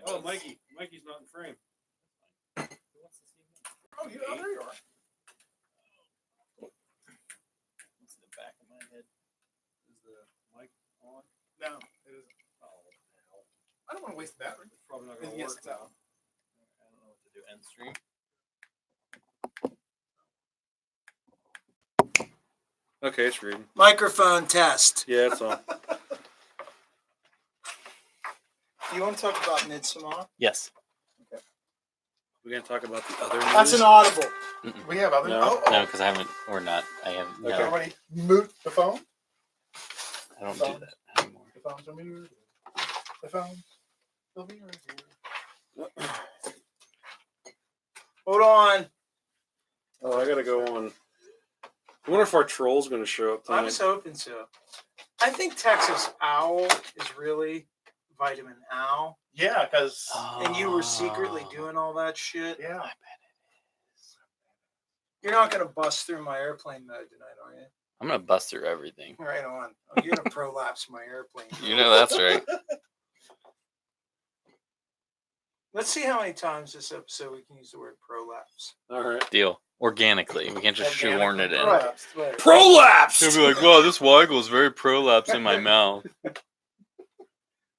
Oh, Mikey. Mikey's not in frame. Oh, yeah, there you are. What's the back of my head? Is the mic on? No, it isn't. Oh, hell. I don't want to waste the battery. It's probably not going to Yes, work it's now. out. I don't know what to do. End stream. Okay, it's reading. Microphone test. Yeah, it's on. You want to talk about Midsommar? Yes. We're going to talk about the other news. That's an audible. We have other. No. Oh, No, because I haven't. We're not. I haven't. okay. No, Everybody mute the phone. I don't do that anymore. The phones are muted. The phones will be right here. Hold on. Oh, I got to go on. I wonder if our troll's going to show up I tonight. was hoping so. I think Texas Owl is really Vitamin Owl. Yeah, because And you were secretly doing all that shit. yeah, I bet it is. You're not going to bust through my airplane mode tonight, are you? I'm gonna bust through everything. Right on. Oh, you're going to prolapse my airplane mode. You know that's right. Let's see how many times this episode we can use the word prolapse. All right. Deal. Organically, we can't just shoehorn it in. Right. Right. Prolapse! He'll be like, "Wow, this Weigel is very prolapse in my mouth." It's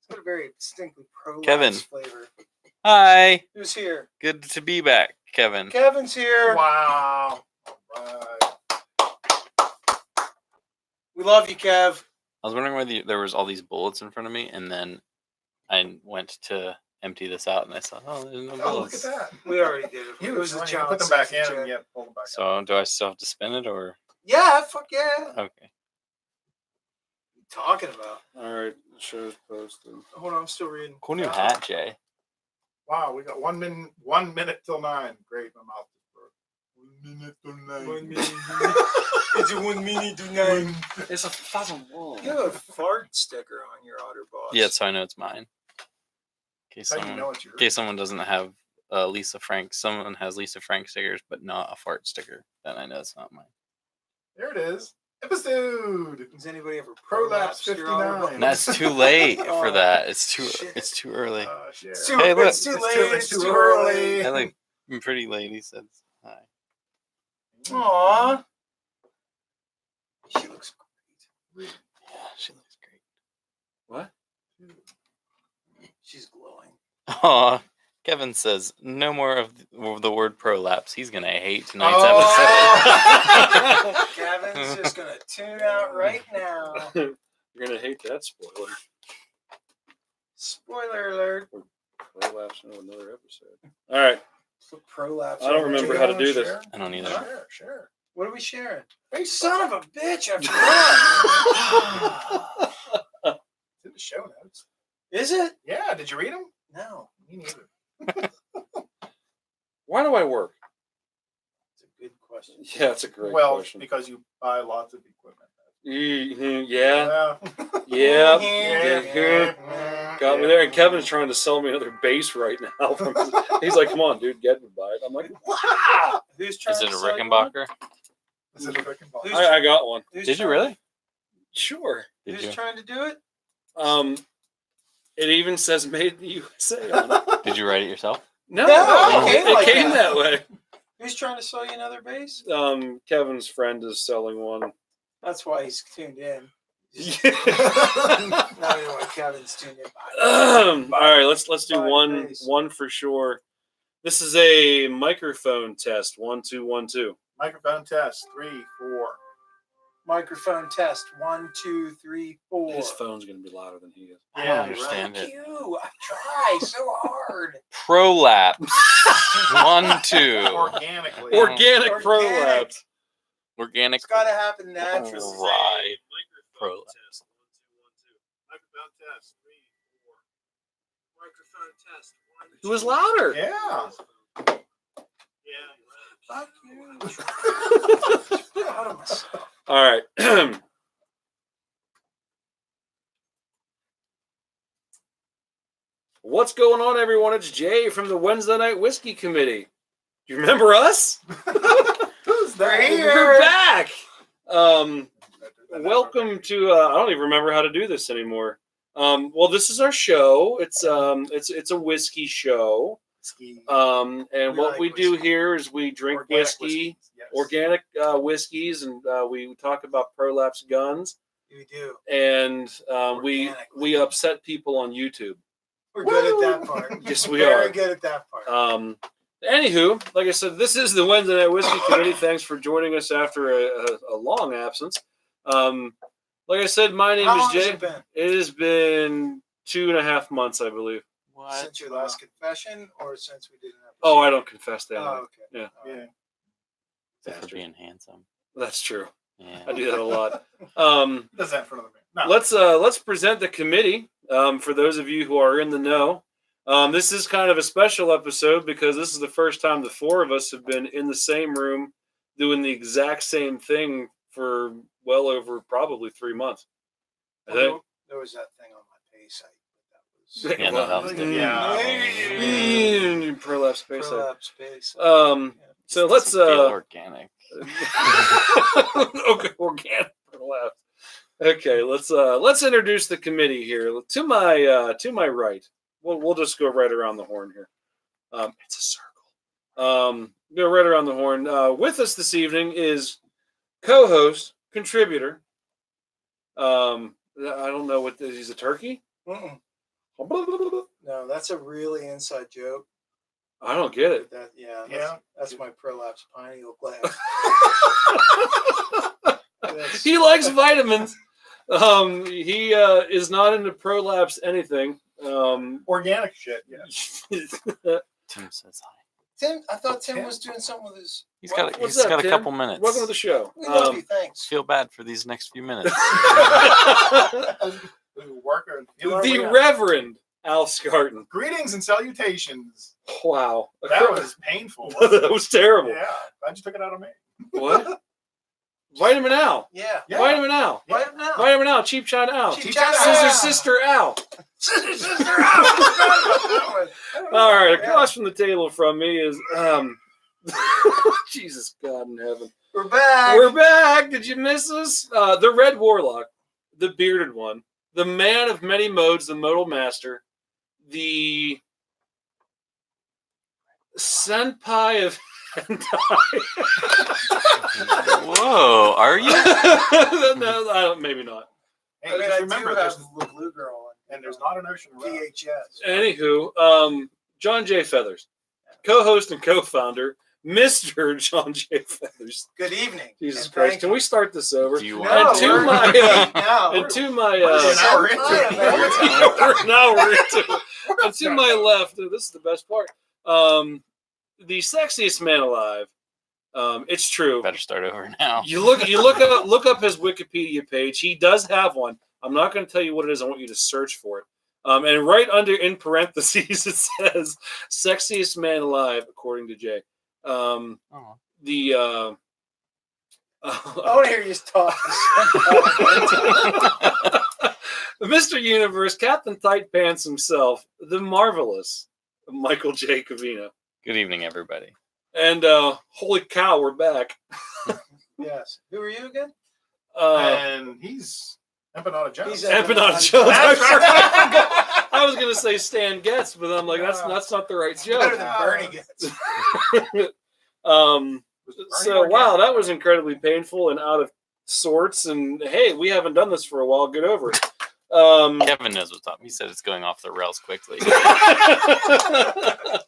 got a very distinctly prolapse Kevin. flavor. Hi. Who's here? Good to be back, Kevin. Kevin's here. wow. All right. We love you, Kev. I was wondering why there was all these bullets in front of me, and then I went to empty this out, and I saw, oh, there's no Oh, look at bullets. that. We already did it. You It was a put John them back in Cena and joke. yeah, pull them back out. So do I still have to spin it, or Yeah, fuck yeah. What are okay? you talking about? All right. The show's posted. Hold on, I'm still reading. Cool new hat, Jay. Wow, we got 1 minute. 1 minute till 9. Great, my mouth is broke. 1 minute till 9. 1 minute. It's a 1 minute to 9. It's a fucking wall. You have a fart sticker on your OtterBox. Yeah, so I know it's mine. In case How do you someone, know it's yours? in case someone doesn't have Lisa Frank, someone has Lisa Frank stickers, but not a fart sticker, then I know it's not mine. There it is. Episode. Has anybody ever Prolapse prolapsed your 59. OtterBox? And that's too late for Oh, that. It's too. shit. It's too early. Share. It's too, Hey, look. it's too It's late. too- It's too early. I like pretty lady says hi. Aww. She looks great. Yeah, she looks great. What? She's glowing. Aw, Kevin says no more of the word prolapse. He's gonna hate tonight's Oh. Kevin's just gonna tune out right now. You're going to hate that spoiler. Spoiler alert. Prolapse into another episode. All right. Prolapse. I don't remember how to do this. I don't either. Share. What are we sharing? Hey, Son of a bitch! I forgot. It's in the show notes. Is it? Yeah, did you read them? No. Me neither. Why do I work? It's a good question. Yeah, it's a great Well, question. because you buy lots of equipment. Yeah. Yeah. Yeah. Got me there. And Kevin's trying to sell me another bass right now. He's like, come on, dude, get me by it. I'm like, wow. Who's trying Is it to a sell you one? Rickenbacker? Is it a Rick and Bob? Who's- I got one. Who's Did you trying- really? Sure. Did Who's you? trying to do it? It even says made in the USA on it. Did you write it yourself? No, No, it came that way. Who's trying to sell you another bass? Kevin's friend is selling one. That's why he's tuned in. Yeah. Now you know why Kevin's tuned in. All right, let's do Fine one bass. one for sure. This is a microphone test. 1 2 1 2. Microphone test. 3, 4. Microphone test. 1, 2, 3, 4. His phone's gonna be louder than he is. I Yeah, don't understand Fuck it. you! I try so hard. Prolapse. 1, 2. Organically. Organic Organic. prolapse. Organic. It's got to happen naturally. Right. Prolapse. test. 1 2 1 2. Microphone test. 3 4. Microphone test. It was louder. Yeah. Fuck you. Proud of myself. All right. What's going on, everyone? It's Jay from the Wednesday Night Whiskey Committee. Do you remember us? Who's They're that? here. We're back. Welcome to. I don't even remember how to do this anymore. Well, this is our show. It's a whiskey show. Ski. And We what like we do whiskey. here is we drink Organic whiskey, whiskeys, yes. organic whiskeys, and we talk about prolapse guns. We do. And we Organic. upset people on YouTube. We're good at that part. Yes, we Very are. good at that part. Anywho, like I said, this is the Wednesday Night Whiskey Committee. Thanks for joining us after a long absence. Like I said, my name How is long has Jay. it been? It has been 2.5 months, I believe. What? Since your last confession, or since we did an episode? Oh, I don't confess that. Oh, okay. Yeah. Yeah. Except for Bastard. being handsome. That's true. Yeah. I do that a lot. Does that in front of the man? No. Let's present the committee for those of you who are in the know. This is kind of a special episode because this is the first time the four of us have been in the same room doing the exact same thing for well over probably 3 months. I think. There was that thing on my pay site. That Yeah, no, that was good. Yeah. Prolapse space. Prolapse space. So This let's doesn't feel organic. okay, organic prolapse. Okay, let's introduce the committee here. To my right, we'll just go right around the horn here. It's a circle. Go right around the horn. With us this evening is co-host, contributor. I don't know what he's a turkey. Mm-mm. No, that's a really inside joke. I don't get it. That's my prolapse pineal gland. He likes vitamins. He is not into prolapse anything. Organic shit. Yeah. Tim says hi. Tim, I thought Tim was doing something with his. He's got What's a up, Tim? couple minutes. Welcome to the show. We love you. Thanks. Feel bad for these next few minutes. Worker. The Reverend Al Scarton. Greetings and salutations. Wow, That was painful. that was terrible. Yeah. Glad you took it out of me. What? Vitamin Al. Yeah. Yeah. Vitamin Al. Right now. Vitamin Al. Cheap China Al. Cheap China Scissor Al. Sister Al. Sister All right. Across from the table from me is Jesus God in heaven. We're back. We're back. Did you miss us? The Red Warlock, the bearded one, the man of many modes, the modal master, the senpai of hentai. Whoa, are you? No, I don't. Maybe not. Hey, I mean, just I remember, do there's, have the Blue Girl and there's not an ocean around. VHS. Anywho, John J. Feathers, co-host and co-founder, Mr. John J. Feathers. Good evening. Jesus and Christ! thank Can you. we start this over? Do you No, want to we're my, now. And to my We're an hour into it. now we're into it. And to my left, this is the best part. The sexiest man alive. It's true. better start over now? You look up his Wikipedia page. He does have one. I'm not going to tell you what it is. I want you to search for it. And right under in parentheses it says sexiest man alive according to Jay. Oh. The I want to hear you talk. Mr. Universe, Captain Tight Pants himself, the marvelous Michael J. Covino. Good evening, everybody. And holy cow, we're back. Yes. Who are you again? And he's Empanada Jones. He's Empanada Empanada Jones. That's I I was gonna say Stan Getz, but I'm like that's not the right Better joke. than Bernie gets. So wow, that was incredibly painful and out of sorts. And hey, we haven't done this for a while. Get over it. Kevin knows what's up. He said it's going off the rails quickly.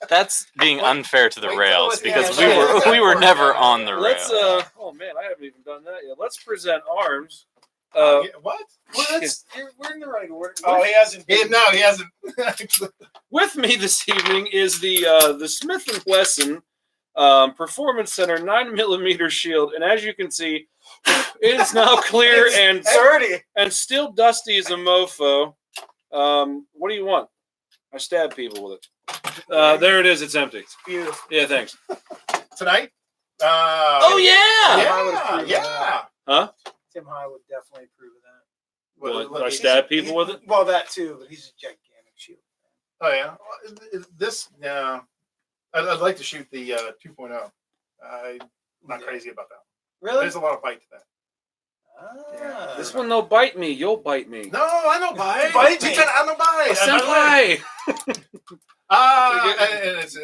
That's being unfair to the Wait till rails it's- because yeah, we were never on the rails. Let's oh man, I haven't even done that yet. Let's present arms. What? Well, we're in the right order. Oh, he hasn't. No, he hasn't. With me this evening is the Smith & Wesson Performance Center 9mm shield, and as you can see, it is now clear and dirty. and still dusty as a mofo. What do you want? I stab people with it. There it is. It's empty. It's beautiful. Yeah, thanks. Tonight? Oh yeah. Yeah. Huh? Tim High would definitely approve of that. What, I stab people with it? Well, that too, but he's a gigantic shield. Oh yeah. This. I'd like to shoot the 2.0. I'm not crazy about that. Really? There's a lot of bite to that. Ah. This one no bite me. You'll bite me. No, I don't buy. Bite me. I don't buy. Senpai. And it's,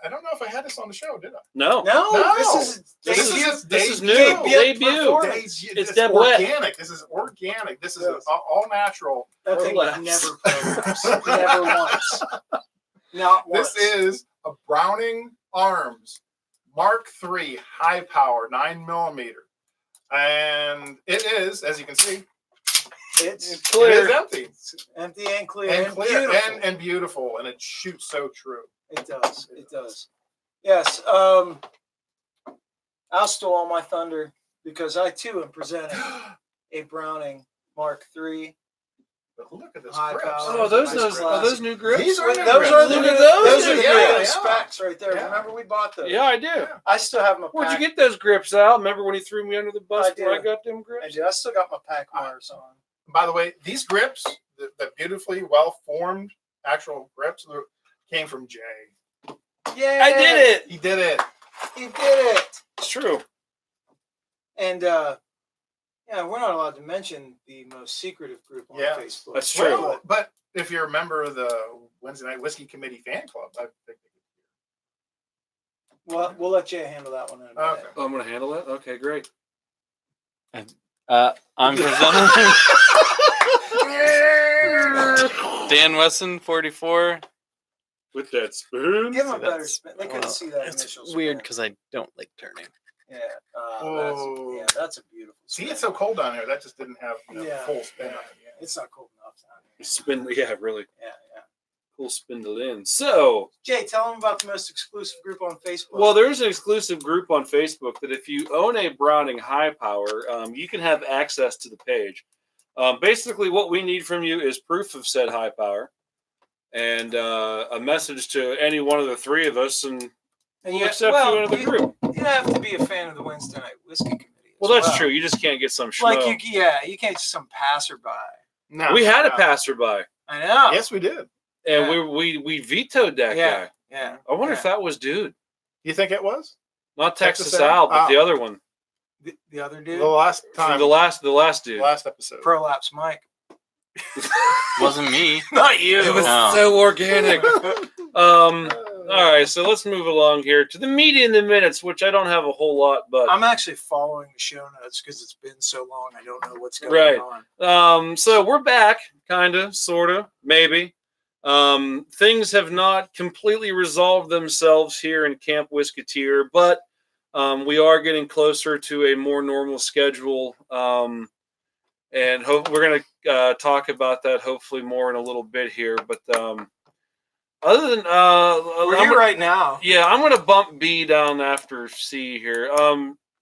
I don't know if I had this on the show, did I? No. No, this This is new. debut Debut. performance. It's dead wet. organic. This is organic. This is Yes. all natural. That thing was Relax. never prolapsed. Never once. Not once. This is a Browning Arms Mark III high power 9mm, and it is, as you can see, It's Clear. it is empty It's empty and clear and clear beautiful. and beautiful, and it shoots so true. It does. It does. Yes. I'll steal all my thunder because I too am presenting a Browning Mark III. But look at this High grips. power. Oh, those Nice are those new grips? These are new Those grips. are the Look new, at those. those are the Yeah, new yeah. specs right there. Yeah. Remember we bought those? Yeah, I do. Yeah. I still have my pack. Where'd you get those grips out? Remember when he threw me under the bus I when I did. got them I grips? do. I still got my pack Mars on. By the way, these grips, the beautifully well formed actual grips, came from Jay. Yeah, I did it. He did it. He did it. It's true. And yeah, we're not allowed to mention the most secretive group on Yeah. Facebook. That's true. Well, but if you're a member of the Wednesday Night Whiskey Committee fan club, I think. Well, we'll let Jay handle that one in a minute. Okay. Oh, I'm gonna handle it. Okay, great. I'm presenting Dan Wesson, 44. With that spoon. Give him a better That's- spin. They couldn't see that It's initial weird spin. because I don't like turning. Yeah. Oh. That's a beautiful See, spin. it's so cold down here. That just didn't have Yeah, full spin yeah, on it. yeah. It's not cold enough down here. Spin. Yeah, really Yeah, yeah. cool spindle in. So, Jay, tell them about the most exclusive group on Facebook. well, there's an exclusive group on Facebook that if you own a Browning High Power, you can have access to the page. Basically, what we need from you is proof of said high power and a message to any one of the three of us, and and we'll accept you into the group. You have to be a fan of the Wednesday Night Whiskey Committee. as Well, that's true. You just can't get some schmo. Like you can't just some passerby. No, We had a no. passerby, I know. Yes, we did. and Yeah. we vetoed that Yeah. guy. Yeah. I wonder if Yeah. that was dude, You think it was not Texas Texas Al, Al? but Oh. the other one, The other dude, the last from time? the last dude. last episode. Prolapse Mike. Wasn't me. Not you. It was No. so organic. All right, so let's move along here to the meat in the minutes, which I don't have a whole lot, but I'm actually following the show notes because it's been so long. I don't know what's going Right. on. so we're back, kind of, sort of, maybe. Things have not completely resolved themselves here in Camp Whisketeer, but we are getting closer to a more normal schedule, and we're going to talk about that hopefully more in a little bit here. But other than We're I'm here right now. yeah, I'm going to bump B down after C here.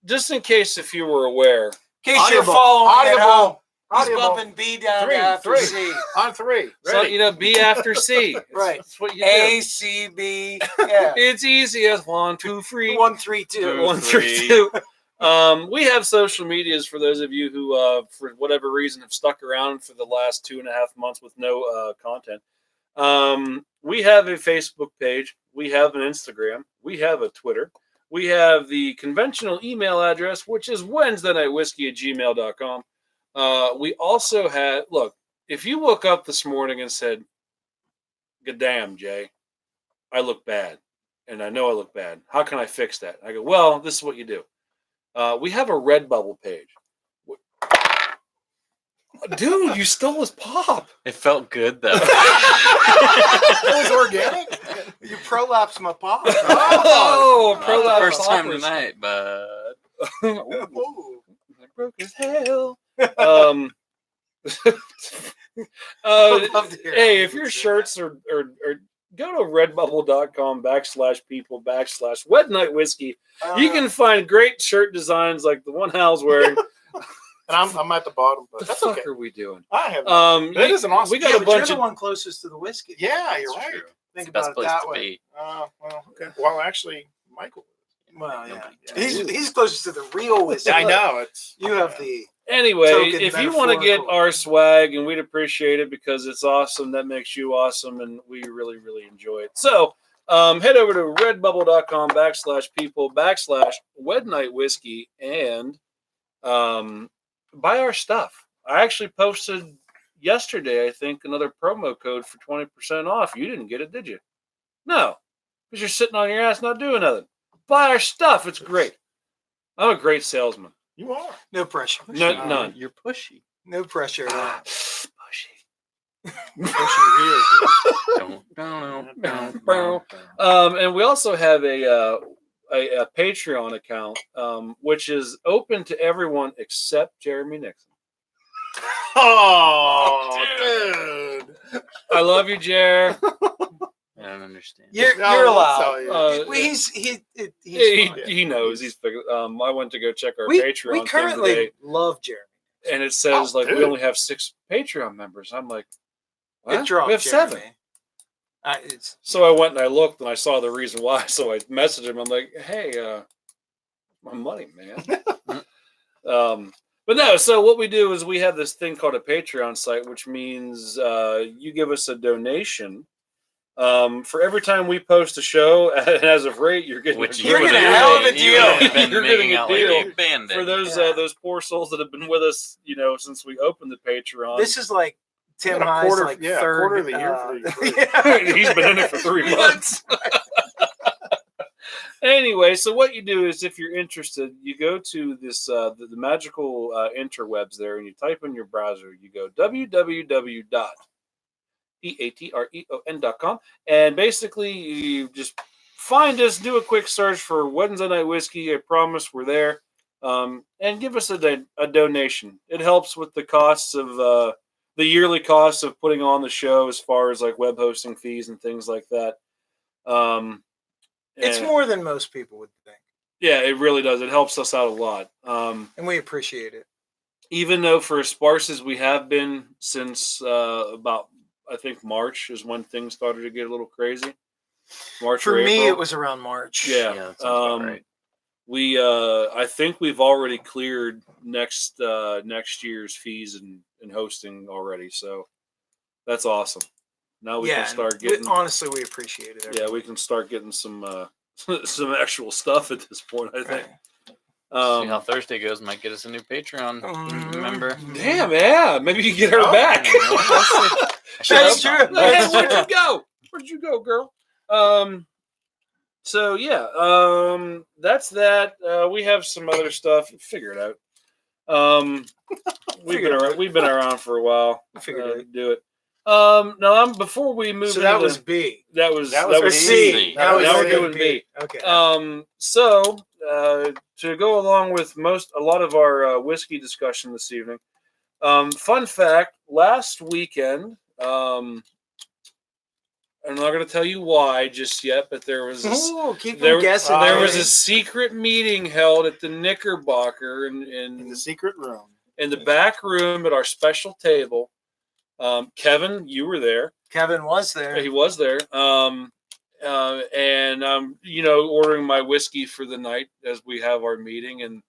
Just in case if you were aware. In case you're Audible. following at home, Audible. he's Audible. bumping B down Three, to after three. C. On three. So, Ready? B after C. Right. That's what you A, do. C, B. Yeah. It's easy as 1, 2, 3. 1, 3, 2. Two. 1, 3, 2. We have social medias for those of you who, for whatever reason, have stuck around for the last 2.5 months with no content. We have a Facebook page. We have an Instagram. We have a Twitter. We have the conventional email address, which is WednesdayNightWhiskey@gmail.com. We also had, look, if you woke up this morning and said, "Good damn, Jay, I look bad, and I know I look bad. How can I fix that?" I go, well, this is what you do. We have a Redbubble page. Dude, you stole his pop. It felt good though. It was organic. You prolapsed my pop. Oh, Not pro the lab first time poppers. tonight, but Ooh. Broke as hell. I'd love to hear Hey, how if you your would say shirts are go to redbubble.com/people/Wed Night Whiskey. that. You can find great shirt designs like the one Hal's wearing. And I'm at the bottom, but The that's fuck okay. are we doing? I have. It That is an awesome- We got Yeah, a but you're bunch the of. one closest to the whiskey. Yeah, you're That's right. true. Think It's the best about it place that to way. be. Well, okay. Well, actually, Michael. Well, yeah. Nobody- He's closest to the real whiskey. I know it's. You have the. Anyway, Token if you want to get metaphorical. our swag, and we'd appreciate it because it's awesome, that makes you awesome, and we really, really enjoy it. So head over to redbubble.com/people/Wed Night Whiskey, and buy our stuff. I actually posted yesterday, I think, another promo code for 20% off. You didn't get it, did you? No, because you're sitting on your ass not doing nothing. Buy our stuff. It's great. I'm a great salesman. You are. No pressure. No, none. You're pushy. No pressure at all. And we also have a Patreon account, which is open to everyone except Jeremy Nixon. Oh, dude. I love you, Jer. I don't understand. You're No, that's allowed. how you- Well, he's fine. He knows. He's. I went to go check our We Patreon thing currently today, love Jeremy. and it says Oh, like we dude. only have 6 Patreon members. I'm like, what? It dropped. We have Jeremy. 7. It's So I went and I looked and I saw the reason why. So I messaged him. I'm like, hey, my money, man. But no, so what we do is we have this thing called a Patreon site, which means you give us a donation for every time we post a show. And as of rate, you're getting Which You're you getting would a have- hell of a you would have deal. been You're making getting a out like deal a bandit. for those poor souls that have been with us, since we opened the Patreon. this is like Tim Got a High's quarter- like yeah, third quarter of the year for you. yeah. He's been in it for 3 months. Anyway, so what you do is if you're interested, you go to this the magical interwebs there, and you type in your browser. You go www.patreon.com, and basically you just find us, do a quick search for Wednesday Night Whiskey. I promise we're there, and give us a donation. It helps with the costs of the yearly costs of putting on the show, as far as like web hosting fees and things like that. It's And- more than most people would think, Yeah, it really does. It helps us out a lot. and we appreciate it. Even though for as sparse as we have been since about, I think March is when things started to get a little crazy. March For or me, April. it was around March. Yeah. that sounds about right. We I think we've already cleared next year's fees and hosting already, so that's awesome. Now we can and start getting honestly, we appreciate it. yeah, we can start getting some some actual stuff at this point, I think. Right. See how Thursday goes. Might get us a new Patreon member. Damn, yeah. Maybe you get her Oh, back. That's true. Hey, where'd you go? Where'd you go, girl? So yeah, that's that. We have some other stuff. Figure it out. We've been around for a while. Figured it out. Do it. No, before we move. So that into- was B. that was Or C. C. That was Now we're C. doing B. Okay. So to go along with a lot of our whiskey discussion this evening, fun fact: last weekend, I'm not going to tell you why just yet, but there was Ooh, keep there, them guessing. there was a Jeremy. secret meeting held at the Knickerbocker In the secret room. in the back room at our special table. Kevin, you were there. Kevin was there. He was there. And I'm, ordering my whiskey for the night as we have our meeting. And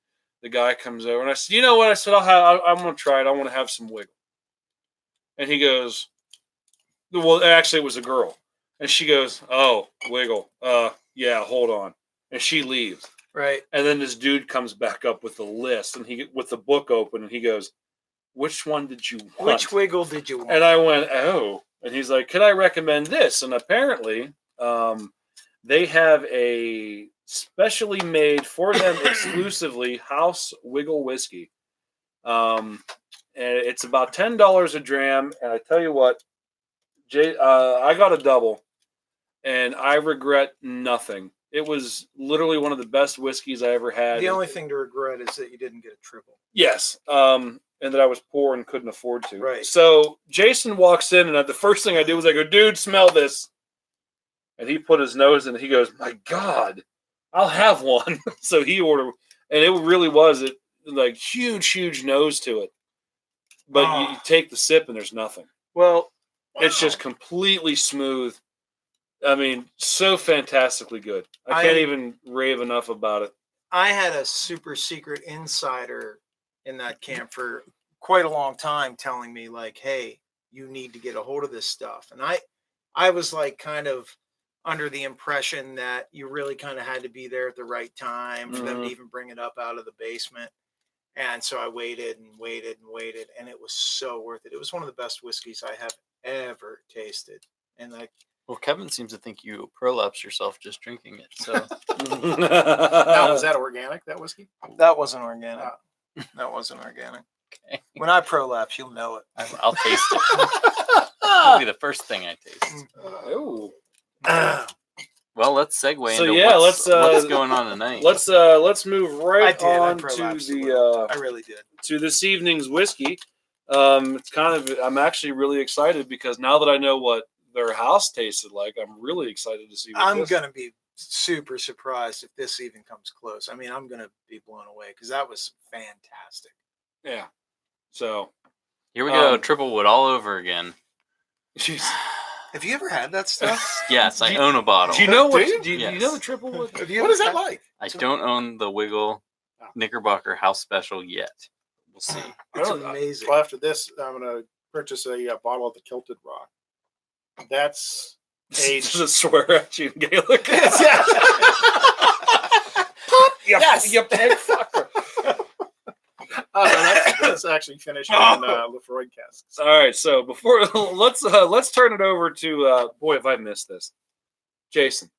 the guy comes over, and I said, "You know what?" I said, I'm going to try it. I want to have some wiggle. And he goes, "Well, actually, it was a girl." And she goes, "Oh, wiggle. Yeah, hold on." And she leaves. Right. And then this dude comes back up with the list, and with the book open, and he goes, "Which one did you want?" Which wiggle did you want? And I went, "Oh." And he's like, "Can I recommend this?" And apparently, they have a specially made for them exclusively house wiggle whiskey. And it's about $10 a dram. And I tell you what, I got a double, and I regret nothing. It was literally one of the best whiskeys I ever had. The only thing to regret is that you didn't get a triple. Yes. And that I was poor and couldn't afford to. Right. So Jason walks in, and the first thing I do was I go, "Dude, smell this." And he put his nose in, and he goes, "My God, I'll have one." So he ordered, and it really was like huge nose to it. But you take the sip, and there's nothing. Well, It's just completely smooth. I mean, so fantastically good. I can't even rave enough about it. I had a super secret insider in that camp for quite a long time telling me like, "Hey, you need to get a hold of this stuff." And I was like kind of under the impression that you really kind of had to be there at the right time for them to even bring it up out of the basement. And so I waited and waited and waited, and it was so worth it. It was one of the best whiskeys I have ever tasted. And Well, Kevin seems to think you prolapse yourself just drinking it. So Now, was that organic, that whiskey? that wasn't organic. That wasn't organic. okay. When I prolapse, you'll know it. I'll taste it. It'll be the first thing I taste. Ooh. Well, let's segue So, into yeah, what's let's going on tonight. Let's move right I on to prolapsed a little. I really did. to this evening's whiskey. It's kind of, I'm actually really excited because now that I know what their house tasted like, I'm really excited to see what I'm this. going to be super surprised if this even comes close. I mean, I'm going to be blown away because that was fantastic. Yeah. So Here we go, triple wood all over again. jeez. Have you ever had that stuff? Yes, I own a bottle. Do you know what? Do Do you, you? do you know the Yes. triple wood? Have you What ever is that had- like? I don't own the Wiggle Knickerbocker House Special yet. We'll see. It's I don't- amazing. Well, after this, I'm going to purchase a bottle of the Kilted Rock. That's aged. Does it swear at you in Gaelic? Yes. You pig fucker. That's actually finished in Lefroy casks. All right, so before let's turn it over to boy, if I missed this, Jason,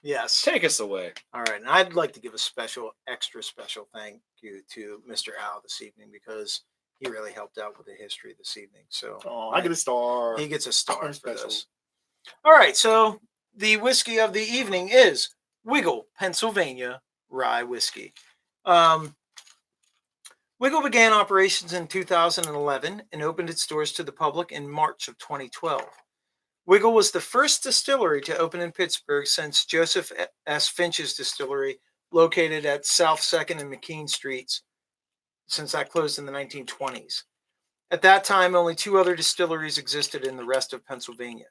Yes. take us away. All right. And I'd like to give a extra special thank you to Mr. Al this evening because he really helped out with the history this evening. So Oh, I get a star. he gets a star for Special. this. All right. So the whiskey of the evening is Wiggle, Pennsylvania Rye Whiskey. Wiggle began operations in 2011 and opened its doors to the public in March of 2012. Wiggle was the first distillery to open in Pittsburgh since Joseph S. Finch's distillery, located at South 2nd and McKean Streets, since that closed in the 1920s. At that time, only 2 other distilleries existed in the rest of Pennsylvania.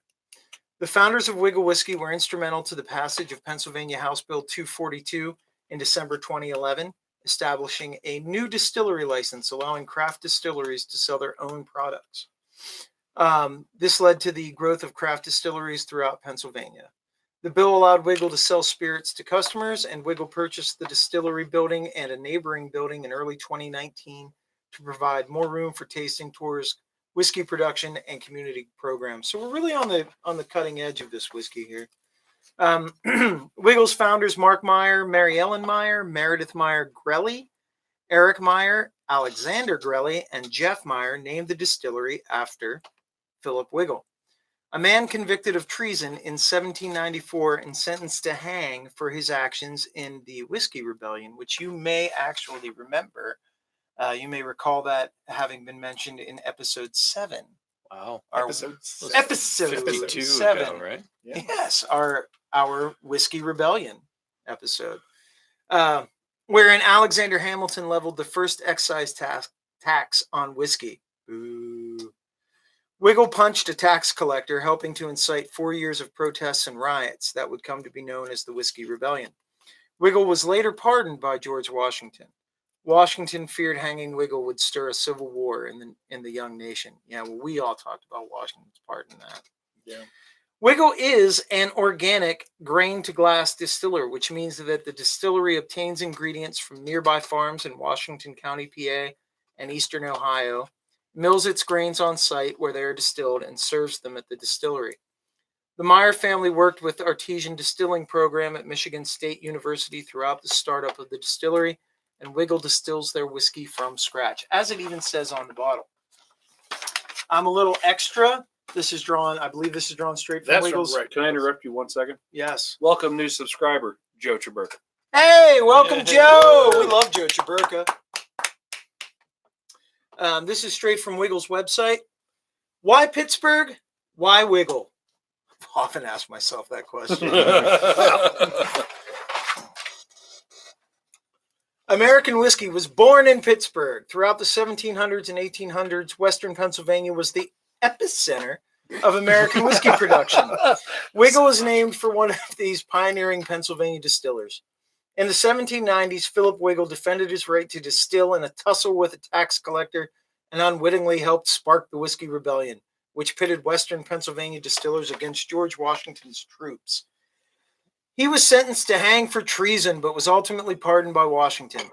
The founders of Wiggle Whiskey were instrumental to the passage of Pennsylvania House Bill 242 in December 2011, establishing a new distillery license allowing craft distilleries to sell their own products. This led to the growth of craft distilleries throughout Pennsylvania. The bill allowed Wiggle to sell spirits to customers, and Wiggle purchased the distillery building and a neighboring building in early 2019 to provide more room for tasting tours, whiskey production, and community programs. So we're really on the cutting edge of this whiskey here. Wiggle's founders Mark Meyer, Mary Ellen Meyer, Meredith Meyer Grelly, Eric Meyer, Alexander Grelly, and Jeff Meyer named the distillery after Philip Wiggle, a man convicted of treason in 1794 and sentenced to hang for his actions in the Whiskey Rebellion, which you may actually remember. You may recall that having been mentioned in episode 7. Wow. Episode Episode 52 7. ago, right? Yeah. Yes, our Whiskey Rebellion episode, wherein Alexander Hamilton leveled the first excise tax on whiskey. Boo. Wiggle punched a tax collector, helping to incite 4 years of protests and riots that would come to be known as the Whiskey Rebellion. Wiggle was later pardoned by George Washington. Washington feared hanging Wiggle would stir a civil war in the young nation. Yeah, well, we all talked about Washington's part in that. Yeah. Wiggle is an organic grain-to-glass distiller, which means that the distillery obtains ingredients from nearby farms in Washington County, PA, and eastern Ohio, mills its grains on site where they are distilled, and serves them at the distillery. The Meyer family worked with the artesian distilling program at Michigan State University throughout the startup of the distillery, and Wiggle distills their whiskey from scratch, as it even says on the bottle. I'm a little extra. I believe this is drawn straight from That's Wiggles. right. Can I interrupt you 1 second? Yes. Welcome, new subscriber, Joe Chaburka. Hey, welcome, Joe. We love Joe Chaburka. This is straight from Wiggle's website. Why Pittsburgh? Why Wiggle? I've often asked myself that question. American whiskey was born in Pittsburgh. Throughout the 1700s and 1800s, Western Pennsylvania was the epicenter of American whiskey production. Wiggle was named for one of these pioneering Pennsylvania distillers. In the 1790s, Philip Wiggle defended his right to distill in a tussle with a tax collector and unwittingly helped spark the Whiskey Rebellion, which pitted Western Pennsylvania distillers against George Washington's troops. He was sentenced to hang for treason, but was ultimately pardoned by Washington.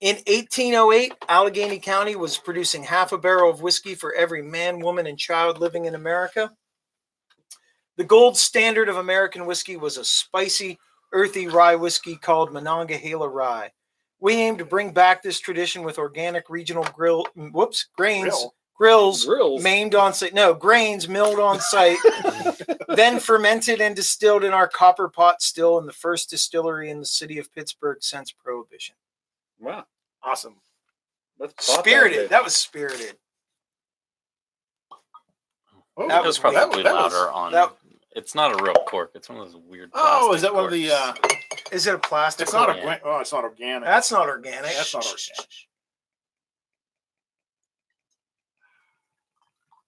In 1808, Allegheny County was producing half a barrel of whiskey for every man, woman, and child living in America. The gold standard of American whiskey was a spicy, earthy rye whiskey called Monongahela Rye. We aim to bring back this tradition with organic regional grains, grills maimed on site. No, grains milled on site, then fermented and distilled in our copper pot still in the first distillery in the city of Pittsburgh since Prohibition. Wow. Awesome. Let's pop Spirited. That was spirited. Oh, That It was was probably that was- louder on. that- It's not a real cork. It's one of those weird. Oh, is plastic that one of the? corks. Is it a plastic? It's not cork? a. Oh, it's not organic. That's not organic. That's not organic.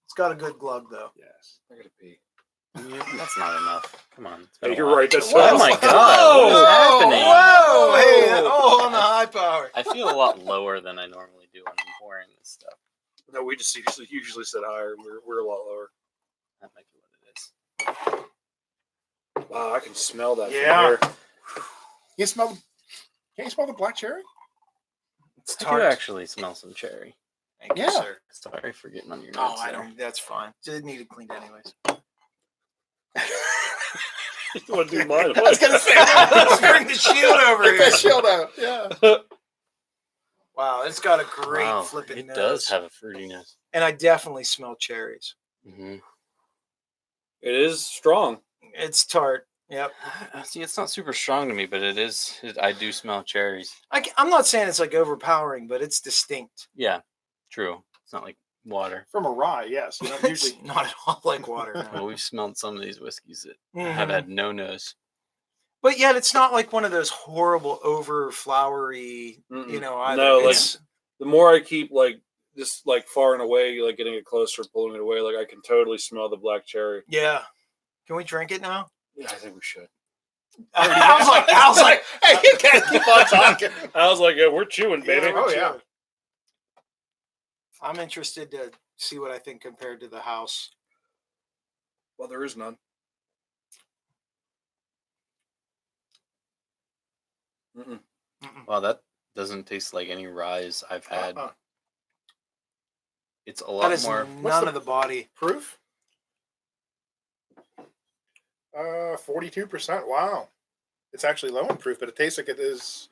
It's got a good glug though. Yes. I gotta pee. That's not enough. Come on. It's been Hey, a you're while. right. That's Oh my God! What is happening? Whoa! Hey, on the high power. I feel a lot lower than I normally do when I'm pouring this stuff. No, we just usually said higher. We're a lot lower. That might be what it is. Wow, I can smell that. Yeah. From here. You smell? Can you smell the black cherry? It's I tart. could actually smell some cherry. Thank you, Yeah. sir. Sorry for getting on your Oh, notes. I there. don't. That's fine. It needed cleaned anyways. You want to do mine? I was gonna say. Let's bring the shield over Get that here. shield out. Yeah. Wow, it's got a great Wow, flipping it nose. does have a fruitiness. And I definitely smell cherries. Mm-hmm. It is strong. It's tart. Yep. See, it's not super strong to me, but it is. I do smell cherries. I'm not saying it's like overpowering, but it's distinct. Yeah, true. It's not like water. From a rye, yes. You don't It's usually. not at all like water. no. Well, we've smelled some of these whiskeys that Mhm. have had no nose. But yet, it's not like one of those horrible over flowery, Mm-mm. either. No, It's- The more I keep just far and away, getting it closer, pulling it away, I can totally smell the black cherry. yeah. Can we drink it now? Yeah, I think we should. I was like, Hey, you can't keep on talking. I was like, yeah, we're chewing, baby. Yeah, Oh yeah. I'm interested to see what I think compared to the house. Well, there is none. Mm-mm. Wow, that doesn't taste like any ryes I've had. It's a That lot is more. none of the body. Proof? 42%. Wow. It's actually low in proof, but it tastes like it is.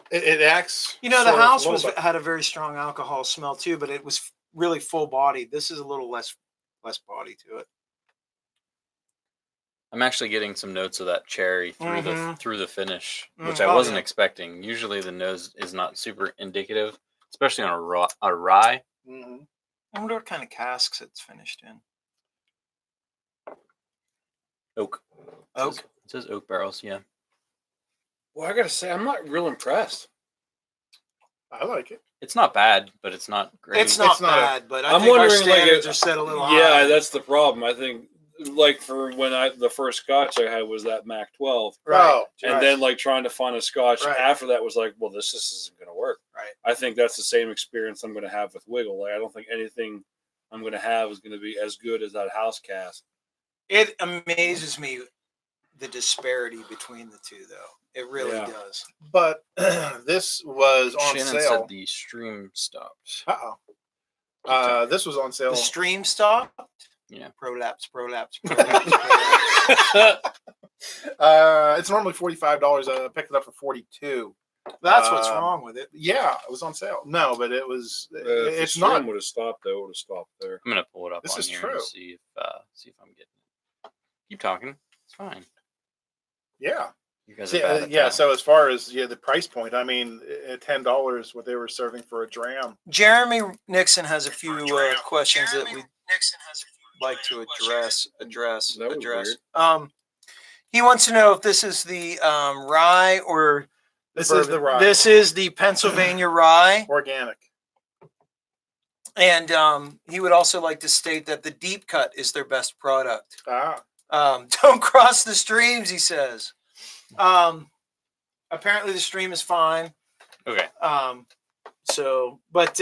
It acts. You know, the sort of house low, was but- had a very strong alcohol smell too, but it was really full bodied. This is a little less body to it. I'm actually getting some notes of that cherry through Mhm. the finish, Mm, which I oh, wasn't yeah. expecting. Usually the nose is not super indicative, especially on a rye. Mhm. I wonder what kind of casks it's finished in. Oak. Oak. It says oak barrels. Yeah. Well, I gotta say, I'm not real impressed. I like it. It's not bad, but it's not great. It's not It's not a- bad, but I I'm think our wondering, standards are set a little high. Yeah, that's the problem. I think, for when the first Scotch I had was that Mac 12, right. Oh, and right. then trying to find a Scotch Right. after that was like, well, this just isn't gonna work. Right. I think that's the same experience I'm gonna have with Wiggle. I don't think anything I'm gonna have is gonna be as good as that house cask. It amazes me the disparity between the two, though. It really Yeah. does. But this was on Shannon sale. said the stream stopped. Uh-oh. This was on sale. The stream stopped. Yeah. Prolapse. It's normally $45. I picked it up for $42. That's what's Um, wrong with it. Yeah, it was on sale. No, but it was. If It's the not. stream would have stopped, though, it would have stopped there. I'm gonna pull it up This on is here true. and see if I'm getting it. Keep talking. It's fine. Yeah. You guys See, are bad at yeah. that. So as far as the price point, I mean, at $10, what they were serving for a dram. Jeremy Nixon has a few questions that we'd like to address. That was weird. He wants to know if this is the rye or This is the rye. This is the Pennsylvania rye, Organic. and he would also like to state that the deep cut is their best product. Ah. Don't cross the streams, he says. Apparently the stream is fine. Okay. But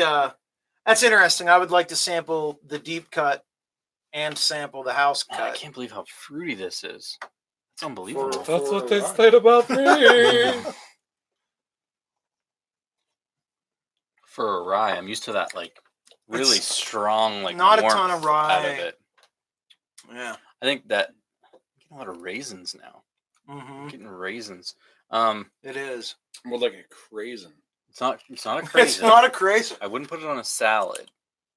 that's interesting. I would like to sample the deep cut and sample the house Man, I cut. can't believe how fruity this is. It's unbelievable. That's what they said about me. for a rye. I'm used to that like really It's strong like not a warmth ton of out of rye. it. Yeah. I think that I'm getting a lot of raisins now. Mm-hmm. I'm getting raisins. It is. More like a craisin. It's not a It's crazy. not a crazy. I wouldn't put it on a salad.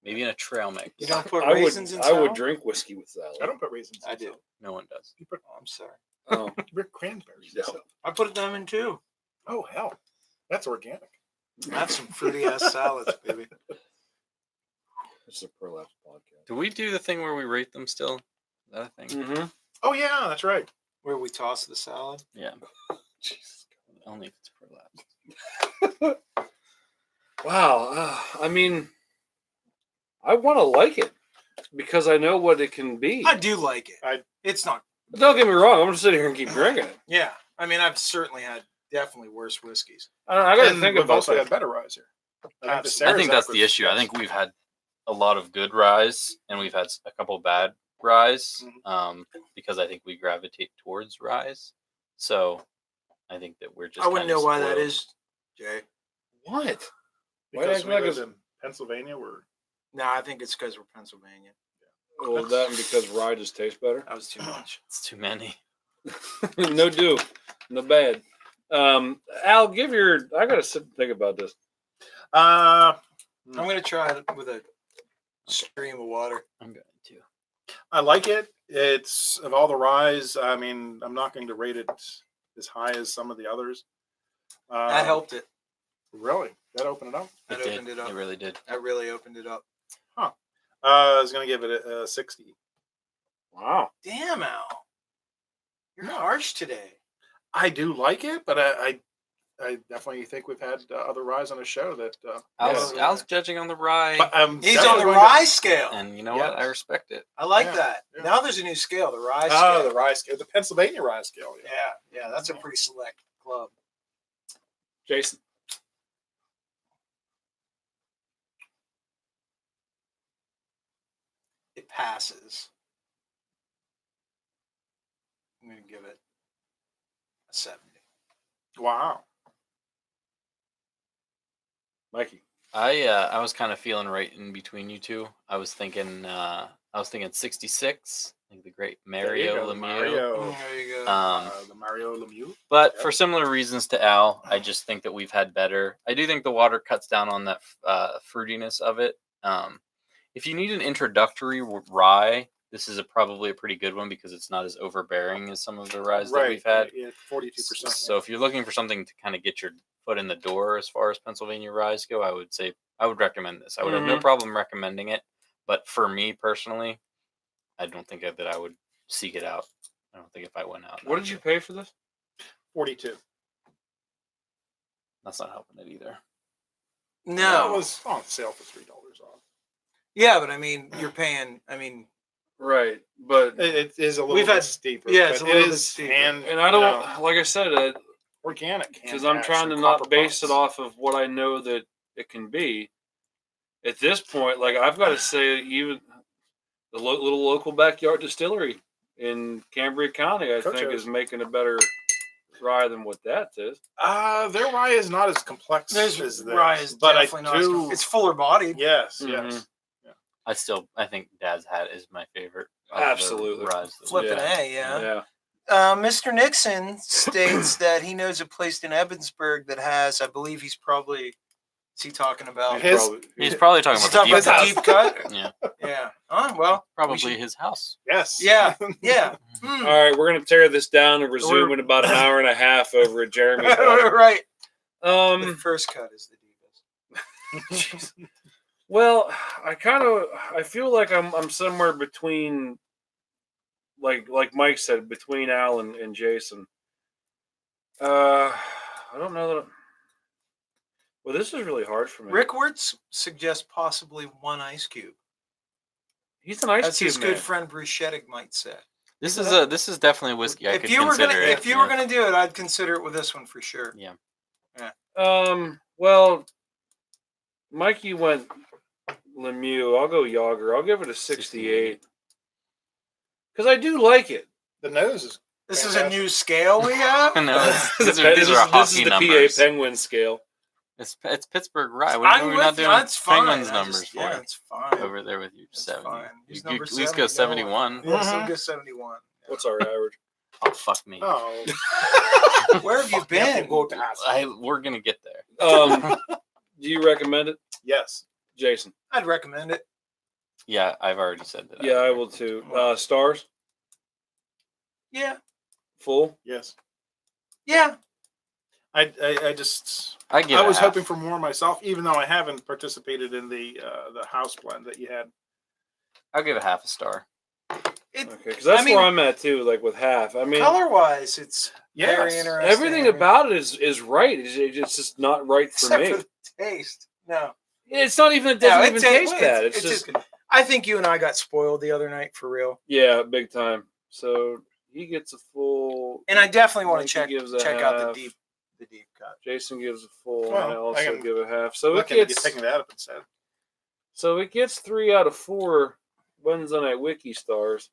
Maybe in a trail mix. You don't put I raisins in I would salad? drink whiskey with salad. I don't put raisins. I in do. salad. No one does. You put Oh, I'm sorry. Oh, cranberries. in Yeah. salad. I put them in too. Oh hell, that's organic. That's some fruity ass salads, baby. it's a prolapse podcast. Do we do the thing where we rate them still? Is that a thing? Mm-hmm. Oh yeah, that's right. Where we toss the salad. Yeah. Jesus. Only if it's prolapse. Wow. I mean, I want to like it because I know what it can be. I do like it. It's not. But don't get me wrong. I'm just sitting here and keep drinking it. Yeah. I mean, I've certainly had definitely worse whiskeys. I got to And think we've about also that. had better ryes here. Absolutely. I think that's the issue. I think we've had a lot of good ryes and we've had a couple bad ryes because I think we gravitate towards ryes. So I think that we're just. I wouldn't kinda know why that spoiled. is, Jay. What? Why Because act we like live it's- in Pennsylvania, we're No, I think it's because we're Pennsylvania. Well, that and because rye just tastes better. That was too much. It's too many. No do, no bad. Al, give your. I gotta sit and think about this. I'm gonna try it with a stream of water. I'm going to. I like it. It's of all the ryes. I mean, I'm not going to rate it as high as some of the others. That helped it. Really? That opened it up? That It did. opened it up. It really did. That really opened it up. I was going to give it a 60. Wow. Damn, Al. You're harsh today. I do like it, but I definitely think we've had other ryes on the show that. Al's judging on the rye, But I'm He's definitely on the going to- rye scale. and you know what? I Yes. respect it. I like Yeah, that. yeah. Now there's a new scale, the rye Oh, scale. the rye scale, the Pennsylvania rye scale. Yeah, that's a pretty select club. Jason. It passes. I'm gonna give it a 70. Wow. Mikey. I was kind of feeling right in between you two. I was thinking 66. I think the great There you Mario go, Lemieux. Mario. There you go. The Mario Lemieux. But Yep. for similar reasons to Al, I just think that we've had better. I do think the water cuts down on that fruitiness of it. If you need an introductory rye, this is probably a pretty good one because it's not as overbearing as some of the ryes that we've had. Yeah, 42%. So if you're looking for something to kind of get your foot in the door as far as Pennsylvania ryes go, I would say I would recommend this. I would have no problem recommending it, but for me personally, I don't think that I would seek it out. I don't think if I went out. What did you pay for this? 42. That's not helping it either. It No. was on sale for $3 off. Yeah, but I mean, you're paying. I mean, Right, but It is a little We've bit had- steeper. yeah, it's but a little it bit is steeper. and I don't like I said organic because I'm trying to not base it off of what I know that it can be. At this point, like I've got to say, even the little local backyard distillery in Cambria County, I think, Cocho's. is making a better rye than what that is. Their rye is not as complex there's as this, rye is but I definitely not. do. It's fuller bodied. Yes, Mhm. yes. I think Dad's Hat is my favorite. of the Absolutely. ryes that we Flipping have. A, yeah. Yeah. Mr. Nixon states that he knows a place in Evansburg that has, I believe he's probably, what's he talking about? His- He's probably talking He's about talking the about deep the house. deep cut? Yeah, Yeah. Oh, well. probably we should- his house. Yes. Yeah. Yeah. All right, we're gonna tear this down and resume in about an hour and a half over at Jeremy's house. Right. The Um. first cut is the deepest. Well, I feel like I'm somewhere between, like Mike said, between Al and Jason. I don't know that. Well, this is really hard for me. Rick Wirtz suggests possibly one ice cube. He's an ice As cube his man. good friend Bruce Sheddick might say. This is definitely a whiskey I If could you were consider. gonna, it, if you yeah. were gonna do it, I'd consider it with this one for sure. Yeah. Well, Mikey went Lemieux. I'll go Yager. I'll give it a 68 because I do like it. The nose is. This is a Fantastic. new scale we have. No, This these are is hockey the numbers. PA Penguin scale. It's Pittsburgh rye. I'm We're not with you. doing That's fine. Penguins I numbers just, for yeah, you. it's fine. Over there with you, It's 70. fine. You He's could number at least go 70, no. 71. Yes, Mhm. I'll go 71. What's our average? Oh, fuck me. Oh, Where have you been? We're going to get there. Do you recommend it, yes. Jason? I'd recommend it. Yeah, I've already said that. Yeah, I will too. Stars, Yeah. full. Yes. Yeah. I just I give I it was half. hoping for more myself, even though I haven't participated in the house blend that you had. I'll give it half a star. It, Okay, because that's I mean, where I'm at too. Like with half, I mean, color-wise, it's very Yes. interesting. everything about it is right. It's just not right for Except me. for the taste. No. It's not even. It doesn't even taste bad. It's just. I think you and I got spoiled the other night for real. Yeah, big time. So he gets a full. And I definitely want to Yankee gives a check out the half. deep cut. Jason gives a full. Well, and I I also am give a half. So it Looking at gets. picking that up instead. So it gets 3 out of 4 Wednesday Night Wiki stars,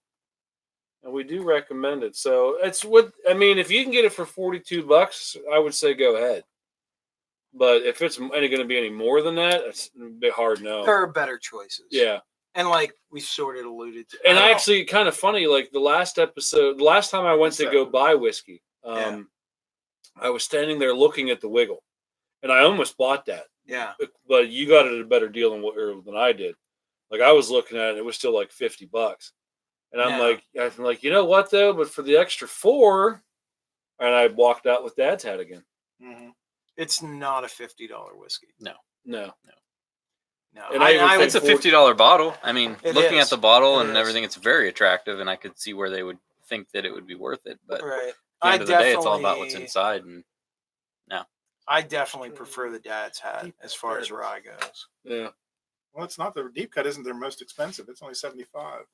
and we do recommend it. So it's what I mean. If you can get it for $42, I would say go ahead. But if it's going to be any more than that, it's a bit hard. No. There are better choices. Yeah. And like we sort of alluded to. And I don't know. actually, kind of funny, like the last time I went to go buy whiskey, Yeah. I was standing there looking at the Wiggle, and I almost bought that. Yeah. But you got it at a better deal than I did. Like I was looking at it, it was still like $50, and I'm like, you know what though? But for the extra 4, and I walked out with Dad's hat again. Mm-hmm. It's not a $50 whiskey. No. No. And I It's a $50 bottle. I mean, It looking is. at the bottle It and is. everything, it's very attractive, and I could see where they would think that it would be worth it. But Right. at the end of the day, it's all about what's inside. And I definitely prefer the Dad's hat as far as rye goes. Yeah. Well, it's not the deep cut. Isn't their most expensive? It's only 75.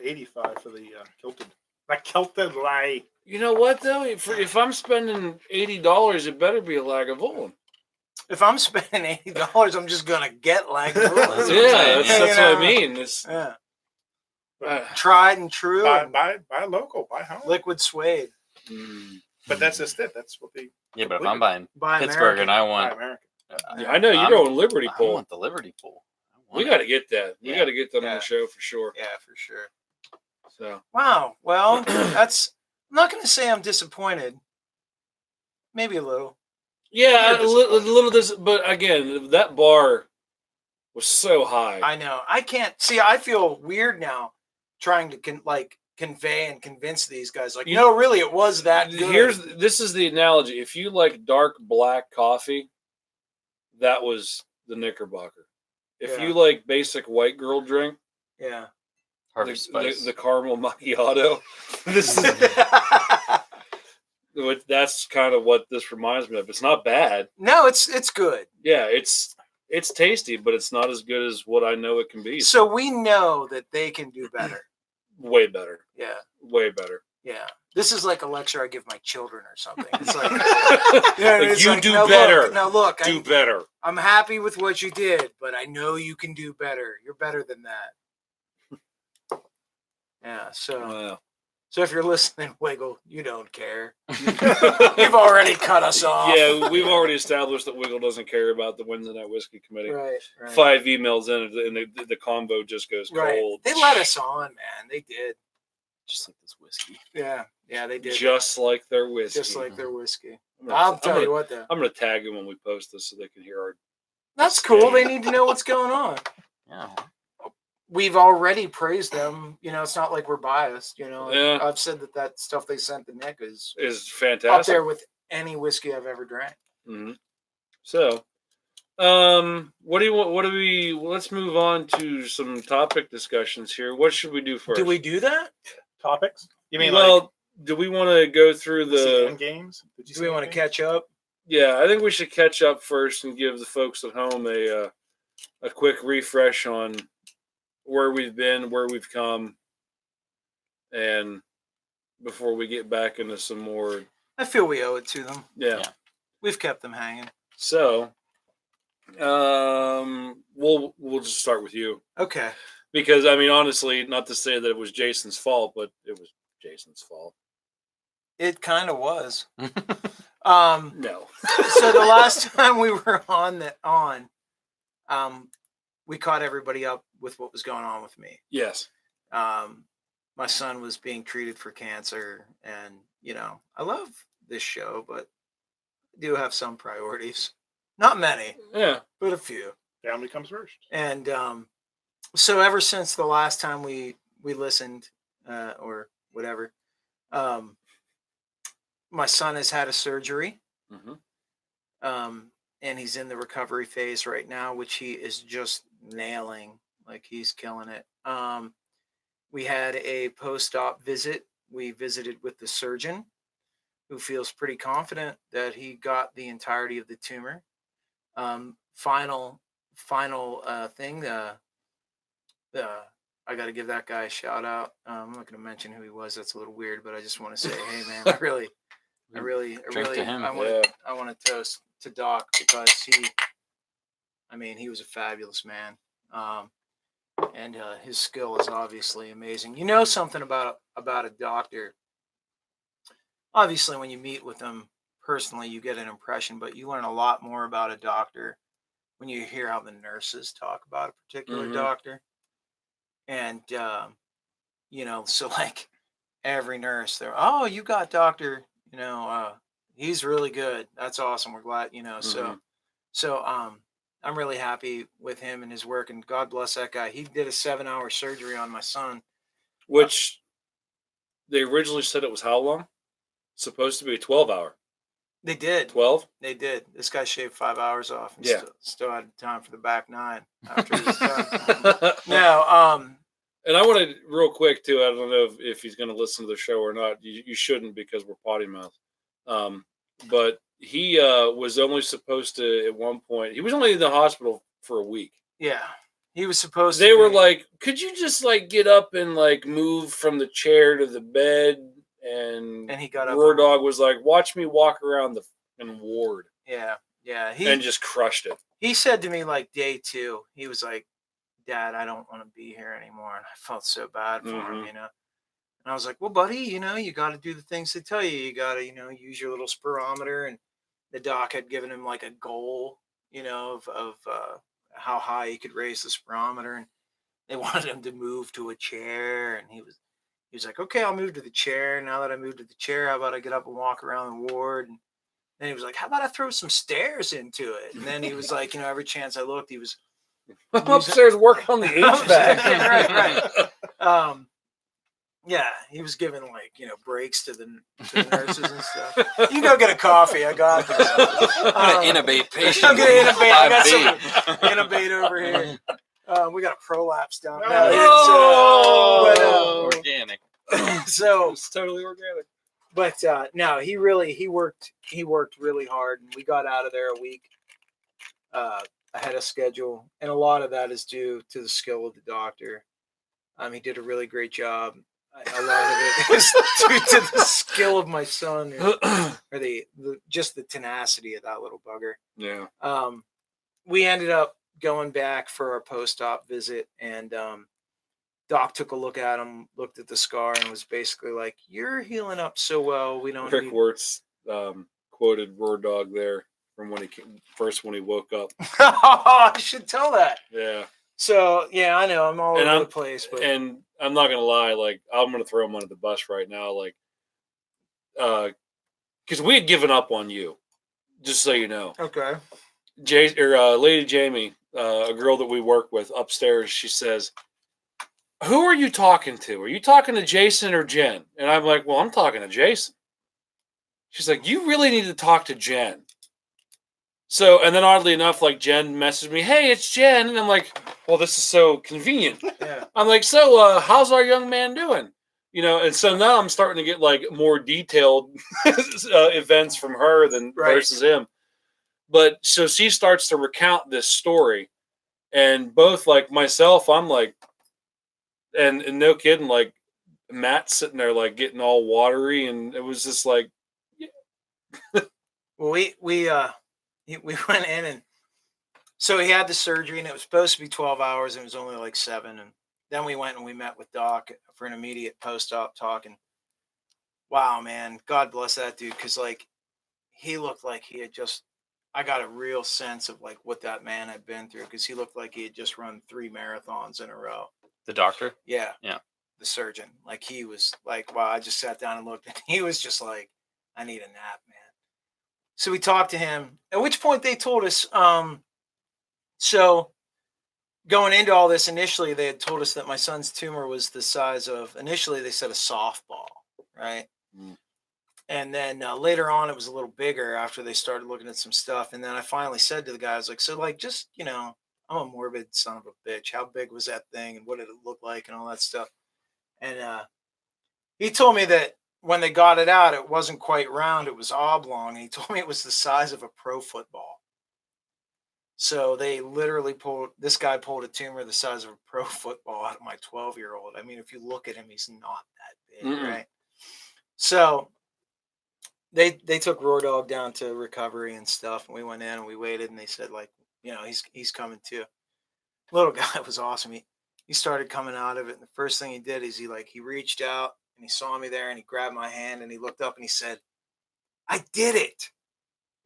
85 for the kilted. That kilted lie. You know what though? If I'm spending $80, it better be a Lagavulin. If I'm spending $80, I'm just gonna get Lagavulin. That's what I'm Yeah, saying, that's what I mean. It's, Yeah. Tried and true. Buy local. Buy home. Liquid suede. But that's just it. That's what they yeah, but if I'm buying Buy Pittsburgh American. and I buy want, American. Yeah, I know you're going Liberty I Pole. want the Liberty Pool. We got to get that. We Yeah. got to get that on Yeah. the show for sure. Yeah, for sure. So Wow. Well, that's. I'm not gonna say I'm disappointed. Maybe a little. yeah, You're a little this, but again, that bar was so high. I know. I can't see. I feel weird now, trying to convey and convince these guys. Like, no, really, it was that good. This is the analogy. If you like dark black coffee, that was the Knickerbocker. If Yeah. you like basic white girl drink, Yeah. Harvest Spice. the caramel macchiato. This is that's kind of what this reminds me of. It's not bad. No, it's good. Yeah, it's tasty, but it's not as good as what I know it can be. So we know that they can do better. Way better. Yeah. Way better. Yeah. This is like a lecture I give my children or something. It's like, it's You like, do "No, better. Look, now look, Do better. I'm happy with what you did, but I know you can do better. You're better than that. Yeah. Wow. So if you're listening, Wiggle, you don't care. You've already cut us off. Yeah, we've already established that Wiggle doesn't care about the Wednesday Night Whiskey Committee. Right. 5 emails in, and the convo just goes Right. cold. They let us on, man. They did. Just like this whiskey. Yeah. Yeah, they did. Just like their whiskey. Just like their whiskey. I'm gonna- I'll I'm tell gonna- you what, though. I'm going to tag them when we post this so they can hear our. That's cool. They need to know what's going on. Yeah. We've already praised them. You know, it's not like we're biased. You know, Yeah. I've said that stuff they sent to Nick is Is up fantastic. there with any whiskey I've ever drank. Mm-hmm. So, what do you want? What do we? Well, let's move on to some topic discussions here. What should we do first? Do we do that? Topics? You mean Well, do we want to go through the end the? games? Did you Do see we want to anything? catch up? Yeah, I think we should catch up first and give the folks at home a quick refresh on where we've been, where we've come, and before we get back into some more. I feel we owe it to them. Yeah. Yeah. We've kept them hanging. So, we'll just start with you. Okay. Because, I mean, honestly, not to say that it was Jason's fault, but it was Jason's fault. It kind of was. No. So the last time we were we caught everybody up with what was going on with me. Yes. My son was being treated for cancer, and I love this show, but I do have some priorities. Not many, Yeah. but a few. Family comes first. And so ever since the last time we listened, or whatever, my son has had a surgery. Mm-hmm. And he's in the recovery phase right now, which he is just nailing. Like, he's killing it. We had a post-op visit. We visited with the surgeon, who feels pretty confident that he got the entirety of the tumor. Final thing. I got to give that guy a shout out. I'm not going to mention who he was. That's a little weird, but I just want to say, hey man, I really I want to toast to Doc, because he was a fabulous man. And his skill is obviously amazing. You know something about a doctor. Obviously, when you meet with them personally, you get an impression, but you learn a lot more about a doctor when you hear how the nurses talk about a particular doctor. And so like every nurse, they're, oh, you got Doctor, he's really good. That's awesome. We're glad, So I'm really happy with him and his work, and God bless that guy. He did a 7-hour surgery on my son. Which they originally said it was how long? Supposed to be a 12-hour. They did. 12? They did. This guy shaved 5 hours off. And Yeah. Still had time for the back 9 after he was done. Now, and I want to, real quick too, I don't know if he's going to listen to the show or not. You shouldn't, because we're potty mouth. But he was only supposed to, at one point, he was only in the hospital for a week. Yeah. He was supposed They to were be, like, could you just like get up and like move from the chair to the bed? And he got up. Roar Dog was like, watch me walk around the fucking ward. Yeah. And just crushed it. He said to me, like, day 2, he was like, Dad, I don't want to be here anymore. And I felt so bad for him, And I was like, well, buddy, you got to do the things they tell you. You got to, use your little spirometer. And the doc had given him like a goal, of how high he could raise the spirometer. And they wanted him to move to a chair. And he was like, okay, I'll move to the chair. Now that I moved to the chair, how about I get up and walk around the ward? And then he was like, how about I throw some stairs into it? And then he was like, every chance I looked, he was upstairs working on the HVAC. Right. Yeah, he was giving like breaks to the nurses and stuff. You can go get a coffee. I got this. I'm gonna intubate patients. I'm gonna intubate. I got some intubate over here. We got a prolapse down there. Organic. So it's totally organic. But no, he worked really hard, and we got out of there a week ahead of schedule, and a lot of that is due to the skill of the doctor. He did a really great job. A lot of it is due to the skill of my son, or just the tenacity of that little bugger. Yeah. We ended up going back for our post-op visit, and Doc took a look at him, looked at the scar, and was basically like, "You're healing up so well. We don't." Rick Wirtz quoted Roar Dog there from when he woke up. I should tell that. Yeah. So yeah, I know I'm all over the place, but and I'm not gonna lie, like I'm gonna throw him under the bus right now, like, because we had given up on you, just so you know. Okay. Lady Jamie, a girl that we work with upstairs, she says, "Who are you talking to? Are you talking to Jason or Jen?" And I'm like, "Well, I'm talking to Jason." She's like, "You really need to talk to Jen." So, and then oddly enough, like Jen messaged me, "Hey, it's Jen." And I'm like, well, this is so convenient. Yeah. I'm like, so how's our young man doing? And so now I'm starting to get like more detailed events from her than versus him. But so she starts to recount this story, and both like myself, I'm like, and no kidding, like Matt's sitting there like getting all watery, and it was just like, yeah. Well, we went in, and so he had the surgery, and it was supposed to be 12 hours, and it was only like 7. And then we went and we met with Doc for an immediate post-op talk. And wow, man, God bless that dude, because like he looked like he had just. I got a real sense of like what that man had been through because he looked like he had just run 3 marathons in a row. The doctor? Yeah. Yeah. The surgeon. Like he was like, wow, I just sat down and looked and he was just like, I need a nap, man. So we talked to him, at which point they told us, so going into all this, initially they had told us that my son's tumor was the size of, initially they said a softball, right? Mm. And then later on, it was a little bigger after they started looking at some stuff. And then I finally said to the guy, I was like, so like, just, I'm a morbid son of a bitch. How big was that thing? And what did it look like? And all that stuff. And he told me that when they got it out, it wasn't quite round. It was oblong. And he told me it was the size of a pro football. So they literally this guy pulled a tumor the size of a pro football out of my 12-year-old. I mean, if you look at him, he's not that big, right? So they took Roar Dog down to recovery and stuff, and we went in and we waited, and they said like, he's coming too. Little guy was awesome. He started coming out of it, and the first thing he did is he reached out and he saw me there and he grabbed my hand and he looked up and he said, "I did it."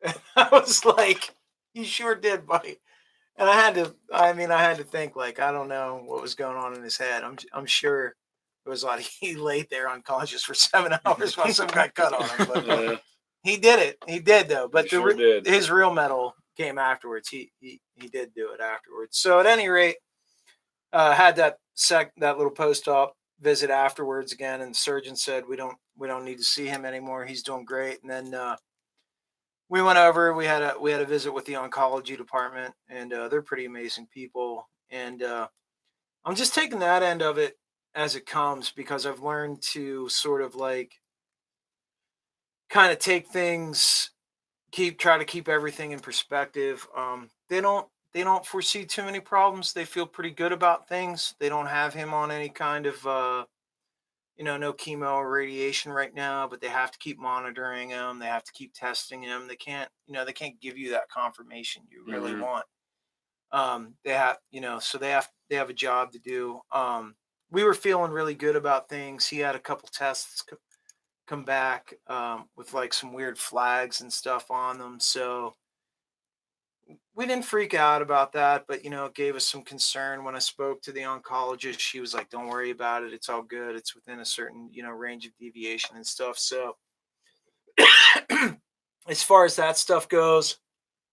And I was like, "You sure did, buddy." And I had to think, like, I don't know what was going on in his head. I'm sure it was like he laid there unconscious for 7 hours while some guy cut on him. But he did it. He did though. But his real medal came afterwards. He did do it afterwards. So at any rate, had that little post-op visit afterwards again, and the surgeon said we don't need to see him anymore. He's doing great. And then we went over. We had a visit with the oncology department, and they're pretty amazing people. And I'm just taking that end of it as it comes because I've learned to sort of like kind of take things, try to keep everything in perspective. They don't foresee too many problems. They feel pretty good about things. They don't have him on any kind of no chemo or radiation right now, but they have to keep monitoring him. They have to keep testing him. They can't give you that confirmation you really want. They have, so they have a job to do. We were feeling really good about things. He had a couple tests come back with like some weird flags and stuff on them. So we didn't freak out about that, but it gave us some concern. When I spoke to the oncologist, she was like, "Don't worry about it. It's all good. It's within a certain, range of deviation and stuff." So as far as that stuff goes,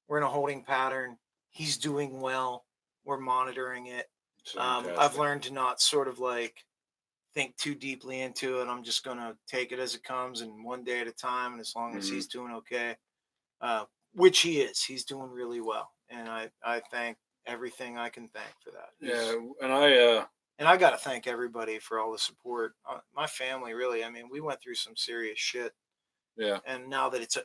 we're in a holding pattern. He's doing well. We're monitoring it. I've learned to not sort of like think too deeply into it. I'm just going to take it as it comes and one day at a time. And as long as he's doing okay, which he is, he's doing really well. And I thank everything I can thank for that. Yeah. And I got to thank everybody for all the support. My family, really. I mean, we went through some serious shit. Yeah. And now that it's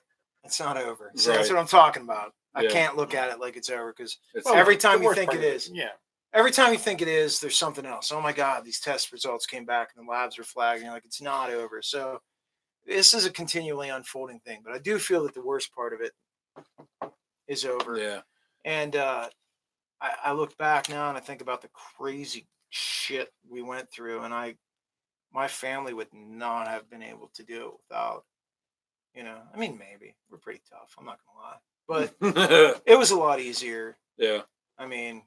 not over. So that's what I'm talking about. I can't look at it like it's over because every time you think it is. Yeah. Every time you think it is, there's something else. Oh my God, these test results came back and the labs are flagging. Like it's not over. So this is a continually unfolding thing. But I do feel that the worst part of it is over. Yeah. And I look back now and I think about the crazy shit we went through, and my family would not have been able to do it without, I mean, maybe we're pretty tough. I'm not gonna lie, but it was a lot easier. Yeah. I mean,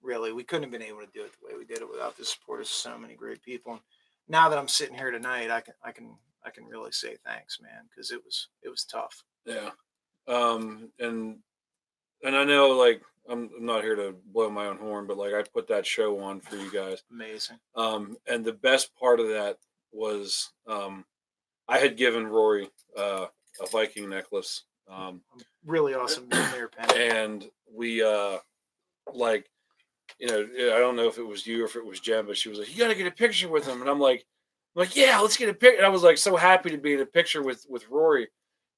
really, we couldn't have been able to do it the way we did it without the support of so many great people. And now that I'm sitting here tonight, I can really say thanks, man, because it was tough. Yeah. And I know, like, I'm not here to blow my own horn, but like I put that show on for you guys. Amazing. And the best part of that was I had given Rory a Viking necklace. Really awesome mirror pen. And we like, I don't know if it was you or if it was Jen, but she was like, "You got to get a picture with him." And I'm like, "Yeah, let's get a picture." And I was like so happy to be in a picture with Rory.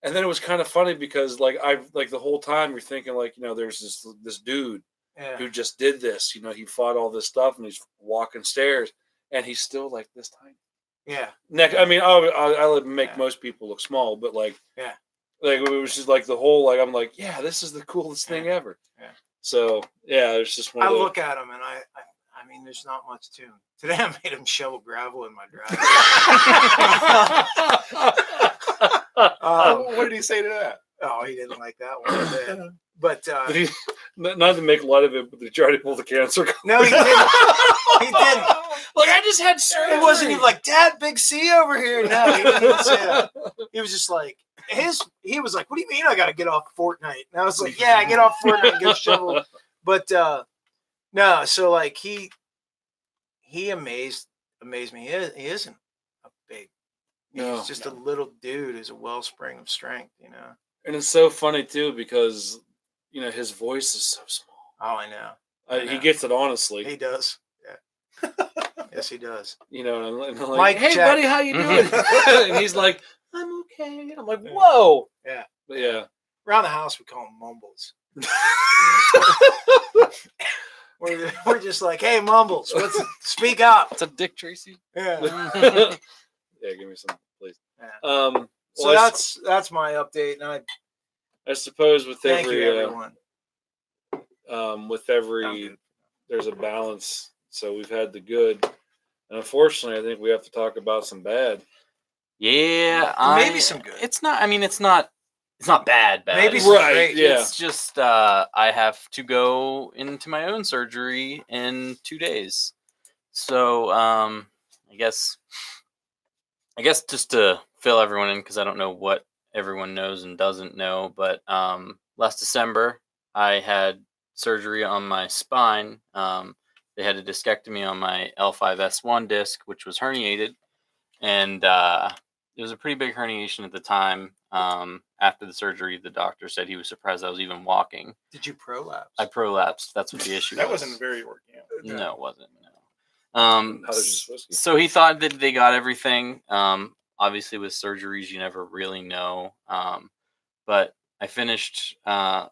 And then it was kind of funny because like the whole time you're thinking like, there's this dude who just did this, he fought all this stuff and he's walking stairs and he's still like this tiny. Yeah. I mean, I'll make most people look small, but like it was just like the whole, like, I'm like, yeah, this is the coolest thing ever. Yeah. So yeah, it's just one of those. I look at him and I mean, there's not much to him. Today I made him shovel gravel in my driveway. did he say to that? Oh, he didn't like that one a bit. But Did he, not to make light of it, but did he try to pull the cancer card? no, he didn't. He didn't. Like, I just had surgery. It wasn't even like, Dad, Big C over here. No, he didn't even say that. He was just like, he was like, what do you mean I got to get off Fortnite? And I was like, yeah, I get off Fortnite and go shovel. But no, so like he amazed me. He isn't a big, he's just a little dude who's a wellspring of strength, you know. And it's so funny too because his voice is so small. Oh, I know. He gets it honestly. He does. Yeah. Yes, he does. And I'm like, Mike, hey, check. buddy, how you doing? And he's like, I'm okay. I'm like, whoa. Yeah. But yeah. Around the house, we call him Mumbles. We're just like, hey, Mumbles, speak up. It's a Dick Tracy. Yeah. Yeah, give me some, please. Yeah. So well, that's my update, and I suppose with thank every you, everyone. there's a balance. So we've had the good, and unfortunately, I think we have to talk about some bad. Yeah, Maybe some good. It's not. I mean, it's not bad. Maybe It's- some Right, great. yeah. It's just I have to go into my own surgery in 2 days. So I guess just to fill everyone in, because I don't know what everyone knows and doesn't know, but last December I had surgery on my spine. They had a discectomy on my L5S1 disc, which was herniated, and it was a pretty big herniation at the time. After the surgery, the doctor said he was surprised I was even walking. Did you prolapse? I prolapsed. That's what the issue That was. wasn't very organic. No, it wasn't. No. How did you supposed to? So he thought that they got everything. Obviously, with surgeries, you never really know. But I finished all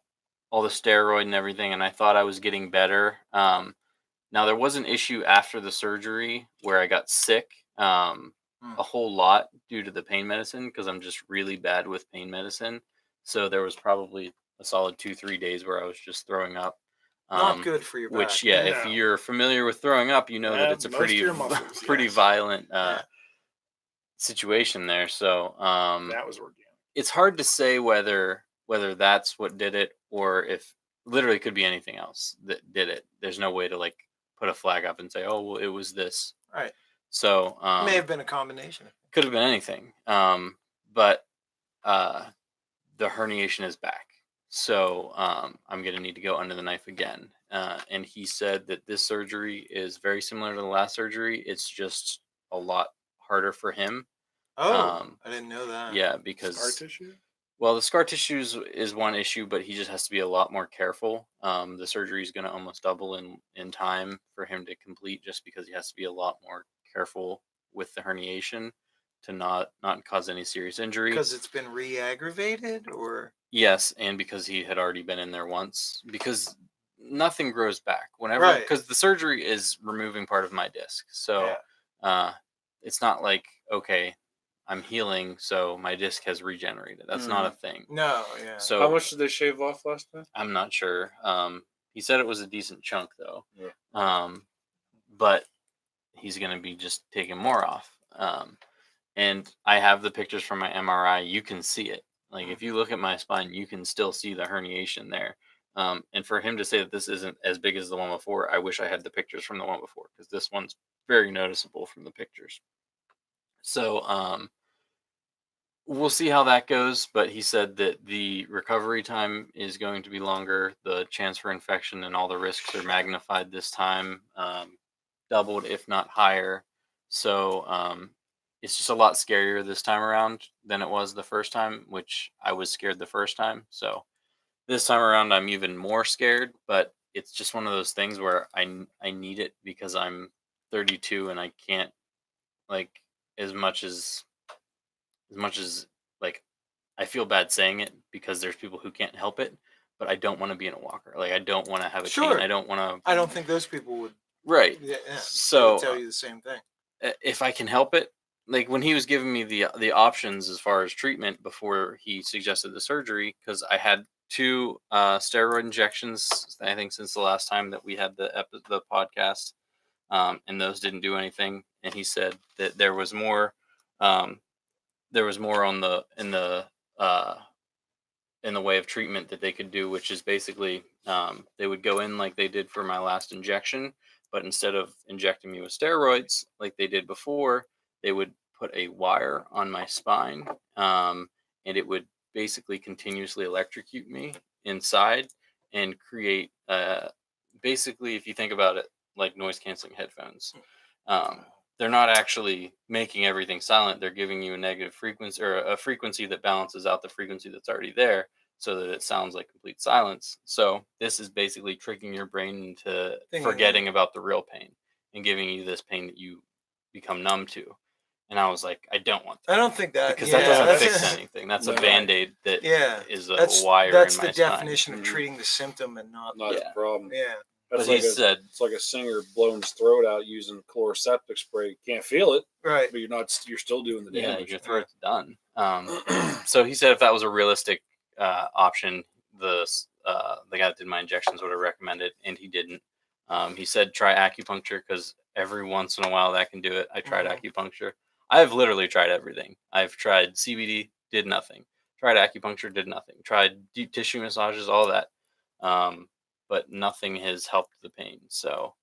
the steroid and everything, and I thought I was getting better. Now, there was an issue after the surgery where I got sick a whole lot due to the pain medicine, because I'm just really bad with pain medicine. So there was probably a solid 2-3 days where I was just throwing up. Not good for your back. Which, yeah, if No. you're familiar with throwing up, you know that it's a Most of pretty your muscles, pretty yes. violent Yeah. situation there. So That was organic. it's hard to say whether that's what did it, or if literally could be anything else that did it. There's no way to like put a flag up and say, oh, well, it was this. Right. So It may have been a combination. could have been anything. But the herniation is back. So I'm going to need to go under the knife again. And he said that this surgery is very similar to the last surgery. It's just a lot harder for him. Oh, I didn't know that. Yeah, because Scar tissue? well, the scar tissue is one issue, but he just has to be a lot more careful. The surgery is going to almost double in time for him to complete, just because he has to be a lot more careful with the herniation to not cause any serious injury. Because it's been re-aggravated, or Yes, and because he had already been in there once, because nothing grows back whenever, Right. because the surgery is removing part of my disc. So it's not like, okay, I'm healing, so my disc has regenerated. That's not a thing. no, yeah. So How much did they shave off last time? I'm not sure. He said it was a decent chunk though. Yeah. But he's going to be just taking more off. And I have the pictures from my MRI. You can see it. Like if you look at my spine, you can still see the herniation there. And for him to say that this isn't as big as the one before, I wish I had the pictures from the one before, because this one's very noticeable from the pictures. So we'll see how that goes. But he said that the recovery time is going to be longer. The chance for infection and all the risks are magnified this time, doubled, if not higher. So it's just a lot scarier this time around than it was the first time, which I was scared the first time. So this time around, I'm even more scared, but it's just one of those things where I need it because I'm 32 and I can't, like, as much as like, I feel bad saying it because there's people who can't help it, but I don't want to be in a walker. Like, I don't want to have a Sure. cane. I don't want to. I don't think those people would. Right. Yeah, they So would tell you the same thing. if I can help it, like when he was giving me the options as far as treatment before he suggested the surgery, because I had 2 steroid injections, I think, since the last time that we had the podcast, and those didn't do anything. And he said that there was more on in the way of treatment that they could do, which is basically they would go in like they did for my last injection, but instead of injecting me with steroids like they did before, they would put a wire on my spine, and it would basically continuously electrocute me inside and create basically, if you think about it, like noise canceling headphones. They're not actually making everything silent. They're giving you a negative frequency or a frequency that balances out the frequency that's already there so that it sounds like complete silence. So this is basically tricking your brain into forgetting about the real pain and giving you this pain that you become numb to. And I was like, I don't want that. I don't think that, Because that doesn't fix anything. That's No. a Band-Aid that is a wire that's in my the spine. definition of Mhm. treating the symptom and not Not Yeah. a problem. yeah. That's But like he said, it's like a singer blowing his throat out using chloroseptic spray. You can't feel it, Right. but you're still doing the yeah, damage. your throat's done. So he said if that was a realistic option, the guy that did my injections would have recommended, and he didn't. He said try acupuncture because every once in a while that can do it. I tried acupuncture. I've literally tried everything. I've tried CBD, did nothing. Tried acupuncture, did nothing. Tried deep tissue massages, all that, but nothing has helped the pain. So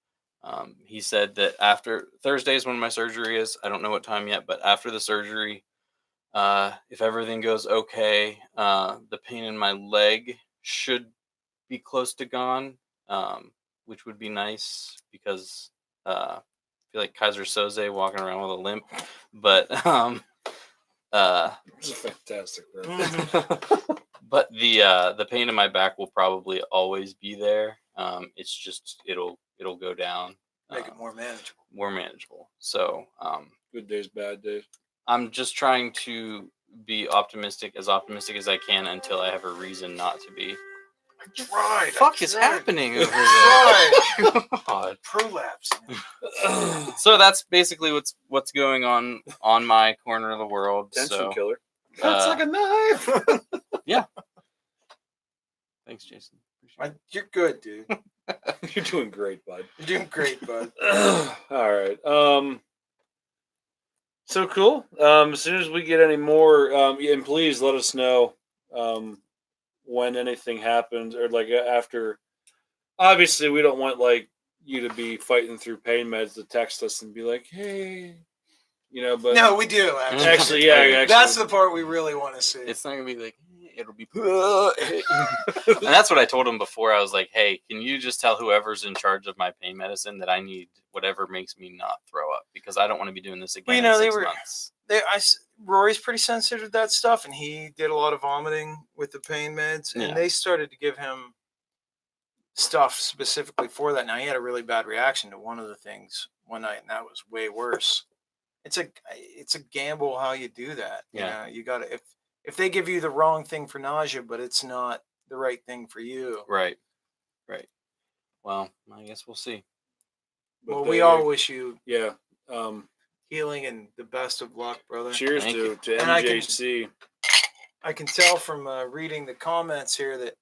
he said that after Thursday is when my surgery is. I don't know what time yet, but after the surgery, if everything goes okay, the pain in my leg should be close to gone, which would be nice because I feel like Kaiser Soze walking around with a limp. But It's a fantastic. but the pain in my back will probably always be there. It's just it'll go down, Make it more manageable. more manageable. So Good days, bad days. I'm just trying to be optimistic as I can until I have a reason not to be. Right. Fuck is happening over there? Right. God. Prolapse. So that's basically what's going on my corner of the world. Tension So killer. Cuts like a knife. thanks, Jason. Appreciate it. You're good, dude. You're doing great, bud. You're doing great, bud. All right. So cool. As soon as we get any more, and please let us know when anything happens, or like after. Obviously, we don't want like you to be fighting through pain meds to text us and be like, "Hey," but No, we do actually. actually, yeah, That's the part we really want to see. It's not gonna be like it'll be. And that's what I told him before. I was like, "Hey, can you just tell whoever's in charge of my pain medicine that I need whatever makes me not throw up because I don't want to be doing this again Well, in 6 months." Rory's pretty sensitive to that stuff, and he did a lot of vomiting with the pain meds, and Yeah. they started to give him stuff specifically for that. Now he had a really bad reaction to one of the things one night, and that was way worse. It's a gamble how you do that. Yeah. You gotta if they give you the wrong thing for nausea, but it's not the right thing for you. Right. Well, I guess we'll see. Well, we all wish you Yeah. healing and the best of luck, brother. Cheers Thank to you. And I can- MJC. I can tell from reading the comments here that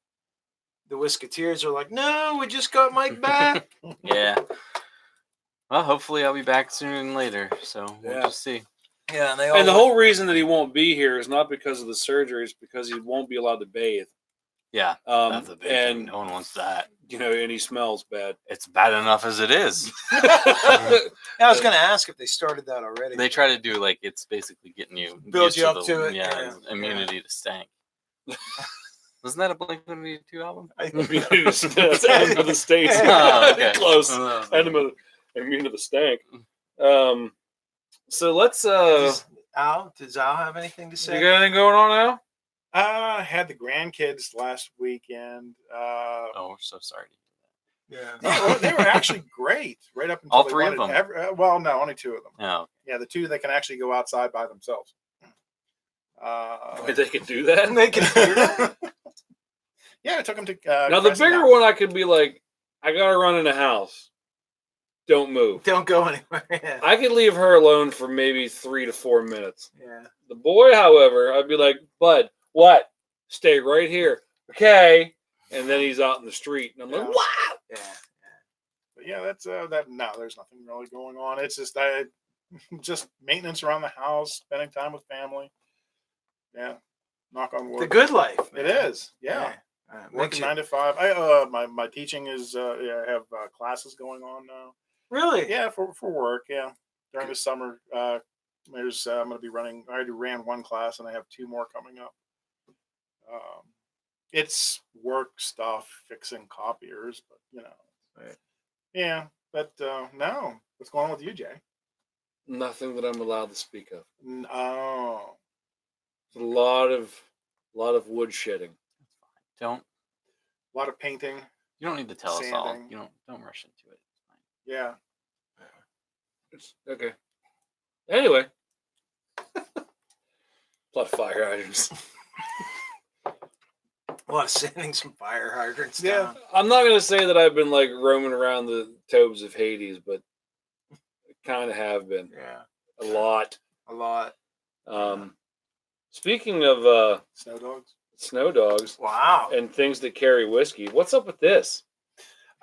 the Whisketeers are like, no, we just got Mike back. Yeah. Well, hopefully I'll be back sooner than later. So we'll Yeah. just see. Yeah, and they all And the whole reason that he won't be here is not because of the surgery; it's because he won't be allowed to bathe. Yeah. That's a big thing. And No one wants that. and he smells bad. It's bad enough as it is. I was going to ask if they started that already. They try to do like it's basically getting you Build used you up to it, Yeah, yeah. immunity to stank. Wasn't that a Blink-182 album? That's Enema of the States. Oh, okay. Close. Oh, Immune to the stank. So let's. Does Al have anything to say? You got anything going on now? I had the grandkids last weekend. Oh, we're so sorry. Yeah. They were actually great right up until All they three of wanted well, no, only two of them. Oh, Yeah, the two that can actually go outside by themselves. They can do that. They can do that? Yeah, I took them to. Now the Crescent bigger Mountain. one, I could be like, I gotta run in the house. Don't move. Don't go anywhere. Yeah. I could leave her alone for maybe 3 to 4 minutes. Yeah. The boy, however, I'd be like, Bud, what? Stay right here. Okay. And then he's out in the street. And I'm like, Yeah. what? Yeah. But yeah, that's that. No, there's nothing really going on. It's just just maintenance around the house, spending time with family. Yeah. Knock on wood. The good life. It man. is. Yeah. Makes Working you- 9 to 5. My teaching is I have classes going on now. Really? Yeah, for work. Yeah, during the summer, there's I'm going to be running. I already ran one class, and I have 2 more coming up. It's work stuff, fixing copiers, but Right. yeah. But no, what's going on with you, Jay? Nothing that I'm allowed to speak of. Oh, It's a lot of wood shedding. Don't a lot of painting. you don't need to tell us all. Sanding. You don't rush into it. It's fine. Yeah. It's okay. Anyway, a lot of fire hydrants. A lot of sending some fire hydrants Yeah. down. I'm not gonna say that I've been like roaming around the tobes of Hades, but I kind of have been Yeah. a lot. A lot. Speaking of Snow dogs. snow dogs Wow. and things that carry whiskey, what's up with this?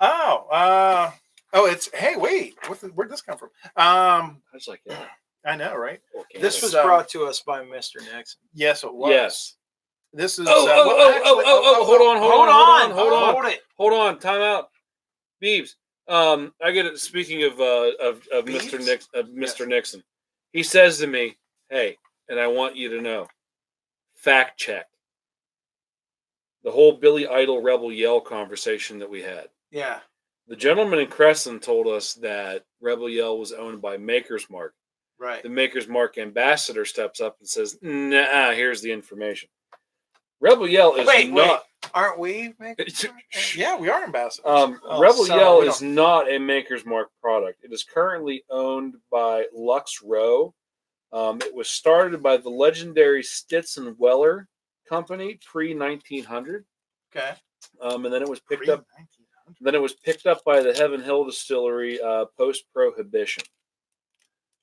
Oh, it's hey, wait, where'd this come from? I was like, yeah, I know, right? organic. This was So- brought to us by Mr. Nixon. Yes, it was. yes. This is. Oh, hold on, Hold it. hold on, time out, Beebs. I get it. Speaking of Mr. Beebs? Mr. Nixon, he says to me, "Hey," and I want you to know, fact check the whole Billy Idol Rebel Yell conversation that we had. Yeah. The gentleman in Crescent told us that Rebel Yell was owned by Maker's Mark. Right. The Maker's Mark ambassador steps up and says, "Nah, here's the information." Rebel Yell is not. Aren't we making? Yeah, we are ambassadors. Rebel sorry, Yell we is not a Maker's Mark product. It is currently owned by Lux Row. It was started by the legendary Stetson Weller Company pre-1900, Okay. and then it was picked up. Then it was picked up by the Heaven Hill Distillery post-prohibition.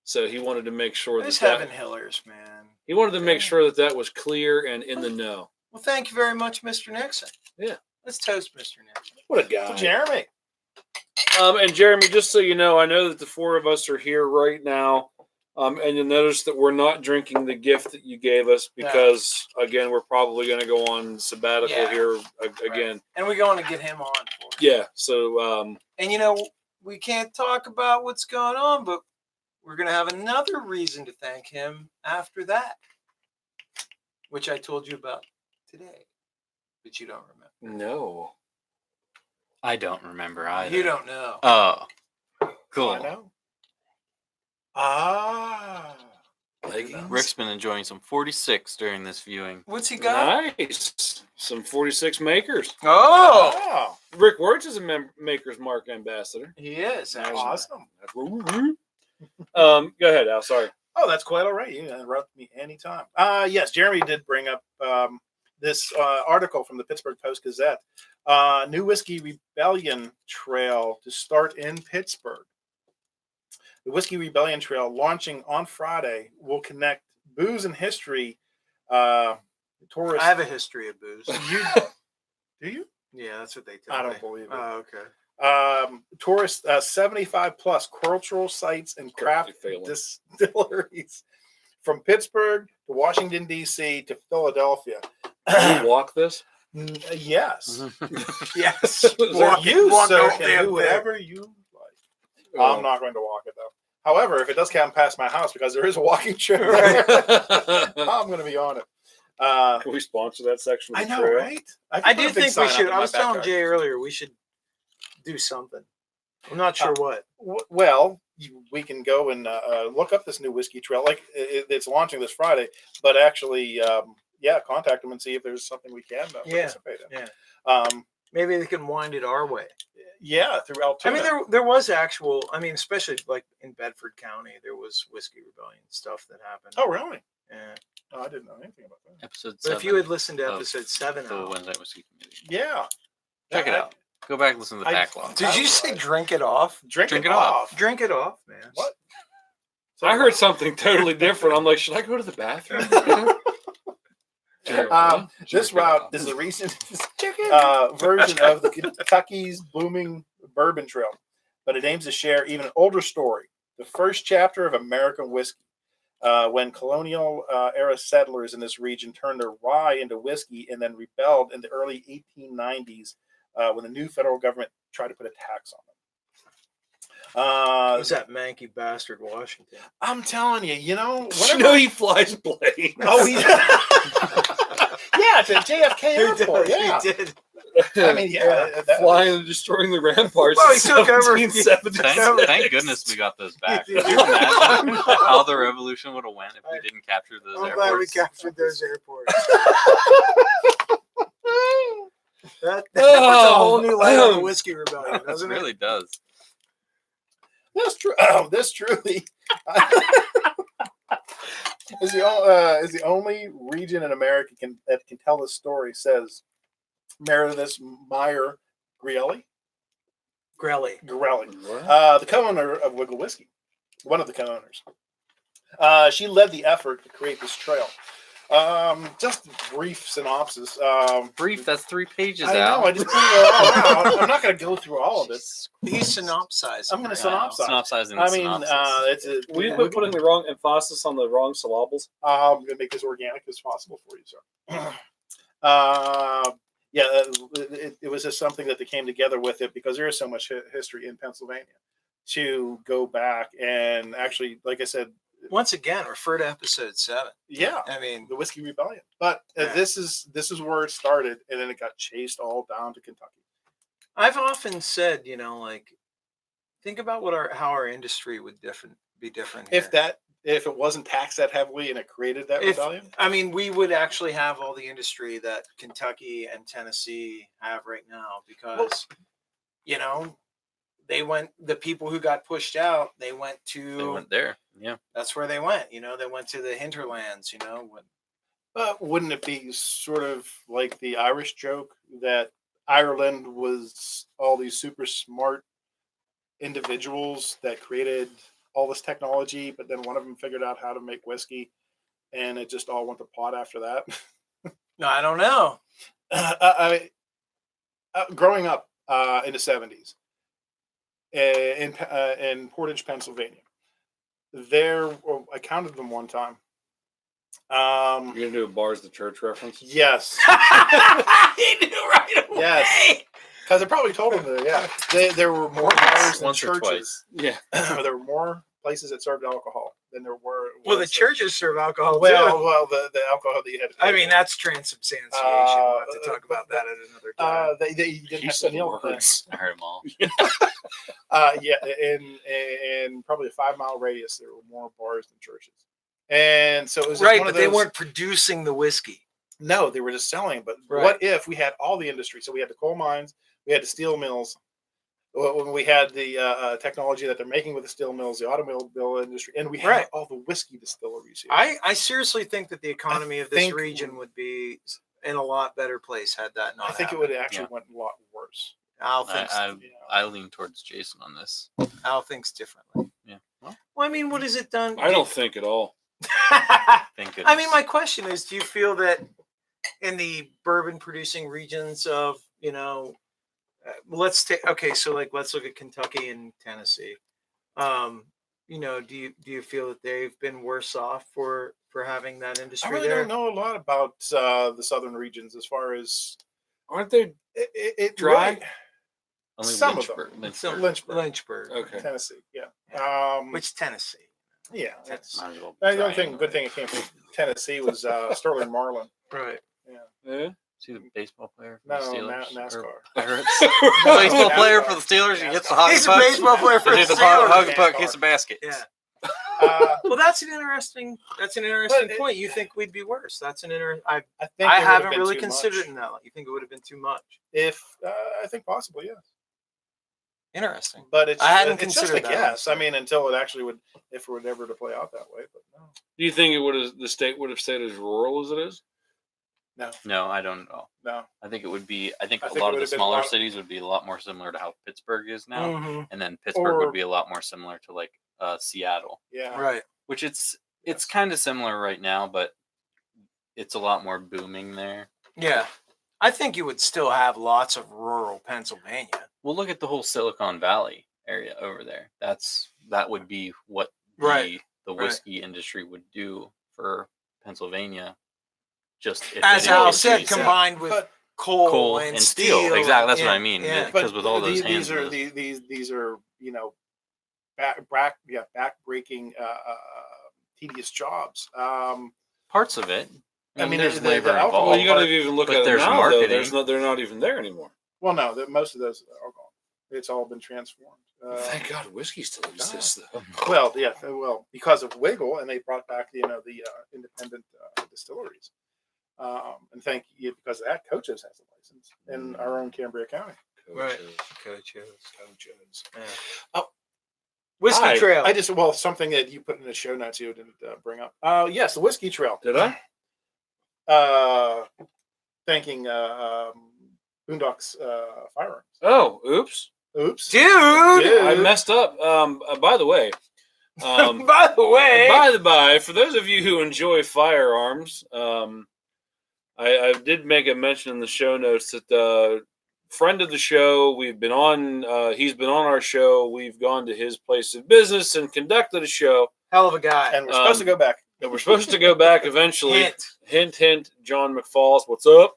So he wanted to make sure Those that Heaven Hillers, man. he wanted to make sure that was clear and in the know. Well, thank you very much, Mr. Nixon. Yeah. Let's toast Mr. Nixon. What a guy. So Jeremy. And Jeremy, just so you know, I know that the 4 of us are here right now. And you'll notice that we're not drinking the gift that you gave us because, again, we're probably going to go on sabbatical here again. Right. And we're going to get him on for it. Yeah. So, And, we can't talk about what's going on, but we're going to have another reason to thank him after that, which I told you about today, but you don't remember. no. I don't remember either. You don't know. Oh, cool. I know. Ah. Leggings? Rick's been enjoying some 46 during this viewing. What's he got? Nice. Some 46 makers. Oh, Oh, Rick Wirtz is a Maker's Mark ambassador. he is. Actually. awesome. Go ahead, Al. Sorry. Oh, that's quite all right. You can interrupt me anytime. Yes, Jeremy did bring up this article from the Pittsburgh Post-Gazette. New Whiskey Rebellion Trail to start in Pittsburgh. The Whiskey Rebellion Trail, launching on Friday, will connect booze and history. Tourists. I have a history of booze. Do you? Yeah, that's what they tell I me. don't believe it. Oh, okay. Tourists, 75 plus cultural sites and craft Failing. distilleries from Pittsburgh to Washington, D.C. to Philadelphia. Can you walk this? Yes. Yes. Walk- You, walk sir, the can damn do thing. whatever you like. I'm not going to walk it, though. However, if it does come past my house, because there is a walking trail, I'm going to be on it. Can we sponsor that section of I the know, trail? right? I do think we should. I was telling Jay earlier we should do something. I'm not sure what. Well, we can go and look up this new whiskey trail. Like it's launching this Friday, but actually, contact them and see if there's something we can participate in. Yeah. Maybe they can wind it our way. Yeah, through Altoona. I mean, there was actual. I mean, especially like in Bedford County, there was Whiskey Rebellion stuff that happened. Oh, really? Yeah. Oh, I didn't know anything about that. Episode But 7. if you had listened to of episode 7, the Al, Wednesday Whiskey Committee. Yeah. Check it out. Go back and listen to the backlog. did you say drink it off? Drink Drink it it off. Drink it off, man. What? I heard something totally different. I'm like, should I go to the bathroom? This route is a recent version of the Kentucky's booming bourbon trail, but it aims to share even an older story, the first chapter of American whiskey. when colonial era settlers in this region turned their rye into whiskey and then rebelled in the early 1890s when the new federal government tried to put a tax on them. Who's that manky bastard Washington? I'm telling you, You know he flies planes. Oh, yeah, to JFK Airport. Yeah, He did. I mean, yeah, flying and destroying the ramparts. Well, in he took over- 1776. Thank goodness we got those back. He Could did. you imagine how the revolution would have went if we didn't capture those I'm airports? glad we captured those airports. that puts a whole new light on the whiskey rebellion, It doesn't really does. That's true. Oh, this truly is the only region in America that can tell this story. Says Meredith Meyer Greeley. Grelly. The co-owner of Wiggle Whiskey, one of the co-owners. She led the effort to create this trail. Just a brief synopsis. Brief, that's 3 pages I out. know, I just put it all out. I'm not going to go through all of it. He's synopsizing. I'm going to right now. synopsize. Synopsizing the I mean, synopsis. it's a. We've been putting the wrong emphasis on the wrong syllables. I'm going to make this organic as possible for you, sir. Yeah, it was just something that they came together with it because there is so much history in Pennsylvania to go back and actually, like I said, Once again, refer to episode 7. yeah, I mean, the Whiskey Rebellion. But Yeah. this is where it started, and then it got chased all down to Kentucky. I've often said, like, think about how our industry would be different here. If it wasn't taxed that heavily and it created that rebellion, I mean, we would actually have all the industry that Kentucky and Tennessee have right now because, the people who got pushed out, they went there. Yeah. that's where they went, they went to the hinterlands, wouldn't it be sort of like the Irish joke that Ireland was all these super smart individuals that created all this technology, but then one of them figured out how to make whiskey, and it just all went to pot after that. No, I don't know. Growing up in the 70s in Portage, Pennsylvania, I counted them one time. You're gonna do a bars the church reference? Yes. He knew right away. Yes. Because I probably told them that, yeah. There were more bars than Once or churches. Yeah. There were more places that served alcohol than there were. Well, the churches serve alcohol too. Well, the alcohol that you had to I pay mean, for. that's transubstantiation. We'll have to talk about but- that at another time. They didn't You have said to kneel then. words. I heard them all. Yeah, in probably a 5-mile radius, there were more bars than churches. And so it was just Right, one but of they those- weren't producing the whiskey. No, they were just selling. But Right. what if we had all the industry? So we had the coal mines, we had the steel mills, when we had the technology that they're making with the steel mills, the automobile industry, and we had Right. all the whiskey distilleries here. I seriously think that the economy of this think- region would be in a lot better place had that not I think it happened. would have actually Yeah. went a lot worse. Al thinks I lean towards Jason on this. Al thinks differently. Yeah. Well, I mean, what has it done? I don't think at all. thank goodness. I mean, my question is, do you feel that in the bourbon producing regions of, let's look at Kentucky and Tennessee. Do you feel that they've been worse off for having that I industry really there? don't know a lot about the southern regions as far as Aren't they? it Dry? really- Only some of them. Lynchburg. Lynchburg, Lynchburg. Okay. Tennessee. Yeah. Which Tennessee? Yeah. That's Might as well The try only thing, anyway. good thing it came from Tennessee was Sterling Marlin. right. Yeah. See the baseball player for No, the Steelers? NASCAR. Or Pirates? baseball player for the Steelers. He hits the hockey He's a puck. baseball player for He the hits the Steelers. hockey puck, hits the basket. Yeah. Uh, Well, that's an interesting But point. You think we'd be worse? That's an I I think I it would have haven't been really too considered much. it in that. You think it would have been too much? If I think possibly, yes. Interesting. But it's I hadn't it's just a considered that, guess. I honestly. mean, until it actually would, if it were ever to play out that way. But no. Do you think the state would have stayed as rural as it is? No, I don't know. No. I think it would be. I think I a think it lot of would the have been a smaller lot- cities would be a lot more similar to how Pittsburgh is now, Mhm. and then Pittsburgh Or- would be a lot more similar to like Seattle, Yeah. Right. which it's Yes. kind of similar right now, but it's a lot more booming there. Yeah. I think you would still have lots of rural Pennsylvania. Well, look at the whole Silicon Valley area over there. That would be what the, Right. the Right. whiskey industry would do for Pennsylvania. Just if As it Al increased said, that. combined with But- coal, and steel. Exactly, that's what I mean. Yeah. Because with all those these are hands, these are back-breaking tedious jobs. parts of it. I mean, there's the labor alcohol- Well, involved. you got to even look but at it there's now. Though marketing. there's no, they're not even there anymore. Well, no, most of those are gone. It's all been transformed. Thank God, whiskey still exists though. Well, yeah, because of Wiggle, and they brought back the independent distilleries, and thank you because of that, Coaches has a license in our own Cambria County. Right. Coaches. Yeah. Oh. Whiskey Hi. Trail. I just something that you put in the show notes you didn't bring up. Yes, the Whiskey Trail. Did I? Thanking Boondocks Firearms. Oh, oops. Oops, Dude! I messed up. By the way, By the way, by the by, for those of you who enjoy firearms, I did make a mention in the show notes that friend of the show, we've been on. He's been on our show. We've gone to his place of business and conducted a show. hell of a guy. and we're supposed to go back. And we're supposed to go back eventually. Hint. Hint, hint. John McFalls, what's up?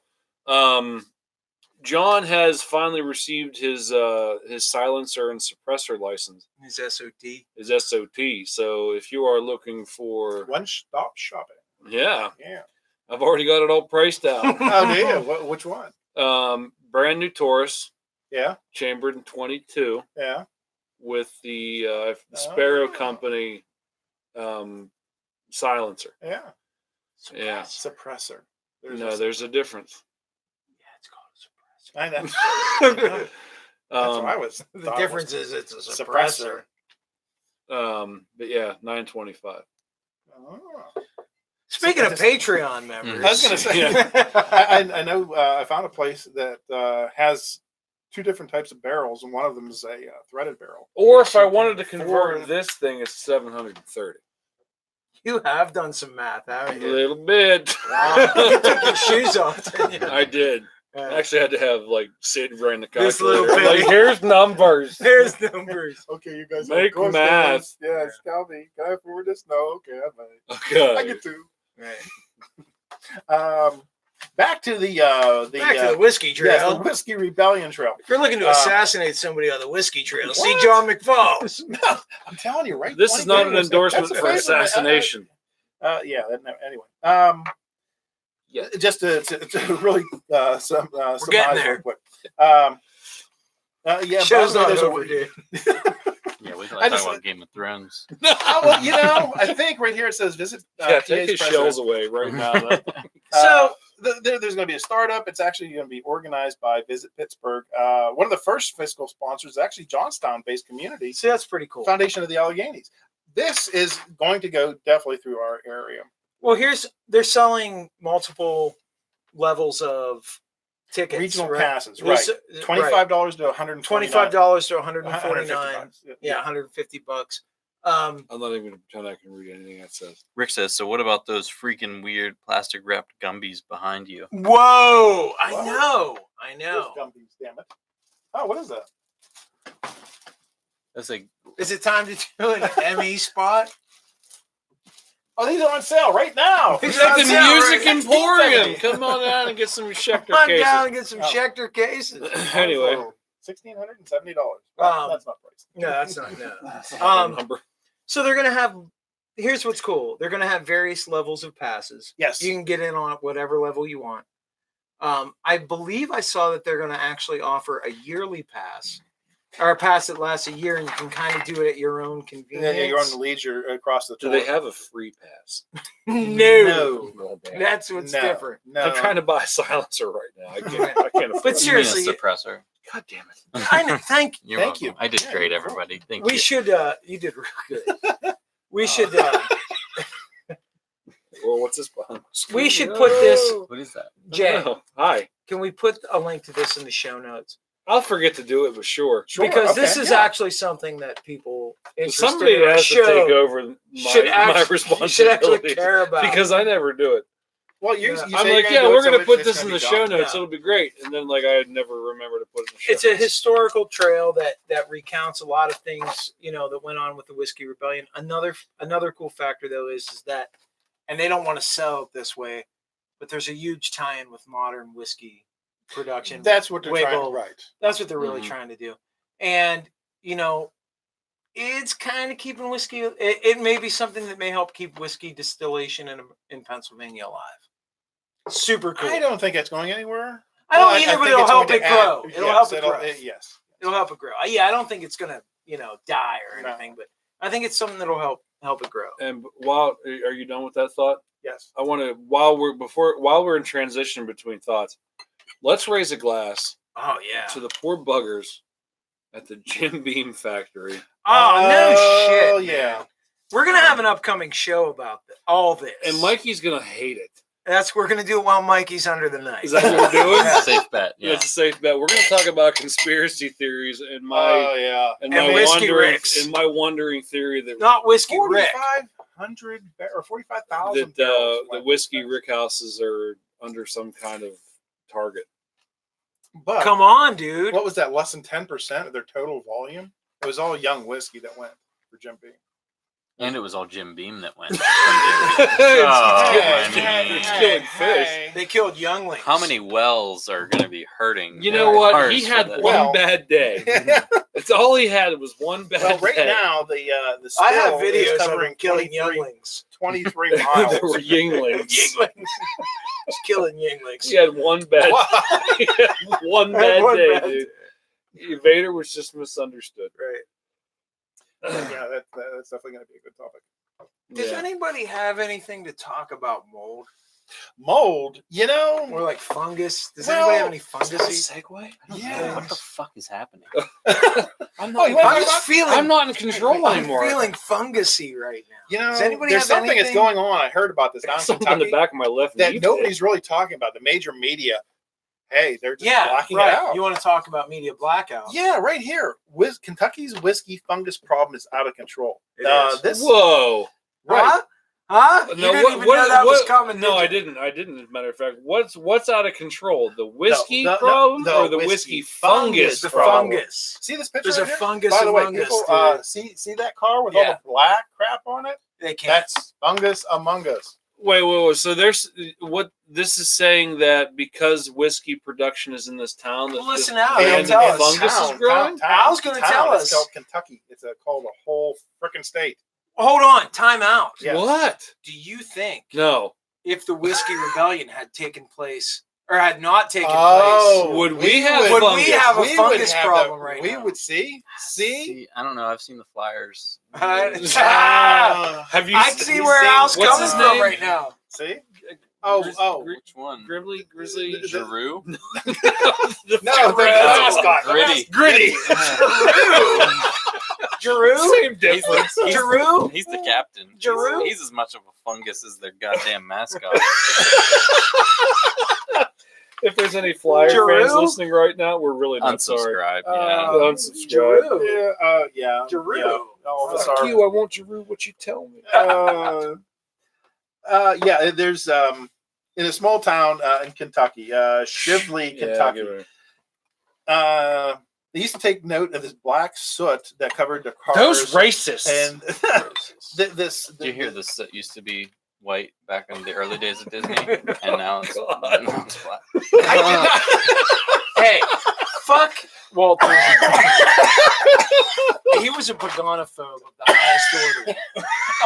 John has finally received his silencer and suppressor license, His SOT. his SOT. So if you are looking for, One-stop shopping. yeah, Yeah. I've already got it all priced out. Oh, yeah. Which one? Brand new Taurus, Yeah. chambered in 22 Yeah. with the Sparrow Oh. Company silencer. Yeah. Yeah. Suppressor. There's a difference. Yeah, it's called a suppressor. I know. That's what I was. The thought it difference was. is it's a suppressor. suppressor. But yeah, 925. Oh. Speaking I of just- Patreon members, I was going to say, Yeah. I know I found a place that has two different types of barrels, and one of them is a threaded barrel. Or if I wanted to For- convert this thing, it's 730. you have done some math, haven't A you? little bit. Wow. You took your shoes off, didn't you? I did. Yeah. I actually had to have like Sid run the This little calculator. Like, pig. here's numbers. There's numbers. Okay, you guys Make go math. Yeah, tell me. Can I afford this? No. Okay, I might. I Okay. get to. Right. Back to the Back to the whiskey trail. yes, the Whiskey Rebellion Trail. If you're looking to Uh, assassinate somebody on the whiskey trail, see what? John McFalls. No, I'm telling you, right? This is not an 20 endorsement that's for a favorite. assassination. Yeah. Anyway. Yeah. Just to really some getting surmise there. real quick. Yeah. Show's by the way, not there's a- over, dude. yeah, we I can talk just- about Game of Thrones. Oh, well, I think right here it says visit. Yeah, take TA's his shells away right now. Then. So there's going to be a startup. It's actually going to be organized by Visit Pittsburgh. One of the first fiscal sponsors is actually Johnstown-based community See, that's pretty cool. Foundation of the Alleghenies. This is going to go definitely through our area. Well, they're selling multiple levels of tickets. Regional right? passes, They're right? s- $25 to $129. $25 to $149. $150. Yeah, $150. I'm not even going to pretend I can read anything that says. Rick says, so what about those freaking weird plastic wrapped Gumbies behind you? Whoa! I What? know. There's Gumbies, damn it. Oh, what is that? That's like, Is it time to do an ME spot? Oh, these are on sale right now. It's At on the sale, Music right? Emporium. Come on down and get some Schecter Come on cases. down and get some Oh. Schecter cases. Anyway, $1,670. Um, That's not price. No, that's not. No. um, number. So they're gonna have. Here's what's cool. They're gonna have various levels of passes. Yes. You can get in on whatever level you want. I believe I saw that they're gonna actually offer a yearly pass, or a pass that lasts a year, and you can kind of do it at your own convenience. Yeah, you're on the leads. You're across the. Do they have a free pass? No, Well, damn. that's what's No, different. No. I'm trying to buy a silencer right now. I can't afford But it. seriously, you mean a suppressor. God damn it. I know. Thank You're Thank welcome. you. I did Yeah, great, you're everybody. Thank we you. should. You did real good. We should. Well, what's this behind my screen? We should put this. What is that? Jay, Oh, hi. can we put a link to this in the show notes? I'll forget to do it, but sure. Sure, Because this okay, is yeah. actually something that people interested Somebody in our has to show take over my should actually responsibility care about. because I never do it. Well, you Yeah. say I'm you're like, gonna yeah, do it, we're so gonna put it's this gonna in be the show done. notes. Yeah. It'll be great. And then like I never remember to put it in the show It's a notes. historical trail that recounts a lot of things, that went on with the Whiskey Rebellion. Another cool factor though is that, and they don't want to sell it this way, but there's a huge tie-in with modern whiskey production. That's what they're Wiggle. trying. Right. That's what they're really Mhm. trying to do. And, it's kind of keeping whiskey. It may be something that may help keep whiskey distillation in Pennsylvania alive. Super cool. I don't think it's going anywhere. I don't Well, either, but think it'll it's help going it to grow. add- It'll yes, help it grow. Yes. It'll help it grow. Yeah, I don't think it's gonna, die or No. anything, but I think it's something that'll help it grow. And while are you done with that thought? Yes. I want to while we're in transition between thoughts, let's raise a glass Oh yeah. to the poor buggers at the Jim Beam factory. Oh no shit. Oh, man. yeah. We're gonna have an upcoming show about all this. And Mikey's gonna hate it. we're gonna do it while Mikey's under the knife. Is that what we're doing? Yeah. Safe bet. Yeah. That's a safe bet. We're gonna talk about conspiracy theories and Oh my yeah. and And my Whiskey wandering Ricks. and my wandering theory that Not whiskey Rick. 4,500 or 45,000. the whiskey rick houses are under some kind of target. But Come on, dude. what was that? Less than 10% of their total volume. It was all young whiskey that went for Jim Beam. And it was all Jim Beam that went. It's killing fish. They killed younglings. How many wells are going to be hurting? You know what? ours He for had this? one Well- bad day. That's all he had was one bad Well, right day. now the spill I have is videos of covering him killing 23 younglings. 23 miles. There were yinglings. He's killing younglings. He had one bad he had one bad One day, bad dude. Vader was just misunderstood. Right. Yeah, that's definitely going to be a good topic. Does Yeah. anybody have anything to talk about mold Mold, or like fungus? Does Well, anybody have any Is that a fungusy? segue? Yeah. What the fuck is happening? I'm Oh, you wanna not, talk I'm just about- feeling. I'm not in control I'm anymore. feeling fungusy right now. You know, Does anybody there's have something that's anything? going on. I heard about this I down got in something on the Kentucky back of my left that knee. nobody's really talking about. The major media, hey, they're just Yeah, blocking right. it out. You want to talk about media blackout? Yeah, right here. Kentucky's whiskey fungus problem is out of control. It is. This Whoa. right. Huh? Huh? You No, didn't even know that was coming. No, I did you? didn't. I didn't. As a matter of fact, what's out of control? The whiskey the- problem the or the whiskey whiskey fungus The problem? fungus. See this picture? There's a right here? fungus By the way, among us, people, dude. see that car with all Yeah. the black crap on it? They can't. That's fungus among us. Wait. So there's what this is saying that because whiskey production is in this town, that Well, listen this out. They'll random tell us. fungus is growing. Al's gonna tell It's us. called Kentucky. It's called a whole freaking state. Hold on. Time out. Yeah. What? Do you think No. if the Whiskey Rebellion had taken place or had not taken Oh, Would we have would fungus? we have a we would fungus have problem right we now? would see. See, I don't know. I've seen the flyers. place? Have you I seen- see where Al's what's coming his from name? right now. See? Oh. Which one? Grizzly? Giroux? No, the mascot. Gritty. Gritty. Giroux? Same difference. Giroux? He's the captain. Giroux? He's as much of a fungus as their goddamn mascot. If there's any Flyer Giroux? fans listening right now, we're really not sorry. Unsubscribe. Unsubscribe. Giroux. Yeah. Giroux. Yeah. All of us Fuck are. you, I want Giroux, what you tell me. Yeah, there's in a small town in Kentucky, Shively, Kentucky. They used to take note of this black soot that covered the cars. Those racists. And Did you hear this that used to be white back in the early days of Disney, and now it's, God. now it's black? I did not. Hey, fuck Walt Disney. He was a pagonophobe of the highest order.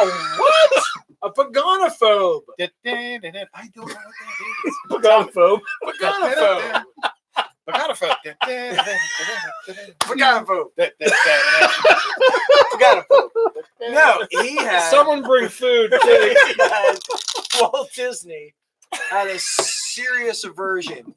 A what? A pagonophobe. I don't know what that is. Pagonophobe. Pagonophobe. Pagonophobe. Pagonophobe. No, he had. Someone bring food, please. Walt Disney had a serious aversion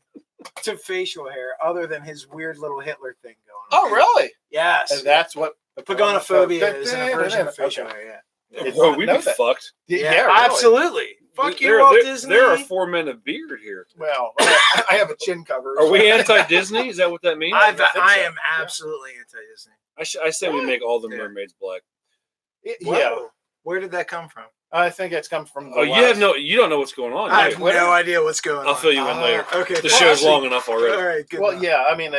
to facial hair, other than his weird little Hitler thing going on. Oh, really? Yes. And that's what Pagonophobia is an aversion to facial Okay. hair. Did Whoa, not we'd know be that. fucked. Yeah, Yeah, really. absolutely. Fuck you, There- Walt there- Disney. There are 4 men of beard here. Well, I have a chin cover. Are we anti-Disney? Is that what that means? I think so. am absolutely anti-Disney. I say we make all the Yeah. mermaids black. Yeah. Whoa. Where did that come from? I think it's come from. Oh, you don't know what's going on. I do have you? Twitter? no idea what's going on. I'll fill you in later. Okay. The well, show's actually- long enough already. All right. Good. Well, enough. yeah. I mean,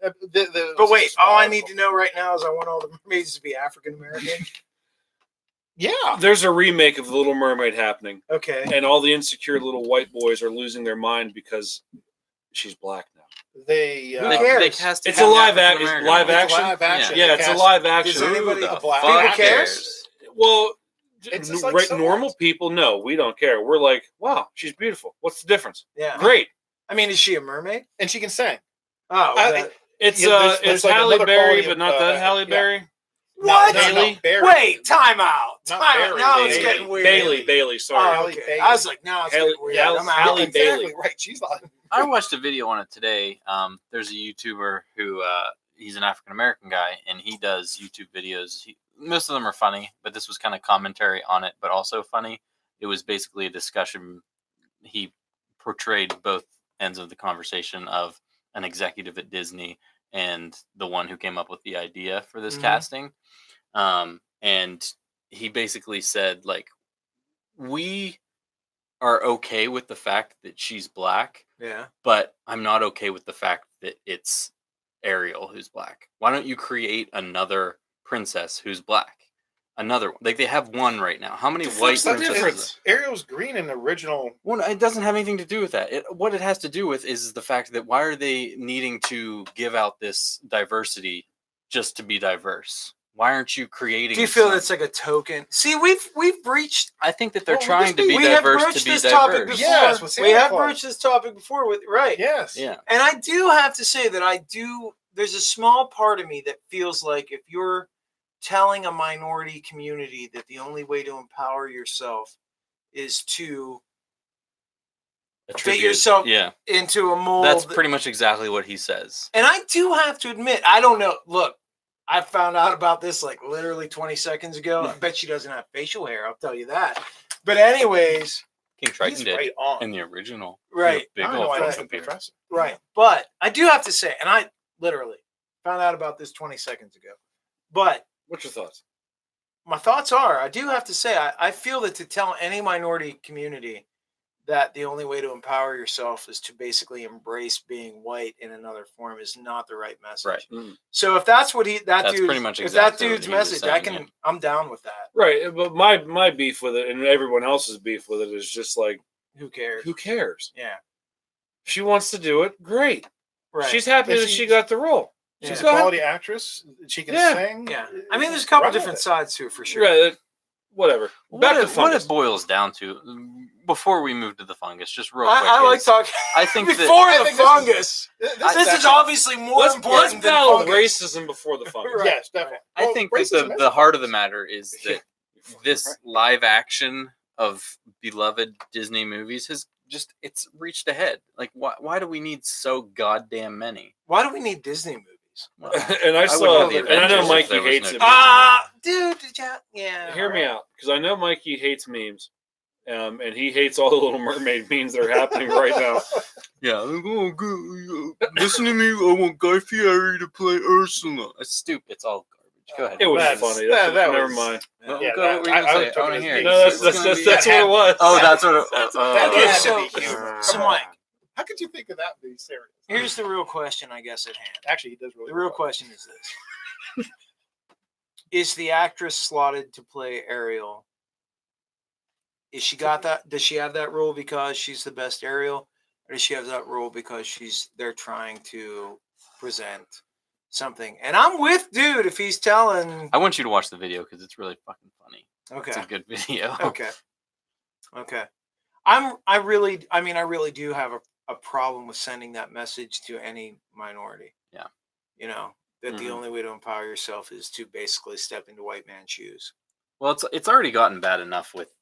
But wait, all I need to know right now is I want all the mermaids to be African American. Yeah. There's a remake of The Little Mermaid happening, Okay. and all the insecure little white boys are losing their mind because she's black now. They. Who They cares? casted It's a an live African-American live one. It's action? live action. Yeah, They it's a cast- live Does action. anybody- the Who the black fuck actors. cares? Well, It's just like right, so normal what? people, no, we don't care. We're like, wow, she's beautiful. What's the difference? Yeah. Great. I mean, is she a mermaid? And she can sing. Oh, It's there's it's like Halle another Berry, quality but of, not that Halle yeah. Berry. what? No, Haley? Barry. Wait, time out. Not Time out. Barry, Now it's Bailey. getting weird. Bailey, sorry. Oh, Halle okay. Bailey. I was like, now it's Halle- getting weird. yeah, I'm out. Halle Exactly Bailey. right. She's not. I watched a video on it today. There's a YouTuber who he's an African American guy, and he does YouTube videos. Most of them are funny, but this was kind of commentary on it, but also funny. It was basically a discussion. He portrayed both ends of the conversation of an executive at Disney and the one who came up with the idea for this Mhm. casting. And he basically said, like, we are okay with the fact that she's black, Yeah. but I'm not okay with the fact that it's Ariel who's black. Why don't you create another princess who's black? Another one. Like, they have one right now. How many white fuck's the princesses? difference? Ariel's green in the original. Well, it doesn't have anything to do with that. What it has to do with is the fact that why are they needing to give out this diversity just to be diverse? Why aren't you creating? Do you feel some- that's like a token? See, we've breached. I think that they're Well, trying to be we have diverse broached to be this topic diverse. before. Yes, with we Santa have Claus. broached this topic before with right. Yes. Yeah. And I do have to say that I do. There's a small part of me that feels like if you're telling a minority community that the only way to empower yourself is to Attribute- yourself Yeah, into a mold. that's pretty much exactly what he says. And I do have to admit, I don't know. Look, I found out about this like literally 20 seconds ago. I bet she doesn't have facial hair. I'll tell you that. But anyways, King Triton He's did right on. in the original. right, Big I don't know old why that's facial the beard. professor. right. But I do have to say, and I literally found out about this 20 seconds ago. But What's your thoughts? my thoughts are, I do have to say, I feel that to tell any minority community that the only way to empower yourself is to basically embrace being white in another form is not the right message. Right. So if that's what That's dude's, pretty much if exactly that what dude's he was message, I saying, can, I'm down with that. Right, but my beef with it and everyone else's beef with it is just like, Who cares? who cares? Yeah. If she wants to do it, great. Right. She's happy If that she- she got the role. Yeah. She's Go a ahead. quality actress. She can Yeah. sing. Yeah. I mean, there's a couple Run with different it. sides to it for sure. Right, whatever. Back to What fungus. it boils down to, before we move to the fungus, just real quick. I like is talking I think that- before I the think this fungus. This This is actually- obviously more let's important than battle fungus. racism before the fungus. Right. Yes, definitely. I Well, think that racism is the heart of the fungus. matter is that this live action of beloved Disney movies has just it's reached ahead. Like, why do we need so goddamn many? Why do we need Disney movies? Well, And I would saw, have the and I know Avengers if Mikey there was hates no it. Disney. Dude, did you? Yeah. Hear me out, because I know Mikey hates memes, and he hates all the Little Mermaid memes that are happening right now. yeah, listen to me. I want Guy Fieri to play Ursula. It's stupid. It's all garbage. Go ahead. It was That's- funny. that never was- mind. Well, Yeah, go, that- what were you gonna I say? would've took wanna it as hear big. you. No, It's gonna be- that's what it was. Oh, that's what it That Okay, had to so- be humor. so Come on. Mike- How could you think of that being serious? Here's the real question, I guess, at hand. Actually, he does really. The real well. question is this: is the actress slotted to play Ariel? Is she got that? Does she have that role because she's the best Ariel, or does she have that role because they're trying to present something? And I'm with dude if he's telling. I want you to watch the video because it's really fucking funny. Okay. It's a good video. Okay. Okay. I really do have a problem with sending that message to any minority. Yeah. You know, that the Mhm. only way to empower yourself is to basically step into white man's shoes. Well, it's already gotten bad enough with.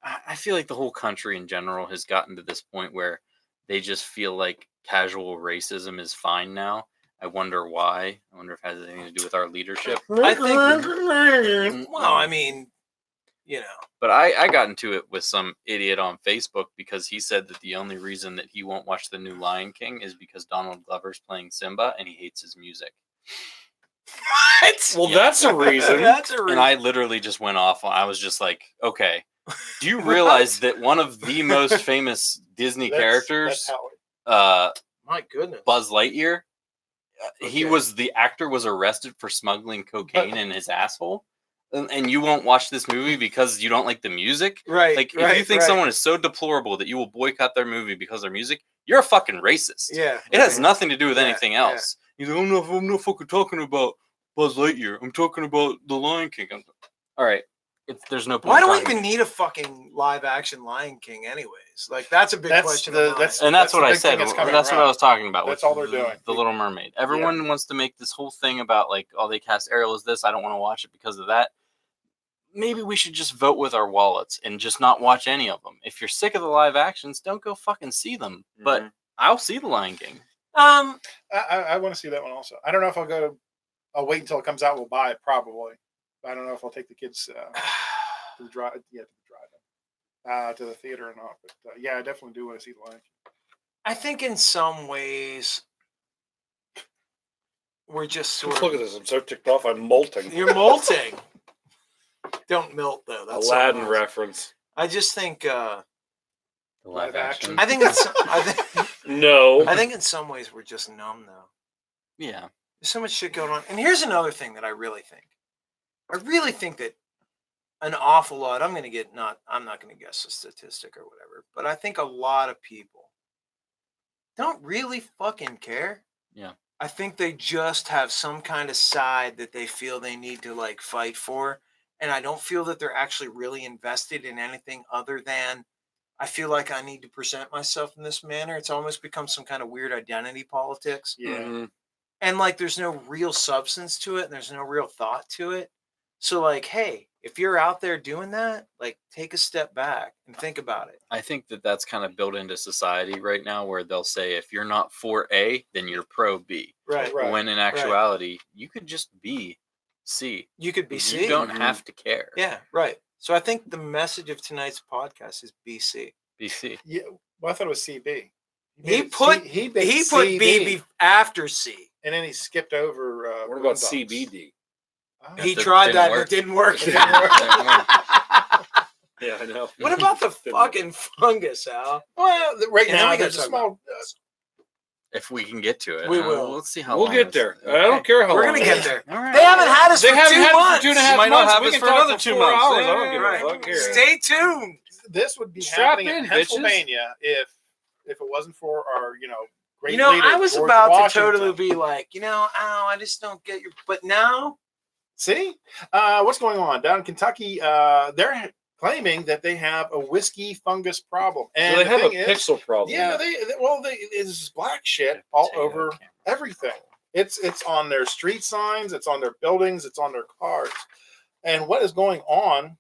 I feel like the whole country in general has gotten to this point where they just feel like casual racism is fine now. I wonder why. I wonder if it has anything to do with our leadership. I think well, I mean, you know. But I got into it with some idiot on Facebook because he said that the only reason that he won't watch the new Lion King is because Donald Glover's playing Simba and he hates his music. What? Well, that's a reason. That's a reason. And I literally just went off. I was just like, okay, Do you realize that one of the most famous Disney That's characters, how My goodness. Buzz Lightyear, he Okay. was the actor was arrested for smuggling cocaine in his asshole, and you won't watch this movie because you don't like the music. Right. Like, right, if you think right. someone is so deplorable that you will boycott their movie because of their music, you're a fucking racist. Yeah. It has right. nothing to do with Yeah, anything yeah. else. He's like, I'm not fucking talking about Buzz Lightyear. I'm talking about The Lion King. All right. There's no point. Why do we talking. even need a fucking live action Lion King, anyways? Like, that's a big That's question. the- of mine. that's- And that's the what I big thing said. that's coming That's what around. I was talking about. That's with all they're doing. The Little Mermaid. Everyone wants to make this whole thing about, like, oh, they cast Ariel as this. I don't want to watch it because of that. Maybe we should just vote with our wallets and just not watch any of them. If you're sick of the live actions, don't go fucking see them. But I'll see The Lion King. I want to see that one also. I don't know if I'll go. I'll wait until it comes out. We'll buy it probably. I don't know if I'll take the kids to the drive. Yeah, to the drive to the theater or not. But yeah, I definitely do want to see The Lion King. I think in some ways we're just sort Look of. at this. I'm so ticked off. I'm molting. You're molting. Don't melt though. That's Aladdin something else. reference. I just think. The live action. I think it's. No. I think in some ways we're just numb though. Yeah. There's so much shit going on. And here's another thing that I really think. I really think that an awful lot. I'm not going to guess a statistic or whatever, but I think a lot of people don't really fucking care. Yeah. I think they just have some kind of side that they feel they need to like fight for. And I don't feel that they're actually really invested in anything other than I feel like I need to present myself in this manner. It's almost become some kind of weird identity politics. Yeah. Mhm. And like there's no real substance to it and there's no real thought to it. So like, hey, if you're out there doing that, like take a step back and think about it. I think that that's kind of built into society right now where they'll say if you're not for A, then you're pro B. Right. Right. When in actuality, you could just be C. You could be C. You don't Mhm. have to care. Yeah, right. So I think the message of tonight's podcast is BC. Be C. Yeah. Well, I thought it was CB. He made it put C- he B CB, after C. and then he skipped over. What about Boondocks. CBD? Oh. He That tried didn't that work. and it didn't work. It didn't work. Yeah, I know. What about the Didn't fucking fungus, Al? Well, right And then now we there's a gotta talk small. If we can get to it. We will. Let's see how We'll long get this- there. I don't care how We're long gonna it get is. there. All right. They haven't had us They for haven't 2 had us months. for 2.5 You might not months. have We us can for talk another 2 4 months. hours. I Yeah, don't give right. a fuck here. Stay tuned. This would be Strap happening in in, bitches. Pennsylvania if it wasn't for our great You know, leader, I was George about Washington. to totally be like, Al, I just don't get your. But now, See, what's going on down in Kentucky? They're claiming that they have a whiskey fungus problem, and So they the have a thing is, pixel problem. yeah, it's black shit all over everything. It's on their street signs, it's on their buildings, it's on their cars. And what is going on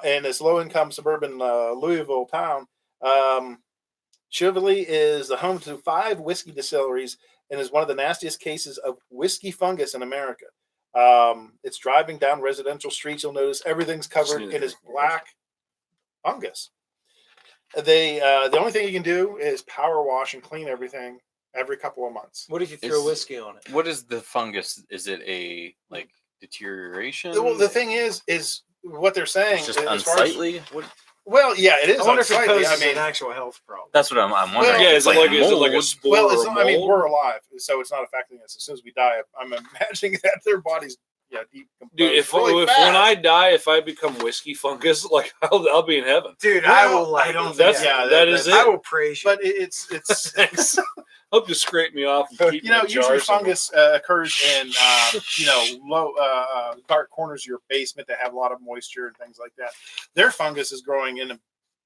in this low-income suburban Louisville town? Chivoli is the home to 5 whiskey distilleries and is one of the nastiest cases of whiskey fungus in America. It's driving down residential streets. You'll notice everything's covered in this black fungus. The only thing you can do is power wash and clean everything every couple of months. what if you throw whiskey on it? What is the fungus? Is it a like deterioration? Well, the thing is what they're saying. It's just as far as- unsightly. What? well, yeah, it is. I wonder if it unsightly. poses I mean, an actual health problem. That's what I'm wondering. Well, Yeah, It's is it like a mold. spore? well, or it's a not, I mean, mold? we're alive, so it's not affecting us. As soon as we die, I'm imagining that their bodies, decompose Dude, if really when fast. I die, if I become whiskey fungus, like I'll be in heaven. Dude, Well, I will like. I don't That's think- yeah, that is that's- it. I will praise you. but it's Thanks. Hope you scrape me off. And keep me in a usually jar somewhere. fungus occurs in low dark corners of your basement that have a lot of moisture and things like that. Their fungus is growing in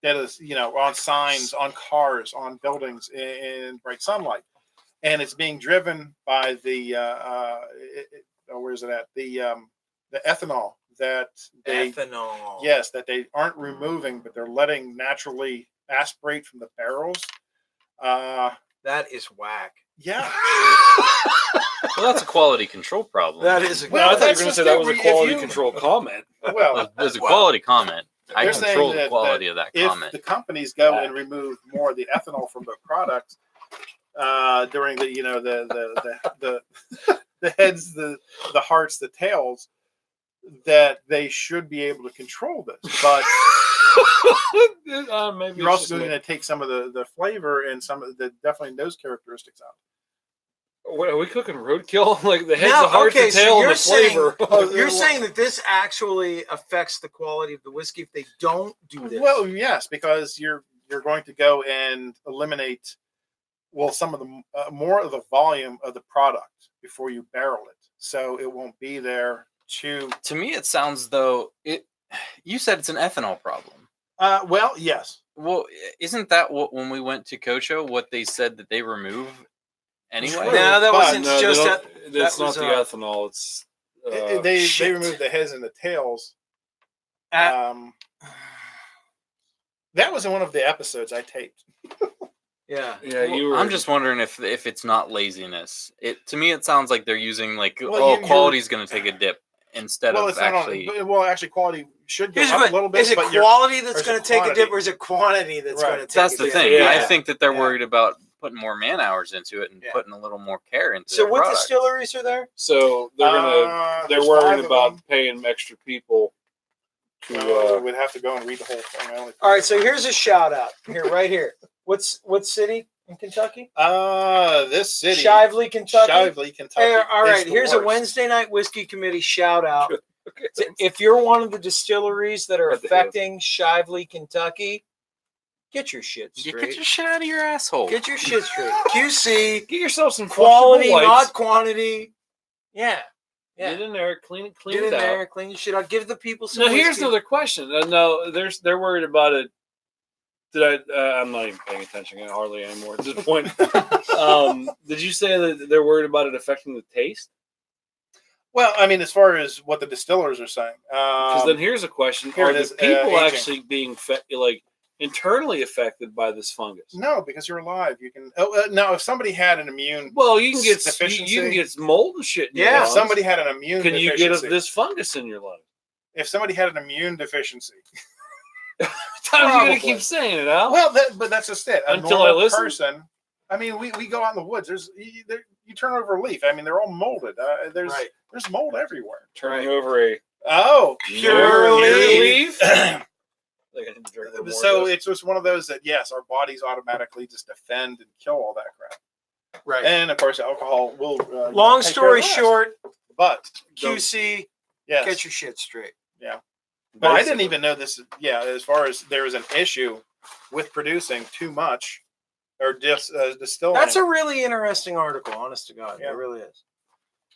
on signs, on cars, on buildings in bright sunlight, and it's being driven by the where is it at the ethanol that they Ethanol. that they aren't removing, but they're letting naturally aspirate from the barrels. That is whack. Yeah. Well, that's a quality control problem. That is a Well, I thought you that's were going to just say that it. was a If quality you- control comment. Well, There's a well, quality comment. I they're control saying the that- quality of that if comment. the companies go and remove more of the ethanol from their products during the the heads, the hearts, the tails, that they should be able to control this, but Maybe you're it's also just going me. to take some of the flavor and some of the definitely those characteristics out. What, are we cooking roadkill? Like the head's No, the heart, okay, the so tail, and you're the flavor. You're saying that this actually affects the quality of the whiskey if they don't do this. Well, yes, because you're going to go and eliminate some of the more of the volume of the product before you barrel it, so it won't be there to. To me, it sounds though it. You said it's an ethanol problem. Well, yes. Well, isn't that what when we went to Kocho, what they said that they remove anyway? True. no, that but wasn't No, just that. that. It's not was, the ethanol. It's They shit. removed the heads and the tails. Uh, That was in one of the episodes I taped. yeah. yeah. You were. I'm just wondering if it's not laziness. It to me it sounds like they're using like Well, quality's going to take a dip instead Well, of it's not actually. actually, quality should go Here's up what, a little bit. is it but you're- quality that's there's going a to take a dip, quantity. or is it quantity that's Right. going to take That's a the dip? thing. Yeah. I think that they're Yeah. worried about putting more man hours into it and Yeah. putting a little more care into So their what product. distilleries are there? So they're gonna. They're there's 5 worried of about them. paying extra people to. So we'd have to go and read the whole thing. I only- All right, so here's a shout out here, right here. What city in Kentucky? This city, Shively, Kentucky. Shively, Kentucky. Hey, all is right, the here's a worst. Wednesday night whiskey committee shout out. Okay. If you're one of the distilleries that are What the hell? affecting Shively, Kentucky, get your shit You straight. get your shit out of your asshole. Get your shit straight. QC, Get yourself some quality, flushable wipes. not quantity. Yeah. Yeah. Get in there, clean it Get in out. there, clean your shit out. Give the people some Now here's whiskey. another question. No, they're worried about it. I'm not even paying attention hardly anymore at this point. Did you say that they're worried about it affecting the taste? Well, I mean, as far as what the distillers are saying, Because then here's a question: here are it the is, people aging. actually being like internally affected by this fungus? no, because you're alive. You can. Now, if somebody had an immune, Well, you can get Deficiency? you can get mold and shit. In your Yeah, if lungs. somebody had an immune, can you deficiency, get this fungus in your lungs? if somebody had an immune deficiency, Times you gonna Probably. keep saying it, Al? well, but that's just it. A Until I normal listen? person. I mean, we go out in the woods. You turn over a leaf. I mean, they're all molded. There's Right. there's mold everywhere. Turning over a Oh, Pure leaf. Like I didn't drink more of So this. it's just one of those that yes, our bodies automatically just defend and kill all that crap. Right. And of course, alcohol will. Long take care story of the rest. short, but QC, yes, get your shit straight. but I didn't even know this. Yeah, as far as there was an issue with producing too much or just distilling. That's a really interesting article, honest to God. Yeah. It really is.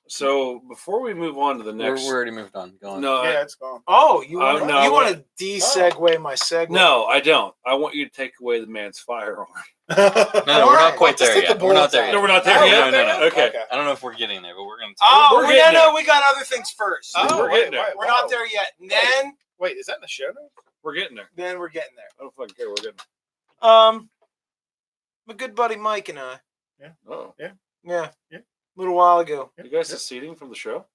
So before we move on to the We're next, already moved on. Go on. no, yeah, it's gone. Oh, you want no, I you want- want to de-segue my segue? no, I don't. I want you to take away the man's firearm. No, we're Alright, not quite just there take the yet. We're not bullets there out. yet. No, we're not there No, yet. No. Okay. I don't know if we're getting there, but we're going to. Oh, We're no, getting there. we got other things first. Oh, We're getting there. We're not there yet. And then Wait, is that in the show notes? We're getting there. we're getting there. I don't fucking care. We're getting My good buddy Mike and I, there. Oh, yeah, Yeah. a little while ago. you guys seceding from the show?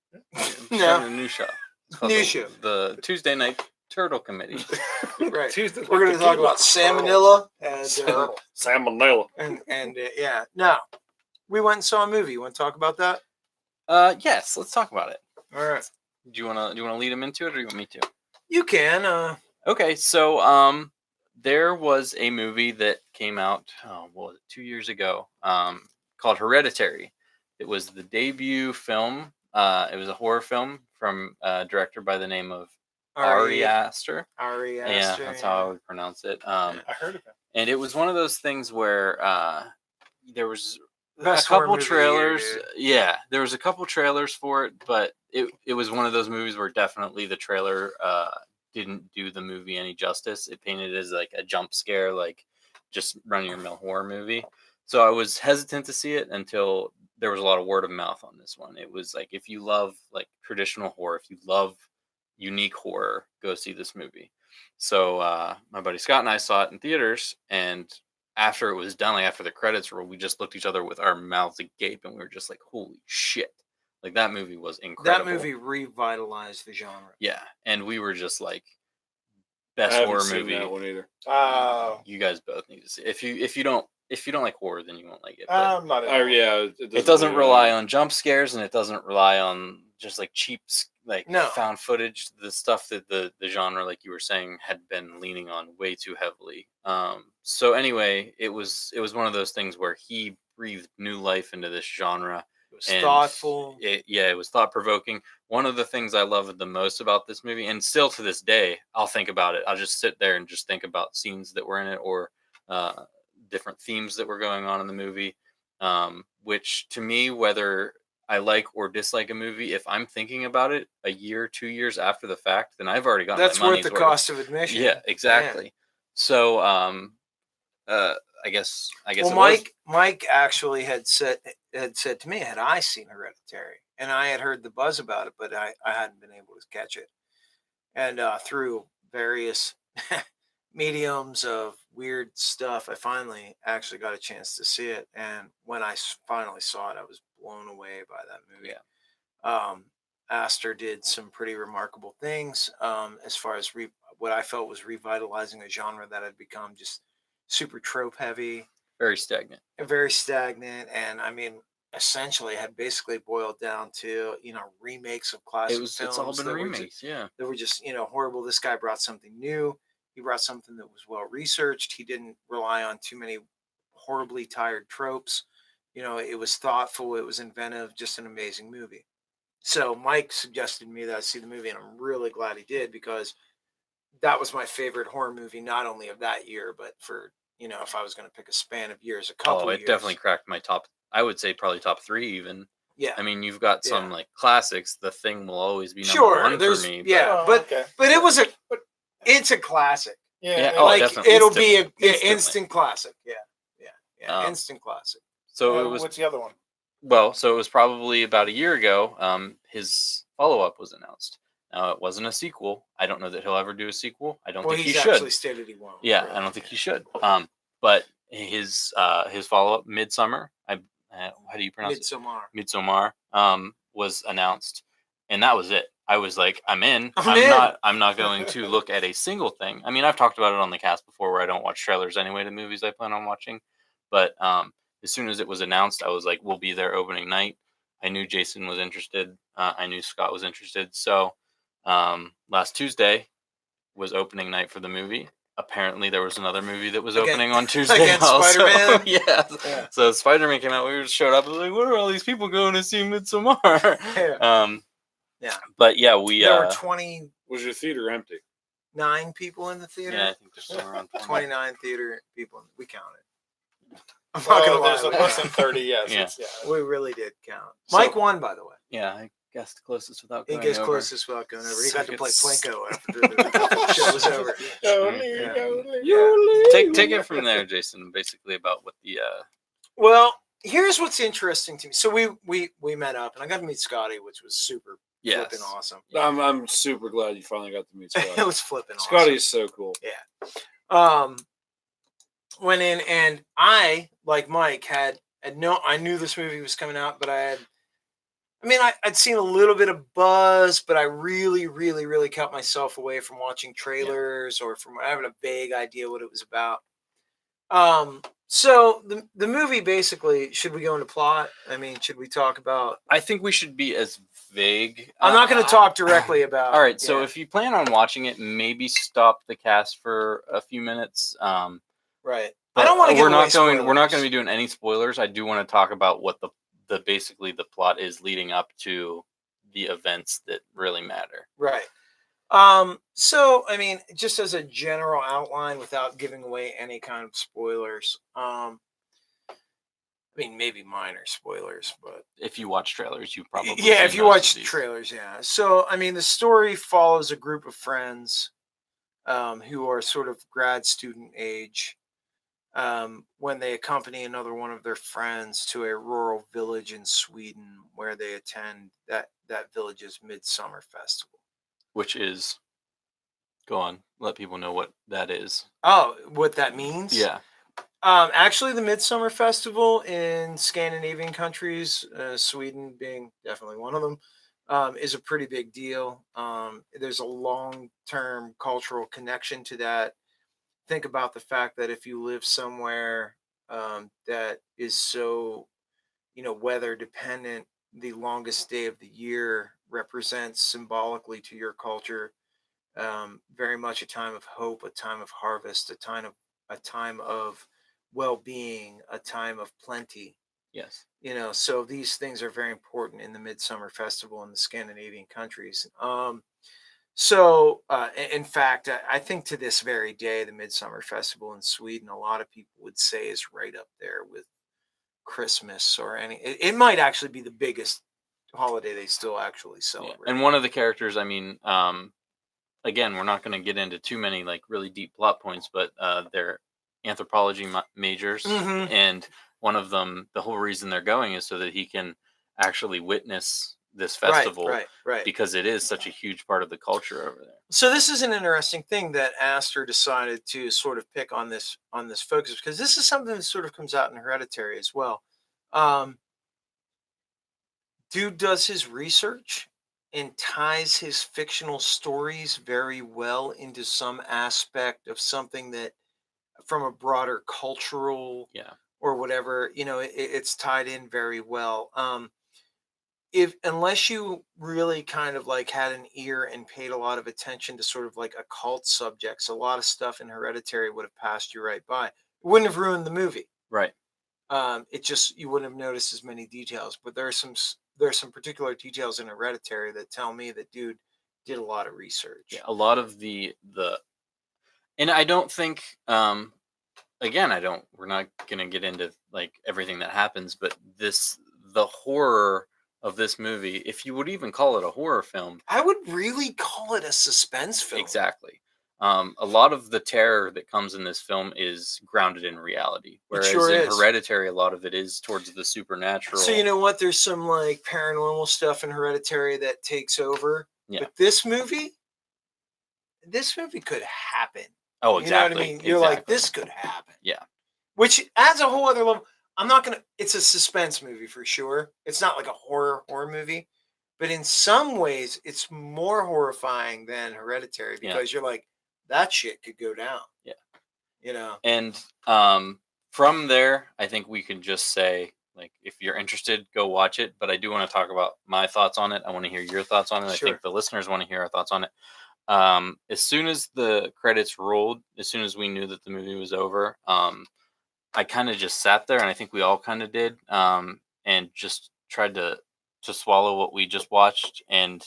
No. A new show. It's called New the- show. The Tuesday Night Turtle Committee. Right. Tuesday, We're going to talk about salmonella salmonella. and yeah. No, we went and saw a movie. You want to talk about that? Yes, let's talk about it. All right. Do you wanna lead him into it, or do you want me to? You can. Okay, so there was a movie that came out 2 years ago called Hereditary. It was the debut film. It was a horror film from a director by the name of Ari Aster. Ari Yeah, Aster. that's how I would pronounce it. I heard of it. And it was one of those things where there was Best a horror couple movie of the year, trailers. dude. Yeah, there was a couple trailers for it, but it was one of those movies where definitely the trailer didn't do the movie any justice. It painted it as like a jump scare, like just run your mill horror movie. So I was hesitant to see it until there was a lot of word of mouth on this one. It was like, if you love like traditional horror, if you love unique horror, go see this movie. So my buddy Scott and I saw it in theaters, and after it was done, like after the credits rolled, we just looked at each other with our mouths agape, and we were just like, holy shit. Like that movie was incredible. That movie revitalized the genre. Yeah. And we were just like, I best haven't horror seen movie. that one either. You guys both need to see. If you don't like horror, then you won't like it. But I'm not. Yeah, it doesn't rely on jump scares, and it doesn't rely on just like cheap like No. found footage, the stuff that the genre, like you were saying, had been leaning on way too heavily. So anyway, it was one of those things where he breathed new life into this genre. It was And thoughtful. it was thought provoking. One of the things I loved the most about this movie, and still to this day, I'll think about it. I'll just sit there and just think about scenes that were in it, or different themes that were going on in the movie. Which to me, whether I like or dislike a movie, if I'm thinking about it a year, 2 years after the fact, then I've already gotten That's my worth money's the worth. cost of admission. Yeah, exactly. So, I guess Well, it was. Mike actually had said to me, had I seen Hereditary, and I had heard the buzz about it, but I hadn't been able to catch it. And through various mediums of weird stuff, I finally actually got a chance to see it. And when I finally saw it, I was blown away by that movie. Yeah. Astor did some pretty remarkable things as far as what I felt was revitalizing a genre that had become just super trope heavy, Very stagnant. very stagnant, and I mean, essentially had basically boiled down to remakes of classic films. It's all been that remakes. Yeah. were just horrible. This guy brought something new. He brought something that was well researched. He didn't rely on too many horribly tired tropes. It was thoughtful. It was inventive. Just an amazing movie. So Mike suggested me that I see the movie, and I'm really glad he did, because that was my favorite horror movie, not only of that year, but for if I was going to pick a span of years, a couple. It definitely cracked my top. I would say probably top 3 even. Yeah. I mean, you've got some like classics. The Thing will always be number Sure, 1 there's for me. but it was it's a classic. Yeah, like definitely. it'll be an Instantly. instant classic. Yeah, instant classic. So it was. What's the other one? Well, so it was probably about a year ago. His follow-up was announced. Now, it wasn't a sequel. I don't know that he'll ever do a sequel. I don't think he he's should. actually stated he won't. Yeah, really. I don't think he should. But his follow-up, Midsummer, how do you pronounce it? Midsommar, was announced, and that was it. I was like, I'm in. I'm not going to look at a single thing. I mean, I've talked about it on the cast before, where I don't watch trailers anyway to movies I plan on watching. But as soon as it was announced, I was like, we'll be there opening night. I knew Jason was interested. I knew Scott was interested. So last Tuesday was opening night for the movie. Apparently, there was another movie that was opening on Tuesday. Against also. Spider-Man? Yeah. So Spider-Man came out. We just showed up. I was like, what are all these people going to see Midsommar? Yeah. But yeah, we there were 29 Was your theater empty? people in the theater. Yeah, I think there's somewhere around 29 theater people. We counted. I'm Well, not gonna lie. there's less than 30. Yes. Yeah. We really did count. So- Mike won, by the way. Yeah, I guessed closest without He going gets over. closest without going over. He got to play Second. Plinko after the show was over. Take it from there, Jason. Basically about what the Well, here's what's interesting to me. So we met up, and I got to meet Scotty, which was super flipping awesome. I'm super glad you finally got to meet Scotty. It was flipping awesome. Scotty is so cool. Went in, and I, like Mike, I knew this movie was coming out, but I'd seen a little bit of buzz, but I really, really, really kept myself away from watching trailers or from having a vague idea what it was about. So the movie, basically, should we go into plot? I mean, should we talk about? I think we should be as vague. I'm not going to talk directly about. All right, so if you plan on watching it, maybe stop the cast for a few minutes. Right. I don't want to. We're not going to be doing any spoilers. I do want to talk about what the basically the plot is leading up to the events that really matter. Right. So I mean, just as a general outline, without giving away any kind of spoilers. I mean, maybe minor spoilers, but if you watch trailers, you probably if you watch trailers, yeah. So I mean, the story follows a group of friends who are sort of grad student age. When they accompany another one of their friends to a rural village in Sweden, where they attend that village's Midsummer Festival. Which is, go on, let people know what that is. Oh, what that means? Yeah. Actually, the Midsummer Festival in Scandinavian countries, Sweden being definitely one of them, is a pretty big deal. There's a long-term cultural connection to that. Think about the fact that if you live somewhere that is so, weather dependent, the longest day of the year represents symbolically to your culture very much a time of hope, a time of harvest, a time of well-being, a time of plenty. Yes. So these things are very important in the Midsummer Festival in the Scandinavian countries. In fact, I think to this very day, the Midsummer Festival in Sweden, a lot of people would say is right up there with Christmas or it might actually be the biggest holiday they still actually Yeah. celebrate. And one of the characters, I mean, again, we're not going to get into too many like really deep plot points, but they're anthropology majors, Mhm. and one of them, the whole reason they're going is so that he can actually witness this Right, festival right. because it is such a huge part of the culture over there. So this is an interesting thing that Astor decided to sort of pick on this focus, because this is something that sort of comes out in Hereditary as well. Dude does his research and ties his fictional stories very well into some aspect of something that from a broader cultural Yeah. or whatever, it's tied in very well. If unless you really kind of like had an ear and paid a lot of attention to sort of like occult subjects, a lot of stuff in Hereditary would have passed you right by. It wouldn't have ruined the movie. Right. It just you wouldn't have noticed as many details. But there's some particular details in Hereditary that tell me that dude did a lot of research. Yeah. A lot of and I don't think again, we're not going to get into like everything that happens, but the horror of this movie, if you would even call it a horror film. I would really call it a suspense film. Exactly. A lot of the terror that comes in this film is grounded in reality, whereas sure in is. Hereditary, a lot of it is towards the supernatural. So you know what? There's some like paranormal stuff in Hereditary that takes over. Yeah. But this movie could happen. Oh, You exactly. know what I mean? You're like, this could happen. Yeah. Which adds a whole other level. It's a suspense movie for sure. It's not like a horror movie. But in some ways, it's more horrifying than Hereditary because you're like, that shit could go down. Yeah. And from there, I think we can just say, like, if you're interested, go watch it. But I do want to talk about my thoughts on it. I want to hear your thoughts on it. Sure. I think the listeners want to hear our thoughts on it. As soon as the credits rolled, as soon as we knew that the movie was over, I kind of just sat there, and I think we all kind of did, and just tried to swallow what we just watched. And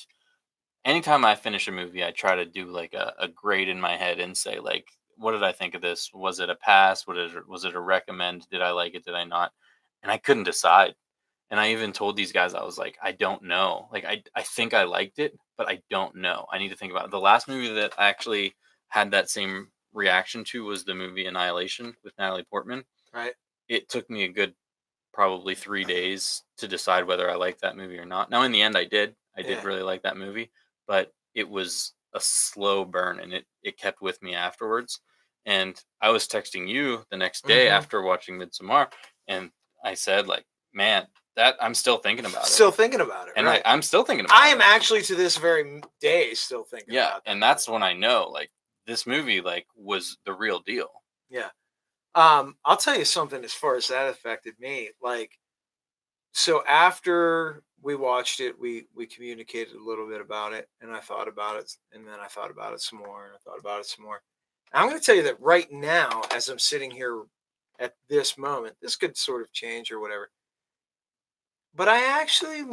anytime I finish a movie, I try to do like a grade in my head and say, like, what did I think of this? Was it a pass? Was it a recommend? Did I like it? Did I not? And I couldn't decide. And I even told these guys, I was like, I don't know. Like, I think I liked it, but I don't know. I need to think about it. The last movie that I actually had that same reaction to was the movie Annihilation with Natalie Portman. Right. It took me a good probably 3 days to decide whether I liked that movie or not. Now, in the end, I did. I did really like that movie, but it was a slow burn, and it kept with me afterwards. And I was texting you the next day after watching Midsommar, and I said, like, man, that I'm still thinking about it. Still thinking about it. And right. I'm still thinking about it. I am actually to this very day still thinking about it. Yeah, and that's when I know, like, this movie, like, was the real deal. Yeah. I'll tell you something as far as that affected me. Like, so after we watched it, we communicated a little bit about it, and I thought about it, and then I thought about it some more, and I thought about it some more. And I'm going to tell you that right now, as I'm sitting here at this moment, this could sort of change or whatever. But I actually,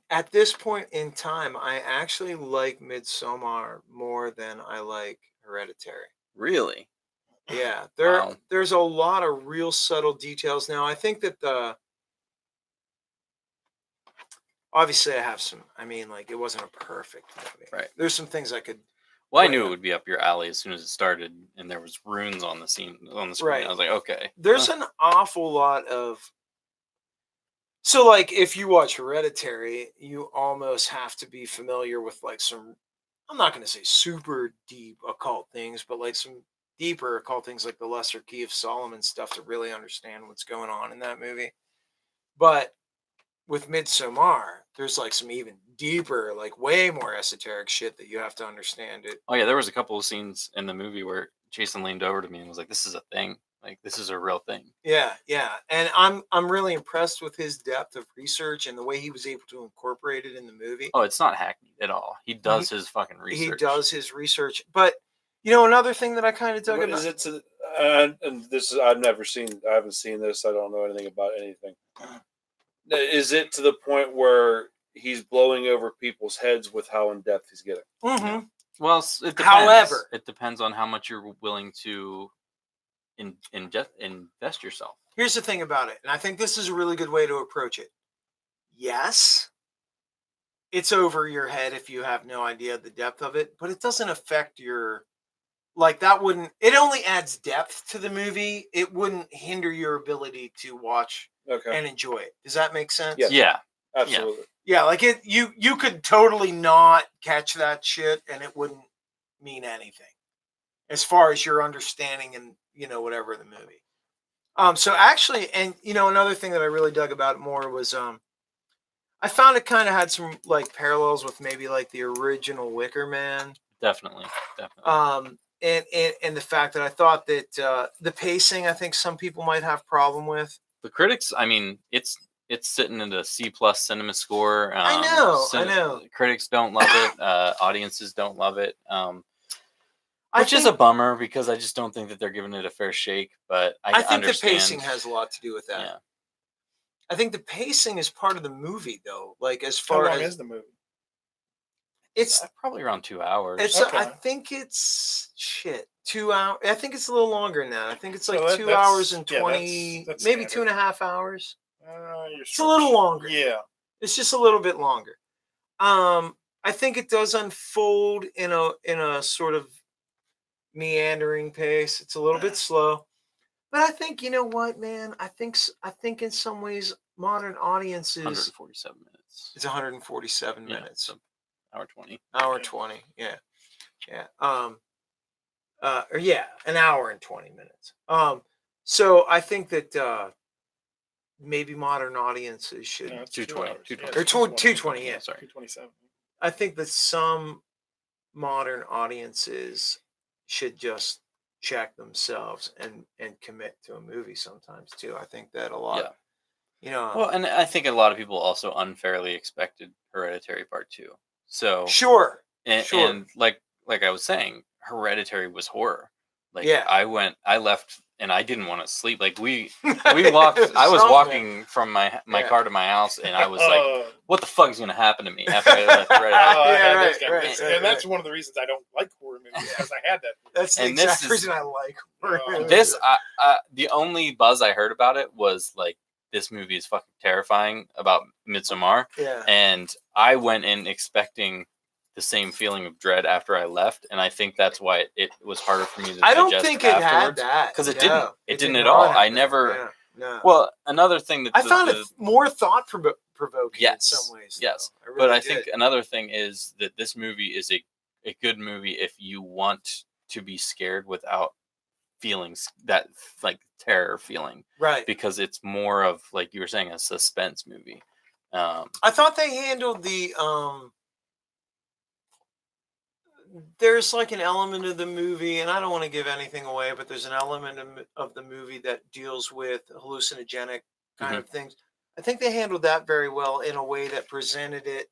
at this point in time, I actually like Midsommar more than I like Hereditary. Really? Yeah, Wow. there's a lot of real subtle details. Now, I think that obviously I have some. I mean, like, it wasn't a perfect movie. Right. There's some things I could. Well, I knew it would be up your alley as soon as it started, and there was runes on the screen. Right. I was like, okay. There's an awful lot of. So, like, if you watch Hereditary, you almost have to be familiar with like some. I'm not going to say super deep occult things, but like some deeper occult things, like the Lesser Key of Solomon stuff, to really understand what's going on in that movie. But with Midsommar, there's like some even deeper, like way more esoteric shit that you have to understand it. Oh yeah, there was a couple of scenes in the movie where Jason leaned over to me and was like, "This is a thing." Like this is a real thing. Yeah, yeah, and I'm really impressed with his depth of research and the way he was able to incorporate it in the movie. Oh, it's not hackneyed at all. He does his fucking research. He does his research, but you know, another thing that I kind of dug What about. is it to? And this is I haven't seen this. I don't know anything about anything. Is it to the point where he's blowing over people's heads with how in depth he's getting? Mhm. Well, it depends. However, it depends on how much you're willing to invest yourself. Here's the thing about it, and I think this is a really good way to approach it. Yes, it's over your head if you have no idea the depth of it, but it doesn't affect your that wouldn't it only adds depth to the movie. It wouldn't hinder your ability to watch Okay. and enjoy it. Does that make sense? Yes. Yeah. Absolutely. Yeah, like you could totally not catch that shit and it wouldn't mean anything as far as your understanding and whatever the movie. So actually, and another thing that I really dug about it more was I found it kind of had some parallels with maybe the original Wicker Man. Definitely. And the fact that I thought that the pacing, I think some people might have problem with. The critics, I mean, it's sitting in a C+ cinema score. I know. Critics don't love it. Audiences don't love it. Which is think a bummer because I just don't think that they're giving it a fair shake. But I think understand. the pacing has a lot to do with that. Yeah. I think the pacing is part of the movie, though. As How far long as is the movie? it's, probably around 2 hours. it's Okay. I think it's 2 hours. I think it's a little longer than that. I think it's So 2 that's- hours and yeah, 20, that's maybe standard. 2.5 hours. You're It's a little longer. Yeah. It's just a little bit longer. I think it does unfold in a sort of meandering pace. It's a little bit slow, but I think what, man. I think in some ways modern audiences. 147 minutes. It's 147 Yeah, minutes. so hour 20. Hour 20. Yeah. An hour and 20 minutes. So I think that maybe modern audiences should. No, it's 220. 2 hours. 220. Or 220, yeah. Sorry. 227. I think that some modern audiences should just check themselves and commit to a movie sometimes too. I think that a lot. Yeah. Well, and I think a lot of people also unfairly expected Hereditary Part 2. So Sure. and like I was saying, Hereditary was horror. Yeah. I left and I didn't want to sleep. We walked. I was walking from my car to my house, and I was like, "What the fuck is going to happen to me after I left Hereditary?" right. And that's one of the reasons I don't like horror movies because I had that. That's the And this exact is- reason I like horror movies. This, the only buzz I heard about it was this movie is fucking terrifying about Midsommar, Yeah. and I went in expecting the same feeling of dread after I left, and I think that's why it was harder for me to I don't digest think it had afterwards. that Because it No, didn't. It did didn't at not all. have I that. never. No. Well, another thing that I found it more thought provoking in Yes, some ways. yes. though. But I really think did. another thing is that this movie is a good movie if you want to be scared without feelings that terror feeling, right. because it's more of, like you were saying, a suspense movie. I thought they handled the there's an element of the movie, and I don't want to give anything away, but there's an element of the movie that deals with hallucinogenic kind of things. I think they handled that very well in a way that presented it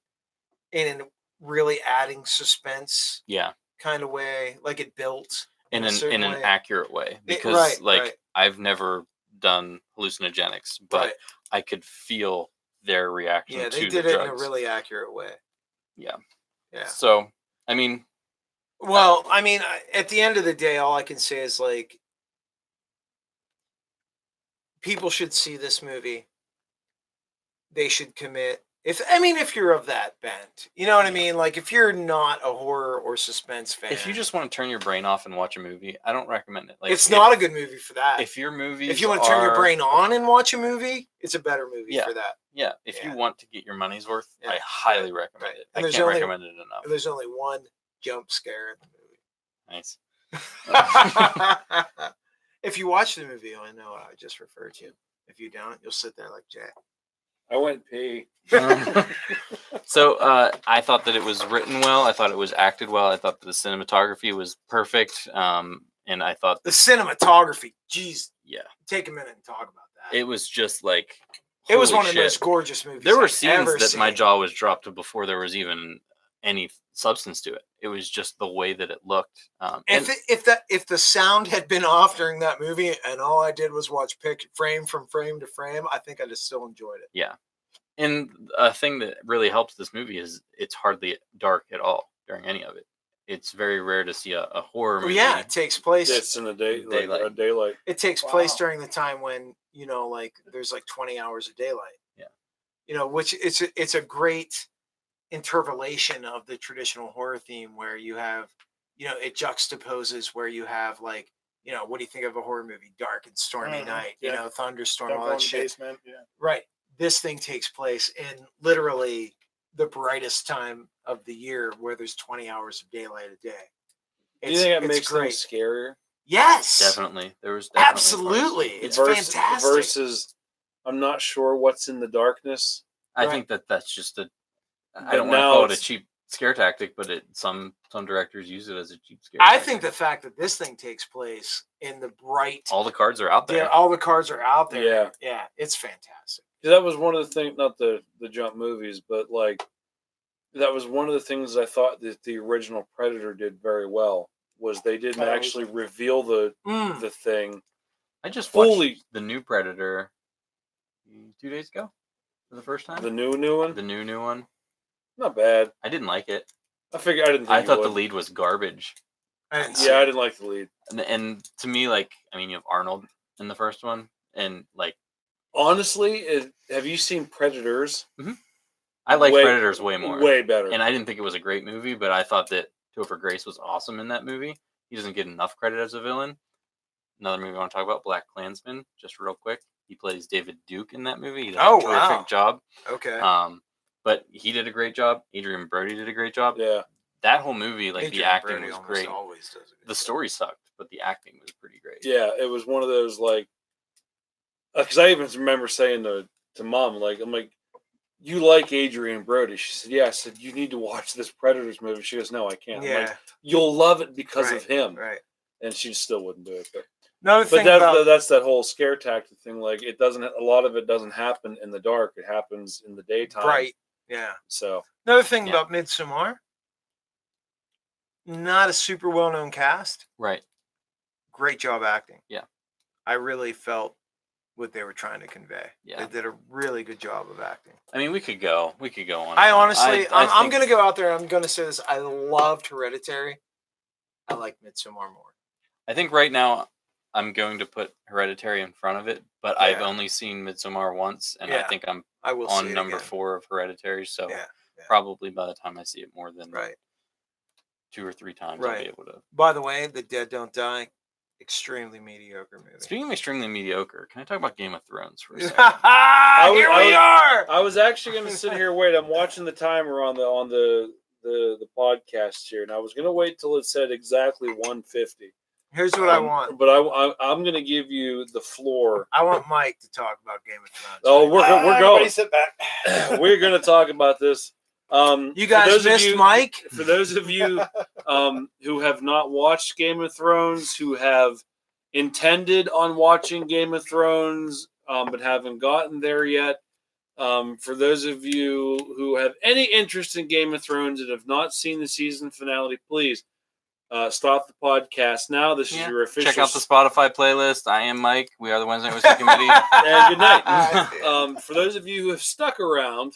in a really adding suspense Yeah, kind of way, like it built in a certain an way. accurate way, because right. I've never done hallucinogenics, but Right. I could feel their reaction Yeah, to they the did it drugs. in a really accurate way. Yeah. Yeah. So, I mean, Well, I mean, at the end of the day, all I can say is people should see this movie. They should commit. If you're of that bent, you know what I mean? If you're not a horror or suspense fan, if you just want to turn your brain off and watch a movie, I don't recommend it. it's not a good movie for that. If your movies, If you want to turn your brain on and watch a movie, it's a better movie for that. yeah, if you Yeah. want to get your money's worth, Yeah. I highly recommend Right. it. And I there's can't only- recommend it enough. There's only one jump scare in the movie. Nice. If you watch the movie, you'll know what I just referred to. If you don't, you'll sit there like Jack. I went pee. So I thought that it was written well. I thought it was acted well. I thought that the cinematography was perfect. and I thought The cinematography, geez, yeah, take a minute and talk about that. it was just like It was holy one of the shit. most gorgeous movies. There were I've scenes ever that my seen. jaw was dropped before there was even any substance to it. It was just the way that it looked. If the sound had been off during that movie and all I did was watch frame from frame to frame, I think I'd have still enjoyed it. Yeah. And a thing that really helps this movie is it's hardly dark at all during any of it. It's very rare to see a horror Oh movie. yeah, it takes place. It's in the Daylight. daylight. It takes Wow. place during the time when like there's like 20 hours of daylight. Yeah. Which it's a great interpolation of the traditional horror theme where you have, it juxtaposes where you have like, what do you think of a horror movie? Dark and stormy night, Yeah. thunderstorm, Don't all go that in the shit. basement. Yeah. Right. This thing takes place in literally the brightest time of the year where there's 20 hours of daylight a day. Do you think it It's makes great. things scarier? Yes. Definitely. There was definitely Absolutely. parts. It's fantastic. Versus, I'm not sure what's in the darkness. I Right. think that's just I But don't want to now call it a it's- cheap scare tactic, but some directors use it as a cheap scare I tactic. think the fact that this thing takes place in the bright, all the cards are out there. all the cards are out there. Yeah. Yeah, it's fantastic. That was one of the things, not the jump movies, but like that was one of the things I thought that the original Predator did very well was they didn't Oh, actually reveal the thing. I just fully- watched the new Predator 2 days ago for the first time. The new one, The new one. not bad. I didn't like it. I figured I didn't. Think I you thought the would. lead was garbage. I didn't see Yeah, I it. didn't like the lead. And to me, like, I mean, you have Arnold in the first one, and like, Honestly, have you seen Predators? I like Way- Predators way more. Way better. And I didn't think it was a great movie, but I thought that Topher Grace was awesome in that movie. He doesn't get enough credit as a villain. Another movie I want to talk about, Black Klansman, just real quick. He plays David Duke in that movie. He does Oh, a terrific wow. job. Okay. But he did a great job. Adrian Brody did a great job. Yeah. That whole movie, like Adrian the acting Brody was almost great. always does a good The job. story sucked, but the acting was pretty great. Yeah, it was one of those like, because I even remember saying to Mom, like, I'm like, you like Adrian Brody? She said, yeah. I said, you need to watch this Predators movie. She goes, no, I can't. I'm Yeah. like, you'll love it because Right, of him. Right. And she still wouldn't do it. Another But thing about that's that whole scare tactic thing. Like, it doesn't. A lot of it doesn't happen in the dark. It happens in the daytime. bright. Yeah. So Another thing Yeah. about Midsommar. Not a super well-known cast. Right. Great job acting. Yeah. I really felt what they were trying to convey. Yeah. They did a really good job of acting. I mean, we could go on. I honestly, I'm think- going to go out there. I'm going to say this. I loved Hereditary. I like Midsommar more. I think right now I'm going to put Hereditary in front of it, but I've Yeah. only seen Midsommar once, and I Yeah. think I'm I will see on it number again. 4 of Hereditary. So Yeah. probably by the time I see it more than Right. 2 or 3 times, I'll Right. be able to. By the way, The Dead Don't Die. Extremely mediocre movie. Speaking of extremely mediocre, can I talk about Game of Thrones for a second? Here we are. I was actually going to sit here. Wait, I'm watching the timer on the podcast here, and I was going to wait till it said exactly 150. Here's what I want. But I'm going to give you the floor. I want Mike to talk about Game of Thrones. Oh, we're Everybody going. sit back. We're going to talk about this. You guys missed Mike? For those of you who have not watched Game of Thrones, who have intended on watching Game of Thrones but haven't gotten there yet, for those of you who have any interest in Game of Thrones and have not seen the season finale, please stop the podcast now. This is your official. Check out the Spotify playlist. I am Mike. We are the Wednesday Whiskey Committee. And good night. For those of you who have stuck around,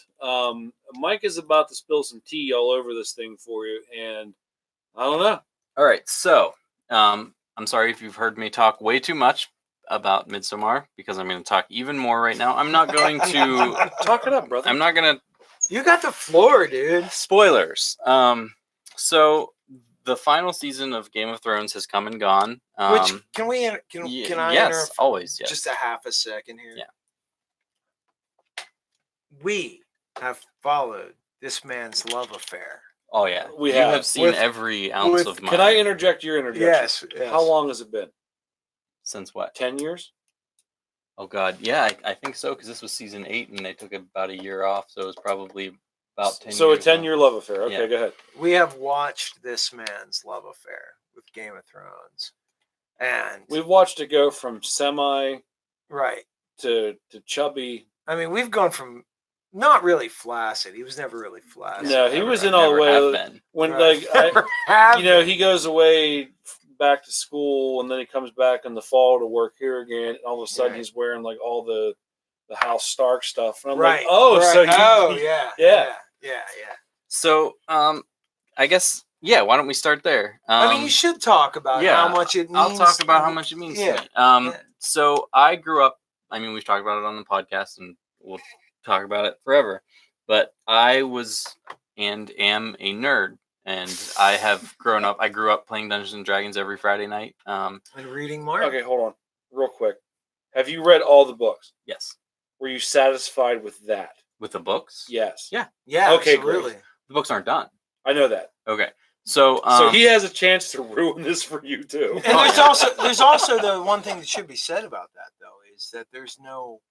Mike is about to spill some tea all over this thing for you, and I don't know. All right, so I'm sorry if you've heard me talk way too much about Midsommar, because I'm going to talk even more right now. I'm not going to Talk it up, brother. I'm not going to You got the floor, dude. spoilers. So the final season of Game of Thrones has come and gone. Which can we? Can I yes, interrupt always, yes. just a half a second here? Yeah. We have followed this man's love affair. Oh yeah, We you have. have seen With- every ounce with- of mine. Can I interject your introduction? Yes. How long has it been? Since what? 10 years? Oh god, yeah, I think so, because this was season 8 and they took about a year off, so it was probably about 10 So a years. now. 10-year love affair. Okay, Yeah. go ahead. We have watched this man's love affair with Game of Thrones And We've watched it go from semi right. to chubby. I mean, we've gone from not really flaccid. He was never really flaccid. No, he Never- was in all the never have way been. when Right. like Have you know, been. he goes away back to school and then he comes back in the fall to work here again. And all of a sudden Right. he's wearing like all the House Stark stuff. And I'm right. like, oh, right. so oh he, yeah, yeah. yeah. So, I guess, yeah, why don't we start there? I mean, you should talk about yeah, how much it means. I'll talk about how much it means Yeah. to me. Yeah. So I grew up, I mean, we've talked about it on the podcast and we'll talk about it forever, but I was and am a nerd. And I have grown up, I grew up playing Dungeons and Dragons every Friday night. And reading Martin. Okay, hold on, real quick. Have you read all the books? Yes. Were you satisfied with that? With the books? Yes. Yeah. Yeah. Okay, absolutely. great. The books aren't done. I know that. Okay. So, So he has a chance to ruin this for you too. And Oh, there's also the one thing that should be said about that though is that there's no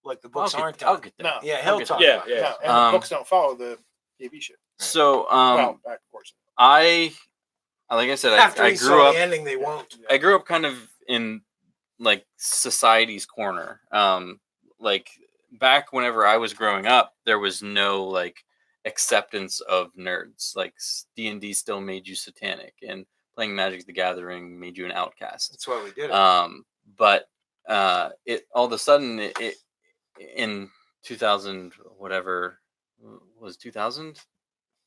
like the books aren't done. I'll get there. No. Yeah, I'll he'll get talk. there. about Yeah, it. yeah. No, and the books don't follow the TV show. So, Well, of course. like I said, After I we grew saw up. the ending, they won't. I grew up kind of in like society's corner. Like back whenever I was growing up, there was no like acceptance of nerds. Like D&D still made you satanic, and playing Magic the Gathering made you an outcast. That's why we did it. But it all of a sudden it in 2000 whatever was 2000.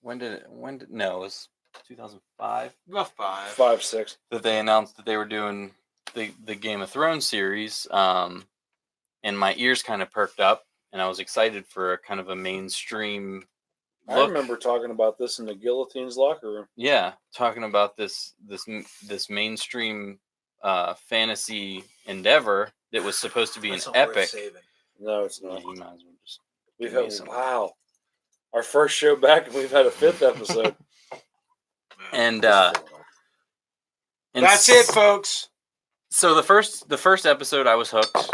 When did no, it was 2005 Rough 5. 5, 6. that they announced that they were doing the Game of Thrones series, and my ears kind of perked up, and I was excited for a kind of a mainstream I look. remember talking about this in the Guillotine's locker room. Yeah, talking about this mainstream fantasy endeavor that was supposed to be That's an not worth epic. saving. No, it's Yeah, not. you might as well just We've give me had some. wow, our first show back, and we've had a 5th episode. And That's it, folks. So the first episode, I was hooked.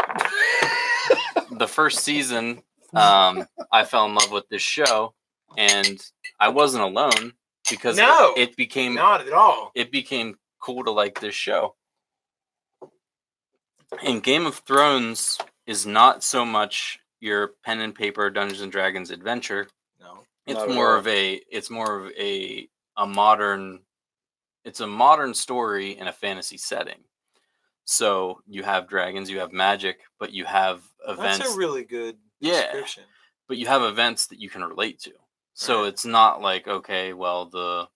The first season, I fell in love with this show, and I wasn't alone because No. it became Not at all. it became cool to like this show. And Game of Thrones is not so much your pen and paper Dungeons and Dragons adventure. No. It's Not at more all. of a modern. It's a modern story in a fantasy setting. So you have dragons, you have magic, but you have events. That's a really good Yeah. description. But you have events that you can relate to. So Right. it's not like, okay, well, the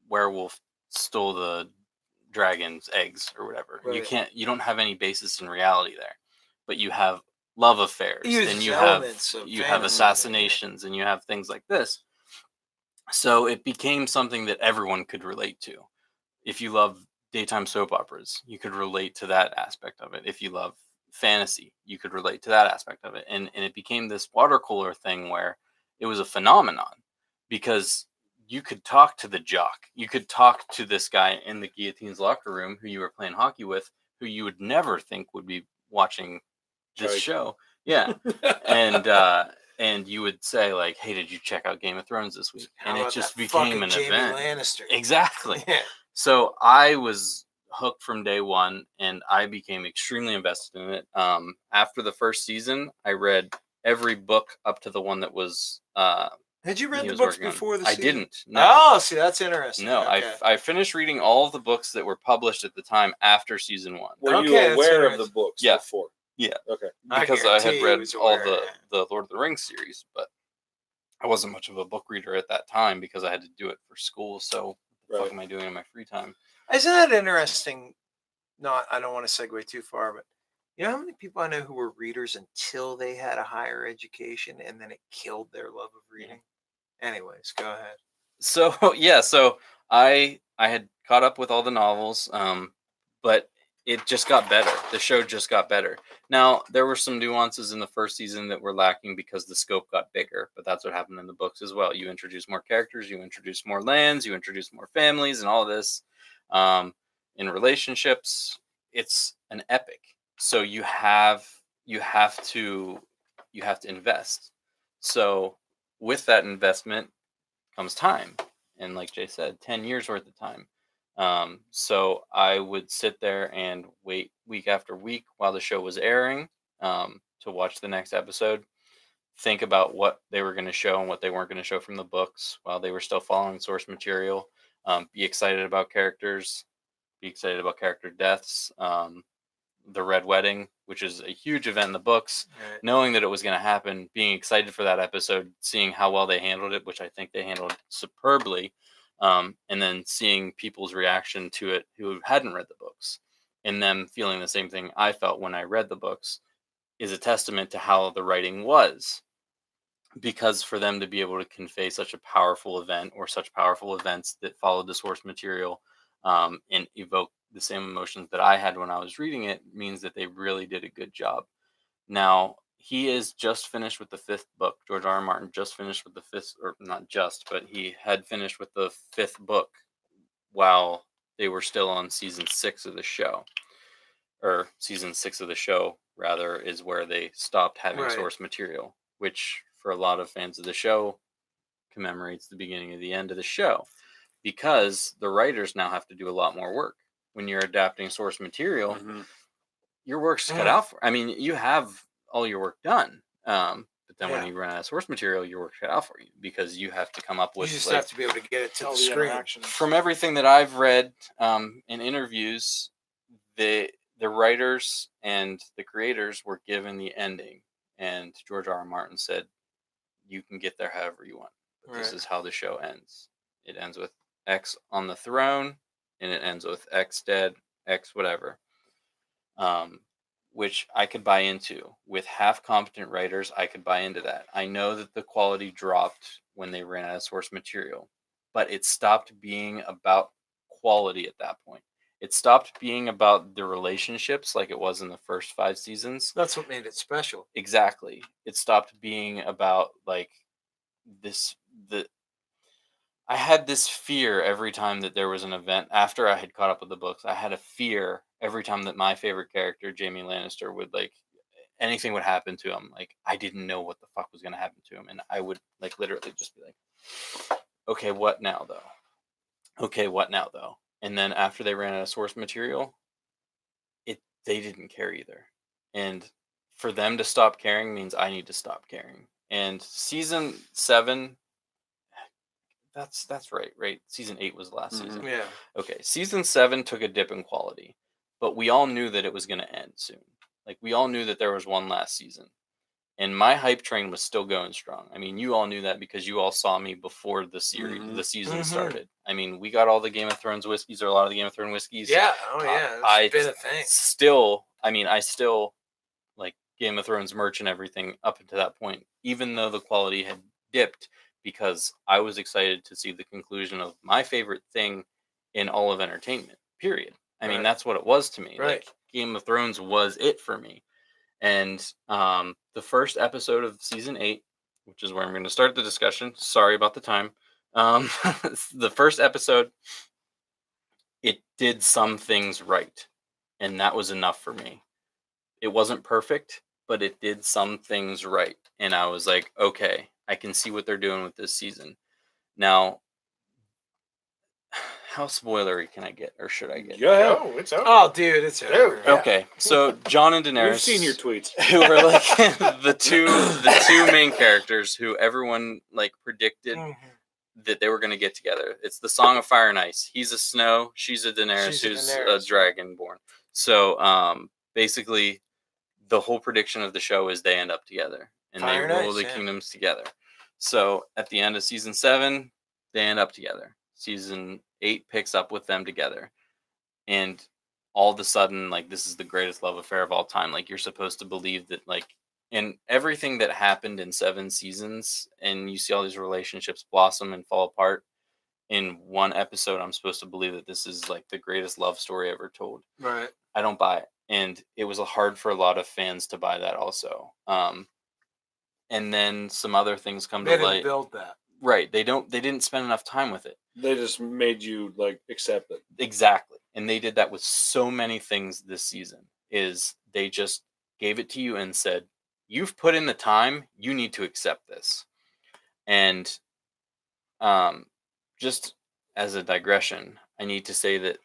werewolf stole the dragon's eggs or whatever. Right. You don't have any basis in reality there. But you have love affairs, It uses and you elements have of you have fantasy. assassinations, and you have things like this. So it became something that everyone could relate to. If you love daytime soap operas, you could relate to that aspect of it. If you love fantasy, you could relate to that aspect of it. And it became this water cooler thing where it was a phenomenon because you could talk to the jock. You could talk to this guy in the Guillotine's locker room who you were playing hockey with, who you would never think would be watching this Right. show. Yeah. And you would say like, "Hey, did you check out Game of Thrones this week?" How And it about just that became fucking an Jamie event. Lannister. Exactly. Yeah. So I was hooked from day one, and I became extremely invested in it. After the first season, I read every book up to the one that was. Had you read he the was books working on. before the I season? didn't. No. Oh, see, that's interesting. No, Okay. I finished reading all of the books that were published at the time after season 1 Were Okay, you that's aware of the interesting. books Yeah. before? Yeah. Okay. because I had guarantee he read was all aware, the Lord of the Rings series, but I wasn't much of a book reader at that time because I had to do it for school. So what the Right. fuck am I doing in my free time? Isn't that interesting? I don't want to segue too far, but you know how many people I know who were readers until they had a higher education and then it killed their love of reading? Anyways, go ahead. So yeah, so I had caught up with all the novels, but it just got better. The show just got better. Now there were some nuances in the first season that were lacking because the scope got bigger, but that's what happened in the books as well. You introduce more characters, you introduce more lands, you introduce more families, and all of this. In relationships, it's an epic. So you have to invest. So with that investment comes time, and like Jay said, 10 years worth of time. So I would sit there and wait week after week while the show was airing, to watch the next episode, think about what they were going to show and what they weren't going to show from the books while they were still following source material. Be excited about characters, be excited about character deaths. The Red Wedding, which is a huge event in the books, Right. knowing that it was going to happen, being excited for that episode, seeing how well they handled it, which I think they handled superbly, and then seeing people's reaction to it who hadn't read the books, and them feeling the same thing I felt when I read the books, is a testament to how the writing was. Because for them to be able to convey such a powerful event or such powerful events that followed the source material, and evoke the same emotions that I had when I was reading it, means that they really did a good job. Now, he is just finished with the fifth book. George R. R. Martin just finished with the fifth, or not just, but he had finished with the fifth book while they were still on season 6 of the show. Or season 6 of the show, rather, is where they stopped having Right. source material, which for a lot of fans of the show commemorates the beginning of the end of the show, because the writers now have to do a lot more work. When you're adapting source material, your work's cut out for. I mean, you have all your work done, but then when Yeah. you run out of source material, your work's cut out for you, because you have to come up You with, just like, have to be able to get it to All the the screen. interactions. from everything that I've read, in interviews, the writers and the creators were given the ending, and George R. R. Martin said, "You can get there however you want, but this Right. is how the show ends. It ends with X on the throne, and it ends with X dead, X whatever." Which I could buy into. With half competent writers, I could buy into that. I know that the quality dropped when they ran out of source material, but it stopped being about quality at that point. It stopped being about the relationships like it was in the first 5 seasons. That's what made it special. Exactly. It stopped being about, like, this the I had this fear every time that there was an event after I had caught up with the books. I had a fear every time that my favorite character, Jaime Lannister, would, like, anything would happen to him. Like, I didn't know what the fuck was going to happen to him, and I would, like, literally just be like, "Okay, what now though? Okay, what now though?" And then after they ran out of source material, they didn't care either. And for them to stop caring means I need to stop caring. And season 7, that's right. Season 8 was last season. Yeah. Okay, season 7 took a dip in quality, but we all knew that it was going to end soon. Like, we all knew that there was one last season, and my hype train was still going strong. I mean, you all knew that because you all saw me before the series, the season started. I mean, we got all the Game of Thrones whiskeys, or a lot of the Game of Thrones whiskeys. Yeah. Oh yeah. I It's been a thing. I still like Game of Thrones merch and everything up until that point, even though the quality had dipped, because I was excited to see the conclusion of my favorite thing in all of entertainment, period. I mean, Right. that's what it was to me. Right. Like, Game of Thrones was it for me. And the first episode of season 8, which is where I'm going to start the discussion. Sorry about the time. The first episode, it did some things right, and that was enough for me. It wasn't perfect, but it did some things right, and I was like, okay, I can see what they're doing with this season. Now, how spoilery can I get, or should I get? Go ahead. Oh, it's over. Oh, dude, it's over. Yeah. Okay, so Jon and Daenerys. We've seen your tweets. Who are, like, the two main characters who everyone, like, predicted Mhm. that they were going to get together. It's the Song of Fire and Ice. He's a snow, she's a Daenerys, She's a who's Daenerys, a dragonborn. So basically, the whole prediction of the show is they end up together and Fire they and rule Ice, the yeah. kingdoms together. So at the end of season 7, they end up together. Season 8 picks up with them together, and all of a sudden, like, this is the greatest love affair of all time. Like, you're supposed to believe that, like, and everything that happened in 7 seasons, and you see all these relationships blossom and fall apart in one episode, I'm supposed to believe that this is, like, the greatest love story ever told. Right. I don't buy it, and it was hard for a lot of fans to buy that also. And then some other things come They to didn't light. build that. Right? They didn't spend enough time with it. They just made you, like, accept it. Exactly. And they did that with so many things this season. Is they just gave it to you and said, "You've put in the time. You need to accept this." And just as a digression, I need to say that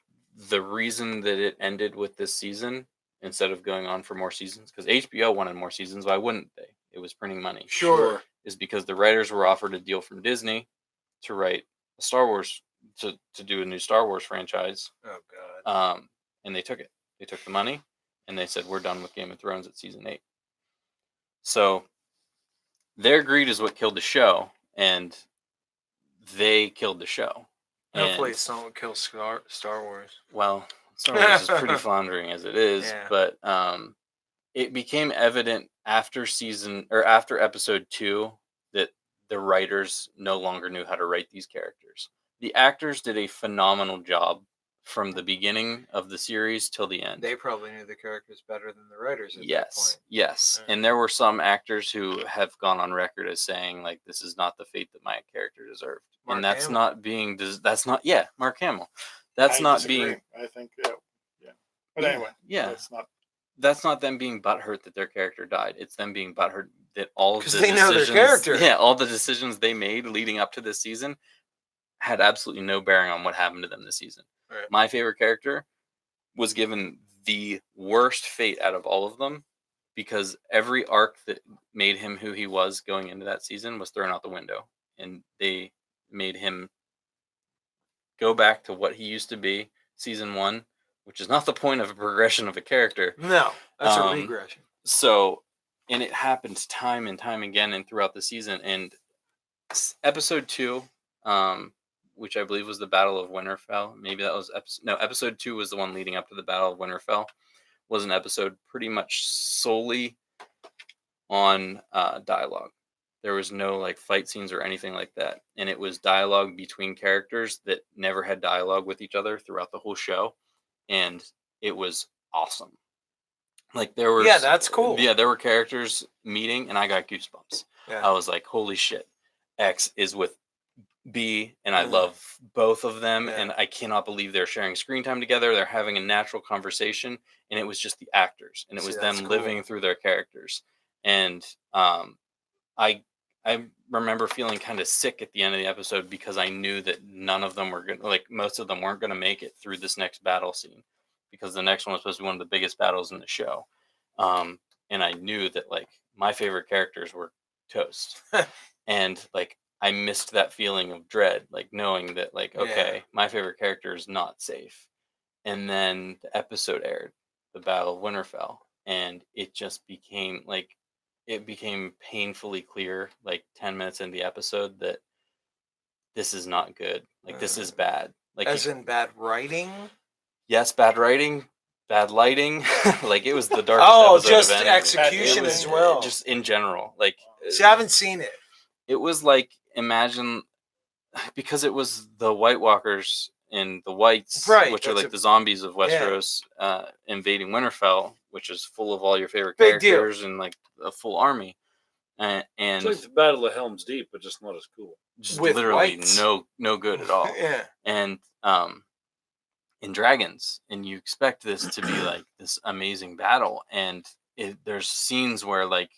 the reason that it ended with this season instead of going on for more seasons, because HBO wanted more seasons, why wouldn't they? It was printing money. Sure. Is because the writers were offered a deal from Disney to write a Star Wars to do a new Star Wars franchise. Oh God. And they took it. They took the money and they said, we're done with Game of Thrones at season 8. So their greed is what killed the show, and they killed the show. Hopefully, And, it's not what kills Star Wars. well, Star Wars is pretty floundering as it is, Yeah. but it became evident after episode 2 that the writers no longer knew how to write these characters. The actors did a phenomenal job from the beginning of the series till the end. They probably knew the characters better than the writers at that Yes, point. yes. Yeah. And there were some actors who have gone on record as saying, like, this is not the fate that my character deserved. Mark And that's Hamill. not being, yeah, Mark Hamill. That's I not disagree. being, I think, yeah. But Yeah, anyway, yeah. that's not. them being butthurt that their character died. It's them being butthurt that all of the 'Cause they know their decisions, character. yeah, all the decisions they made leading up to this season had absolutely no bearing on what happened to them this season. Right. My favorite character was given the worst fate out of all of them because every arc that made him who he was going into that season was thrown out the window, and they made him go back to what he used to be season 1, which is not the point of a progression of a character. No, that's a Um, regression. So, and it happened time and time again and throughout the season. And episode 2, which I believe was the Battle of Winterfell. Maybe that was episode 2 was the one leading up to the Battle of Winterfell. Was an episode pretty much solely on dialogue. There was no like fight scenes or anything like that, and it was dialogue between characters that never had dialogue with each other throughout the whole show, and it was awesome. Like there were, Yeah, that's cool. Yeah, there were characters meeting, and I got goosebumps. Yeah. I was like, "Holy shit!" X is with B, and I Yeah. love both of them, Yeah. and I cannot believe they're sharing screen time together. They're having a natural conversation, and it was just the actors, and it See, was that's them cool. living through their characters. And I remember feeling kind of sick at the end of the episode because I knew that none of them were going to, like, most of them weren't going to make it through this next battle scene because the next one was supposed to be one of the biggest battles in the show. And I knew that, like, my favorite characters were toast. And, like, I missed that feeling of dread, like, knowing that, like, okay, Yeah. my favorite character is not safe. And then the episode aired, the Battle of Winterfell, and it just became, like, it became painfully clear, like 10 minutes into the episode, that this is not good. Like, this is bad. Like, As in bad writing? yes, bad writing, bad lighting. Like, it was the darkest Oh, episode just of any. execution It was, as well. just in general. Like, See, I haven't seen it. it was like, imagine, because it was the White Walkers and the Whites, Right, which are that's like the zombies of Westeros, invading Winterfell, which is full of all your favorite Big deal. characters and like a full army. And It's like the Battle of Helm's Deep, but just not as cool. just With literally whites. no good at all. Yeah. And in dragons, and you expect this to be like this amazing battle, and there's scenes where like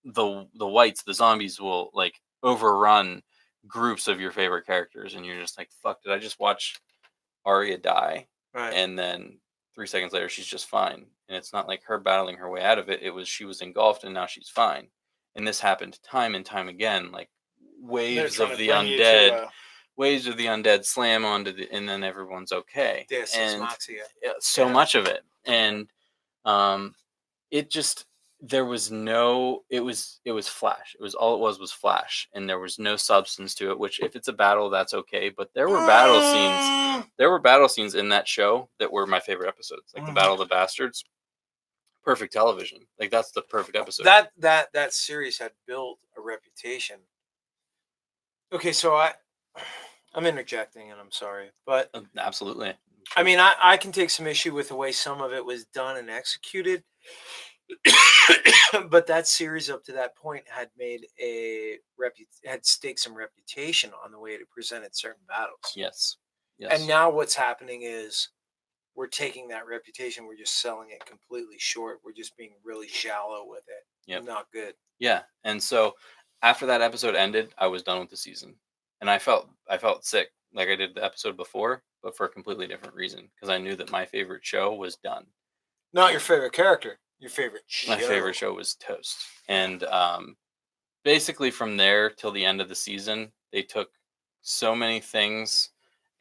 the whites, the zombies, will like overrun groups of your favorite characters, and you're just like, fuck, did I just watch Arya die? Right. And then 3 seconds later she's just fine, and it's not like her battling her way out of it. It was she was engulfed and now she's fine. And this happened time and time again, like waves of the undead, waves of the undead slam onto the, and then everyone's okay. This is And Moxia. so Yeah. much of it. And it just, there was no, it was flash. It was all it was flash, and there was no substance to it, which if it's a battle, that's okay. But there were battle scenes. There were battle scenes in that show that were my favorite episodes, like the Battle of the Bastards. Perfect television. Like, that's the perfect episode. That series had built a reputation. Okay, so I'm interjecting, and I'm sorry, but Absolutely. I mean, I can take some issue with the way some of it was done and executed. But that series up to that point had made had staked some reputation on the way it presented certain battles. Yes. And now what's happening is we're taking that reputation, we're just selling it completely short. We're just being really shallow with it. Yep. Not good. Yeah. And so after that episode ended, I was done with the season, and I felt sick, like I did the episode before, but for a completely different reason because I knew that my favorite show was done. Not your favorite character, your favorite show. My favorite show was Toast. And basically from there till the end of the season, they took so many things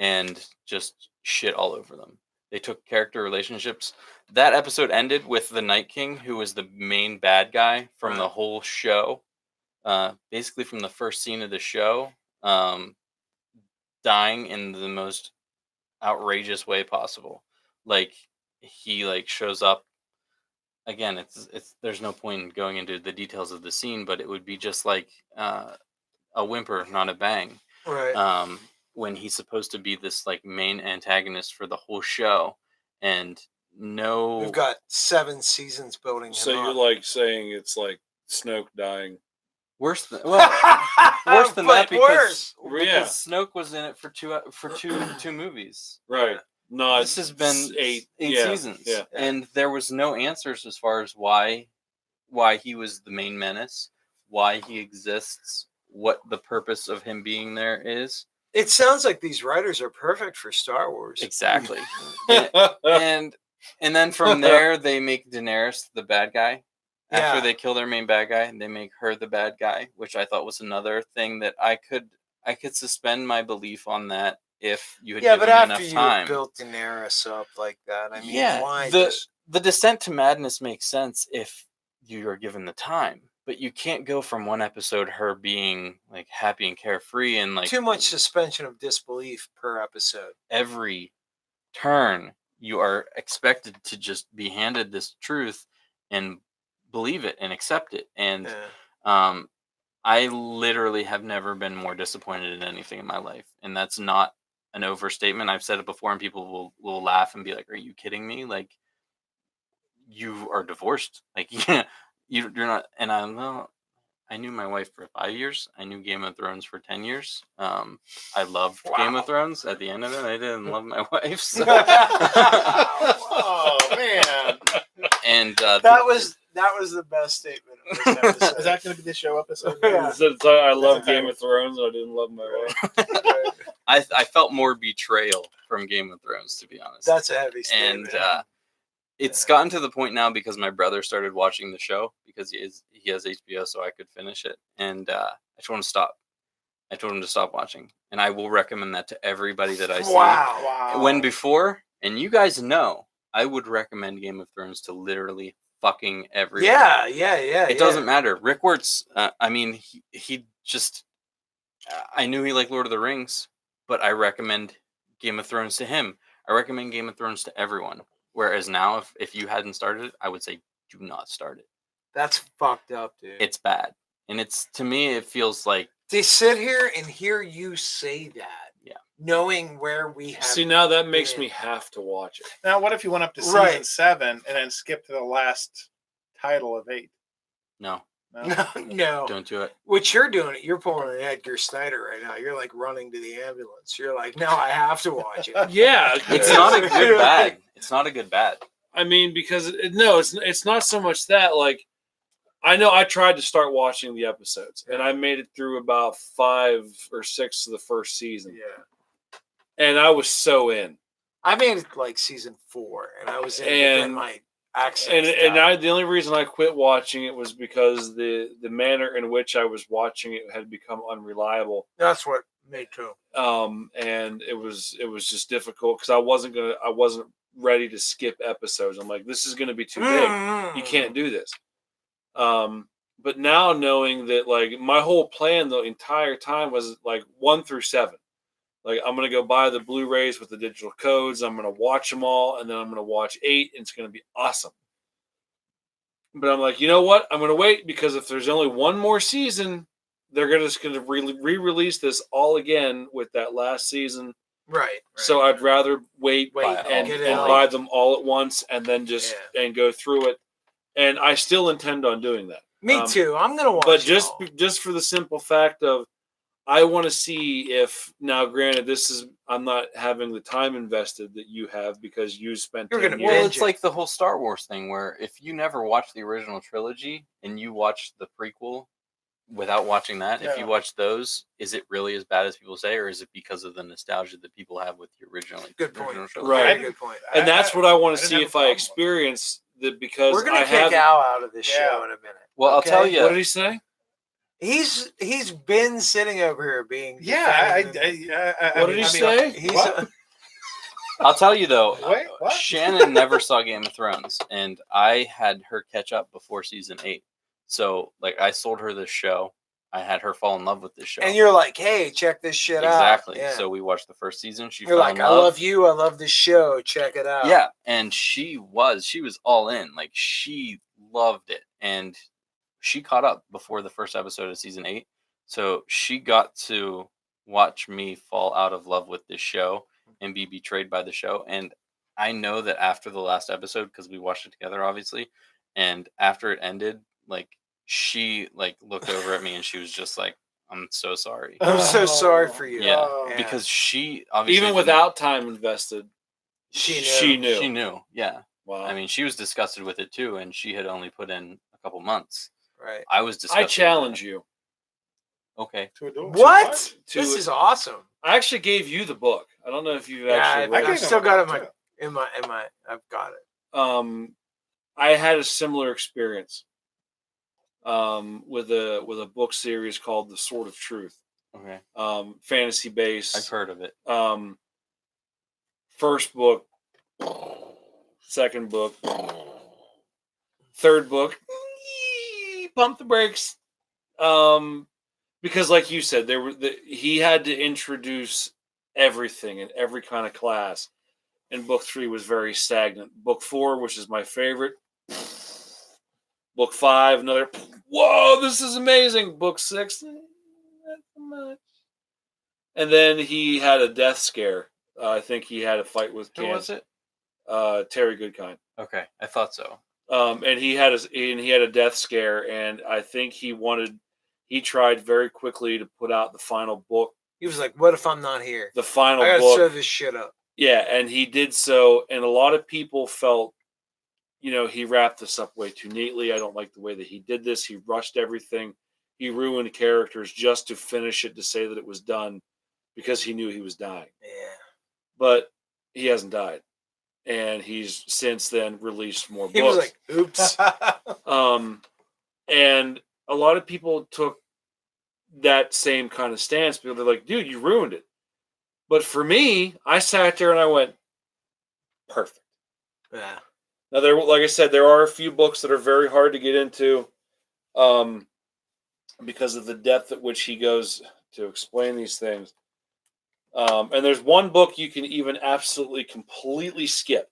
and just shit all over them. They took character relationships. That episode ended with the Night King, who was the main bad guy from the whole show. Basically from the first scene of the show, dying in the most outrageous way possible. Like he like shows up again. It's there's no point in going into the details of the scene, but it would be just like a whimper, not a bang. Right. When he's supposed to be this like main antagonist for the whole show, and no, We've got 7 seasons building him So you're up. like saying it's like Snoke dying. worse than worse than that because, Well, yeah. Snoke was in it for two movies. Right. No, This has been 8 seasons, Yeah. and there was no answers as far as why he was the main menace, why he exists, what the purpose of him being there is. It sounds like these writers are perfect for Star Wars. Exactly. and then from there they make Daenerys the bad guy. After Yeah. they kill their main bad guy, they make her the bad guy, which I thought was another thing that I could suspend my belief on that if you had Yeah, given but after enough you time. built Daenerys up like that, I mean, Yeah, why the just... the descent to madness makes sense if you are given the time, but you can't go from one episode her being like happy and carefree and like too much suspension of disbelief per episode. every turn you are expected to just be handed this truth and believe it and accept it. And Yeah. I literally have never been more disappointed in anything in my life, and that's not an overstatement. I've said it before, and people will laugh and be like, "Are you kidding me? Like, you are divorced? Like, you're not." And I knew my wife for 5 years. I knew Game of Thrones for 10 years. I loved Game of Thrones. At the end of it, I didn't love my wife. So. Oh man, And that was the best statement of this episode. is that going to be the show episode? Yeah. I love That's a Game of Thrones. I didn't love my wife. I felt more betrayal from Game of Thrones, to be honest. That's a heavy statement. And it's gotten to the point now because my brother started watching the show because he has HBO, so I could finish it. And I told him to stop. I told him to stop watching, and I will recommend that to everybody that I see. Wow. When before, and you guys know, I would recommend Game of Thrones to literally fucking everyone. Yeah. It doesn't matter. Rick Wertz, I mean, he just, I knew he liked Lord of the Rings, but I recommend Game of Thrones to him. I recommend Game of Thrones to everyone. Whereas now, if you hadn't started it, I would say do not start it. That's fucked up, dude. It's bad. And it's, to me, it feels like, To sit here and hear you say that, yeah, knowing where we have... See, now that makes me have to watch it. Now, what if you went up to season 7 and then skipped to the last title of 8? no, No. don't do it. What you're doing, you're pulling an Edgar Snyder right now. You're like running to the ambulance. You're like, no, I have to watch it. Yeah, It's not a good bad. It's not a good bad. I mean, because it's not so much that, like, I know I tried to start watching the episodes, and I made it through about 5 or 6 of the first season. Yeah. And I was so in. I made it like season 4, and I was in And- my accent. The only reason I quit watching it was because the manner in which I was watching it had become unreliable. That's what made too. And it was just difficult because I wasn't ready to skip episodes. I'm like, this is gonna be too big. You can't do this. But now knowing that, like, my whole plan the entire time was like 1 through 7. Like, I'm going to go buy the Blu-rays with the digital codes. I'm going to watch them all, and then I'm going to watch 8, and it's going to be awesome. But I'm like, you know what? I'm going to wait, because if there's only one more season, they're just going to re-release this all again with that last season. Right. So I'd rather wait and get it all. buy them all at once and then just and go through it. And I still intend on doing that. Me too. I'm going to watch But it just for the simple fact of, I want to see if, now granted, I'm not having the time invested that you have because you spent 10 years. Well, it's like the whole Star Wars thing where if you never watched the original trilogy and you watch the prequel, without watching that, if you Yeah. watch those, is it really as bad as people say, or is it because of the nostalgia that people have with the original? Good point. original show? Right. Very good point. And that's what I want to didn't see have a if I problem with experience that because We're gonna I kick have. Al out of this Yeah. show in a minute. Well, I'll okay? tell you. What did he say? He's been sitting over here being Yeah, defending What did he say? He's What? I'll tell you though. Wait, what? Shannon never saw Game of Thrones, and I had her catch up before season 8. So, like, I sold her this show. I had her fall in love with this show. and you're like, hey, check this shit out. exactly. Yeah. So we watched the first season. She You're fell like, in I love. love you. I love this show. Check it out. Yeah, and she was all in. Like, she loved it, and she caught up before the first episode of season 8. So she got to watch me fall out of love with this show and be betrayed by the show. And I know that after the last episode, because we watched it together, obviously, and after it ended, like, she like looked over at me and she was just like, "I'm so sorry." I'm so sorry for you. Yeah, Yeah. because she obviously Even didn't- without time invested, She knew. She knew. she knew. Yeah, Wow. I mean, she was disgusted with it too, and she had only put in a couple months. Right. I was disgusted. I challenge you. Okay. To a duel. What? To- This is awesome. I actually gave you the book. I don't know if you've Yeah, actually read I've it. still got it in my. I've got it. I had a similar experience with a book series called The Sword of Truth. Okay. Fantasy based. I've heard of it. First book, second book, third book. Pump the brakes. Because, like you said, he had to introduce everything in every kind of class, and book 3 was very stagnant. Book 4, which is my favorite. Book 5, another. Whoa, this is amazing. Book 6, not so much. And then he had a death scare. I think he had a fight with Who was it? Terry Goodkind. Okay, I thought so. And he had a death scare, and I think he tried very quickly to put out the final book. He was like, "What if I'm not here? The final I gotta book. serve this shit up." Yeah, and he did so, and a lot of people felt, he wrapped this up way too neatly. I don't like the way that he did this. He rushed everything. He ruined characters just to finish it, to say that it was done, because he knew he was dying. Yeah. But he hasn't died, and he's since then released more He books. was like, "Oops." And a lot of people took that same kind of stance because they're like, dude, you ruined it. But for me, I sat there and I went, perfect. Yeah. Now, like I said, there are a few books that are very hard to get into because of the depth at which he goes to explain these things. And there's one book you can even absolutely completely skip.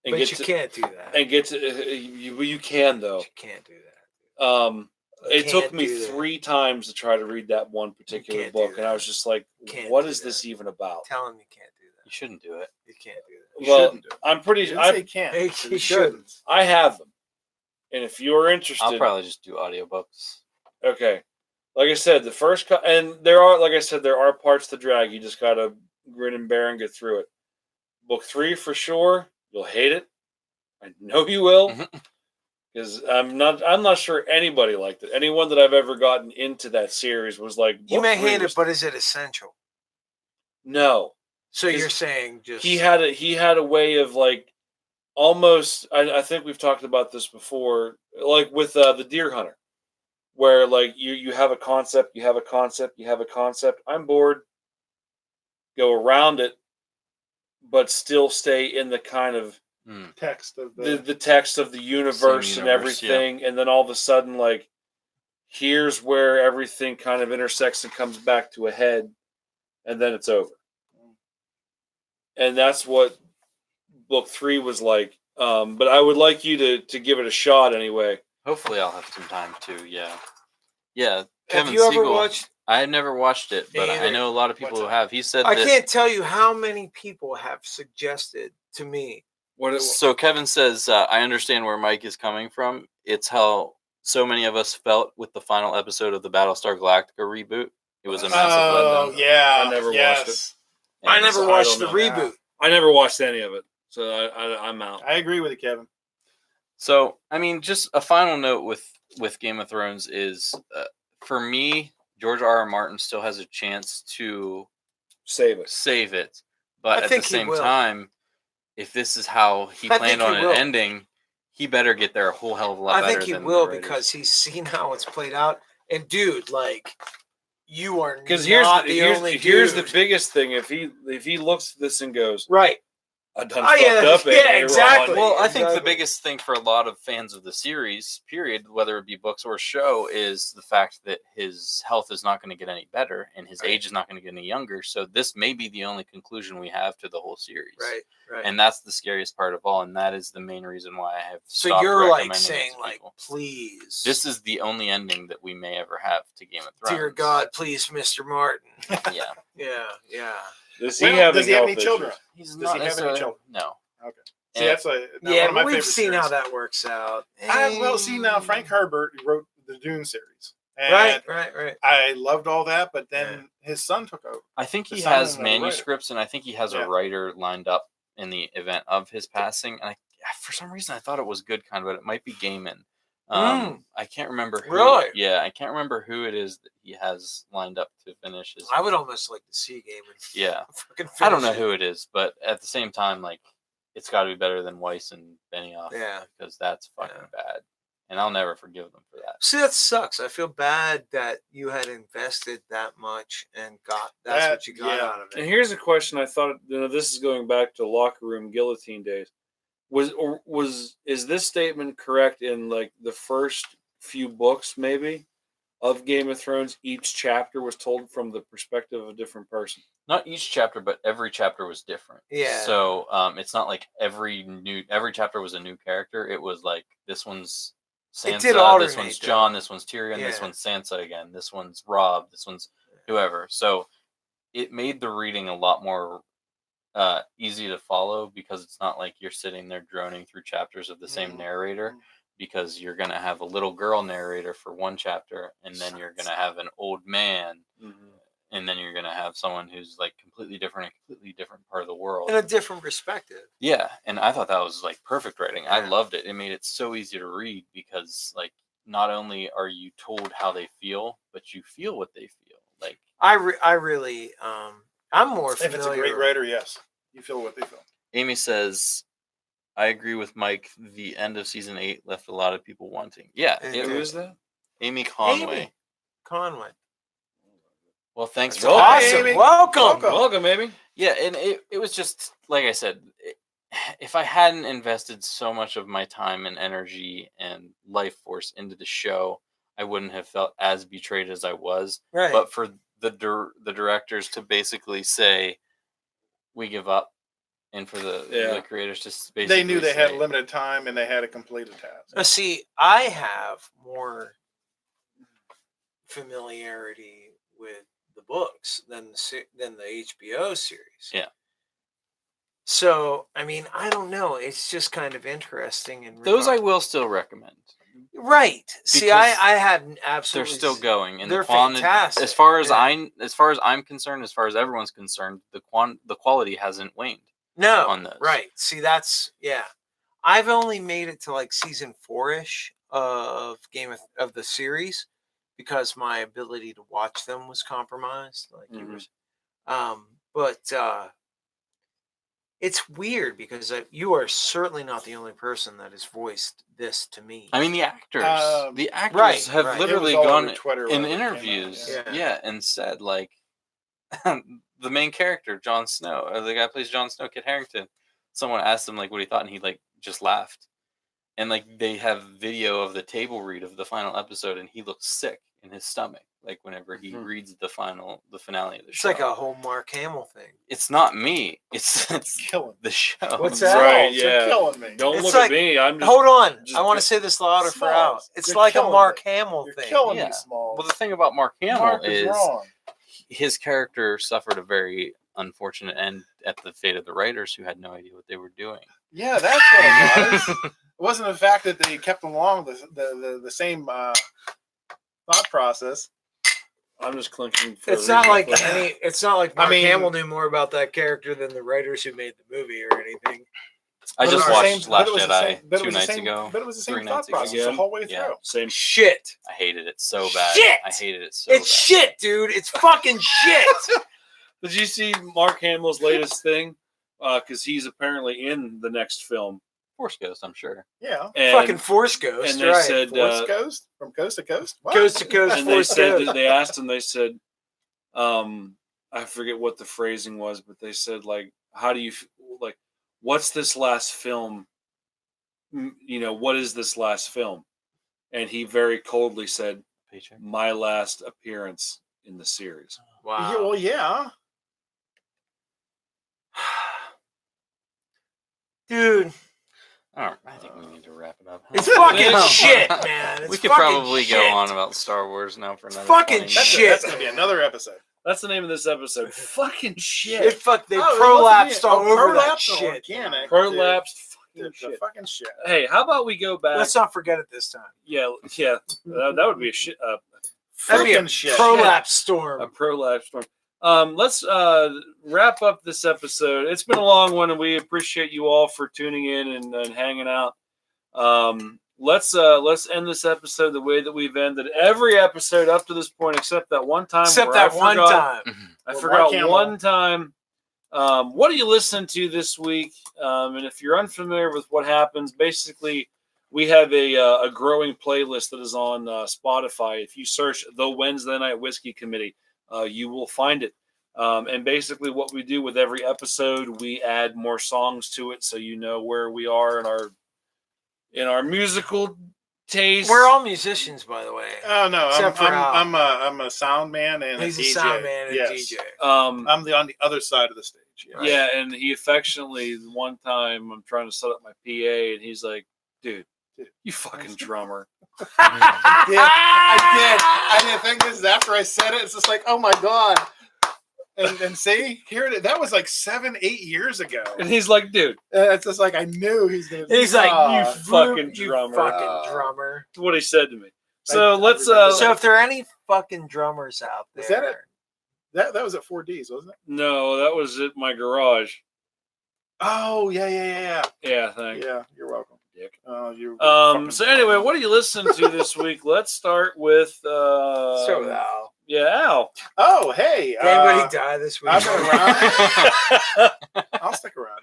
And But get you to, can't do that. and get to you can though. You can't do that. It took Can't me do that. 3 times to try to read that one particular can't do book, and I that. was just like, Can't "What do is this that. even about?" Tell him you can't do You that. shouldn't do it. You can't do that. You Well, shouldn't do it. I'm pretty. You didn't say I, you can't. Hey, You you shouldn't. I have them, and if you're interested, I'll probably just do audiobooks. okay. Like I said, the first and there are parts to drag. You just gotta grin and bear and get through it. Book 3 for sure. You'll hate it. I know you will. Because I'm not sure anybody liked it. Anyone that I've ever gotten into that series was like, You book may 3 hate was- it, but is it essential? no. So 'Cause you're saying just He had a way of like almost. I think we've talked about this before, like with the Deer Hunter, where like you have a concept, you have a concept, you have a concept. I'm bored. Go around it, but still stay in the kind of Text of the text of the universe and universe, yeah. everything, and then all of a sudden, like, here's where everything kind of intersects and comes back to a head, and then it's over. And that's what book 3 was like. But I would like you to give it a shot anyway. Hopefully, I'll have some time too. Yeah, yeah. Have Kevin you ever Siegel. watched? I had never watched it, Me but I either. know a lot of people who What's have. He said I that. can't tell you how many people have suggested to me. So Kevin says, I understand where Mike is coming from. It's how so many of us felt with the final episode of the Battlestar Galactica reboot. It was a massive Oh letdown. yeah, I never watched yes. And I never so I watched the don't know. reboot. I never watched any of it, so I'm out. I agree with you, Kevin. So, I mean, just a final note with Game of Thrones is, for me, George R. R. Martin still has a chance to Save it. save it, but I at the think he same will. time, if this is how he I planned think on he it will. ending, he better get there a whole hell of a lot I better think he than will the writers. because he's seen how it's played out. And dude, like, you are Because not the only here's dude. the biggest thing. If he looks at this and goes, Right. I done Oh, yeah, fucked up. yeah, Aaron." exactly. Well, I think the Exactly. biggest thing for a lot of fans of the series, period, whether it be books or show, is the fact that his health is not going to get any better and his Right. age is not going to get any younger. So this may be the only conclusion we have to the whole series. Right. Right. And that's the scariest part of all, and that is the main reason why I have so stopped you're like recommending it saying, to like, people. please, This is the only ending that we may ever have to Game of Thrones. dear God, please, Mr. Martin. Yeah. Yeah. Yeah. Does Well, he have does he have any health children? issues? He's Does not he have any necessarily- children? No. Okay. See, And- that's one Yeah, of my but we've favorite seen how series. that works out. Well, see now, Frank Herbert wrote the Dune series, and Right. I loved all that. But then his son took over. I think The he son has and the writer. manuscripts, and I think he has Yeah. a writer lined up in the event of his passing. And for some reason, I thought it was good kind, but it might be Gaiman. I can't remember who. Really? Yeah, I can't remember who it is that he has lined up to finish his. I would almost like to see Gaiman. Yeah, Fucking I don't know finish it. who it is, but at the same time, like, it's got to be better than Weiss and Benioff. Yeah. because that's fucking bad, and I'll never forgive them for that. See, that sucks. I feel bad that you had invested that much and that's That- what you got yeah. out of And it. here's a question I thought. This is going back to locker room guillotine days. Is this statement correct in like the first few books maybe of Game of Thrones? Each chapter was told from the perspective of a different person. Not each chapter, but every chapter was different. Yeah. So it's not like every chapter was a new character. It was like this one's It did Sansa, alternate, this one's though. Jon, this one's Tyrion, this Yeah. one's Sansa again, this one's Robb, this one's whoever. So it made the reading a lot more easy to follow because it's not like you're sitting there droning through chapters of the same narrator. Because you're gonna have a little girl narrator for one chapter, and then you're gonna have an old man, and then you're gonna have someone who's like completely different, part of the world. In a different perspective. Yeah, and I thought that was like perfect writing. I Yeah. loved it. It made it so easy to read because like not only are you told how they feel, but you feel what they feel. Like I really, I'm more If it's a familiar. great writer, yes, you feel what they feel. Amy says, I agree with Mike. The end of season 8 left a lot of people wanting. Yeah, It it Who was is that? Amy Conway. Amy Conway. Well, thanks That's for Awesome. Amy. Welcome. Welcome, maybe. Yeah, and it was just like I said, if I hadn't invested so much of my time and energy and life force into the show, I wouldn't have felt as betrayed as I was. Right. But for the directors to basically say, "We give up," and for the creators to basically They knew they had say, limited time and they had to complete a task. Now, see, I have more familiarity with the books than the HBO series. Yeah. So, I mean, I don't know. It's just kind of interesting. And those I will still recommend. right. See, Because I hadn't They're absolutely. still going, and They're the quantity, fantastic, as far as yeah. I'm concerned, as far as everyone's concerned, the quality hasn't waned. No, on those. right. See, that's I've only made it to like season 4-ish of of the series because my ability to watch them was compromised. Like it was, but it's weird because you are certainly not the only person that has voiced this to me. I mean, the actors right, have right. literally It was all gone over Twitter in when it came out, interviews, yeah. and said like the main character, Jon Snow, or the guy who plays Jon Snow, Kit Harington. Someone asked him like what he thought, and he like just laughed. And like they have video of the table read of the final episode, and he looks sick in his stomach, like whenever he reads the finale of the It's show. like a whole Mark Hamill thing. It's not me. It's Killing. the show. What's that? Right, You're yeah. killing me. Don't It's look like- at me. I'm just. Hold on, just I want to get- say this louder for Smalls. out. It's You're like a killing Mark me. Hamill You're thing. killing Yeah. me, Small. Well, the thing about Mark Hamill Mark is wrong. his character suffered a very unfortunate end at the fate of the writers who had no idea what they were doing. Yeah, that's what it was. It wasn't the fact that they kept along the same thought process. I'm just clinking. For It's not like reason. It's not like Mark I mean- Hamill knew more about that character than the writers who made the movie or anything. I But it just was the watched same- but Last it was the Jedi same- but it 2 was the nights same- ago. But it was the same 3 thought nights ago. process the Again? whole way Yeah. through. Same. Shit. I hated it so bad. Shit! I hated it so It's bad. shit, dude. It's fucking shit. Did you see Mark Hamill's latest thing? Because he's apparently in the next film. Force Ghost, I'm sure. Yeah. And, Fucking Force Ghost, and they right? said, Force Ghost from coast to coast. What? Coast to coast, and they Force said Ghost. that they asked him. They said, I forget what the phrasing was, but they said like, "How do you like? What's this last film? What is this last film?" And he very coldly said, Paycheck. "My last appearance in the series." Wow. Yeah, well, yeah. Dude, I think we need to wrap it up. it's fucking Yeah. shit, man. It's We could fucking probably shit. go on about Star Wars now for another Fucking 20 That's, minutes. shit. that's going to be another episode. That's the name of this episode. Fucking They shit. they Oh, prolapsed all over that prolapsed on shit. organic. Prolapsed The fucking shit. fucking shit. Hey, how about we go back? Let's not forget it this time. Yeah. That would be a shit. That'd be a Fucking shit. prolapse storm. A prolapse storm. Let's wrap up this episode. It's been a long one, and we appreciate you all for tuning in and hanging out. Let's end this episode the way that we've ended every episode up to this point, except that one time. Except where that one time. I Well, forgot Mark Hamill. one time. What are you listening to this week? And if you're unfamiliar with what happens, basically we have a growing playlist that is on Spotify. If you search the Wednesday Night Whiskey Committee, you will find it. And basically what we do with every episode, we add more songs to it, so you know where we are in our musical taste. We're all musicians, by the way. Oh no, Except for Al. I'm a sound man and He's a a DJ. sound man and Yes. DJ. I'm on the other side of the stage. Yeah. Yeah, and he affectionately, one time I'm trying to set up my PA, and he's like, dude, you fucking drummer. I did. And the thing is, after I said it, it's just like, oh my god. And see, that was like 7-8 years ago. And he's like, dude, It's just like I knew he's gonna. He's like, you you fucking you drummer. fucking drummer. That's what he said to me. So I let's remember So if there are any fucking drummers out there, Was that it? That was at 4Ds, wasn't it? no, that was at my garage. Oh yeah. Yeah, thanks. Yeah, you're welcome. Dick. Oh, you. So anyway, what are you listening to this week? Let's start with so with Al. yeah, Al. Oh hey, Did anybody die this week? I've been around. I'll stick around.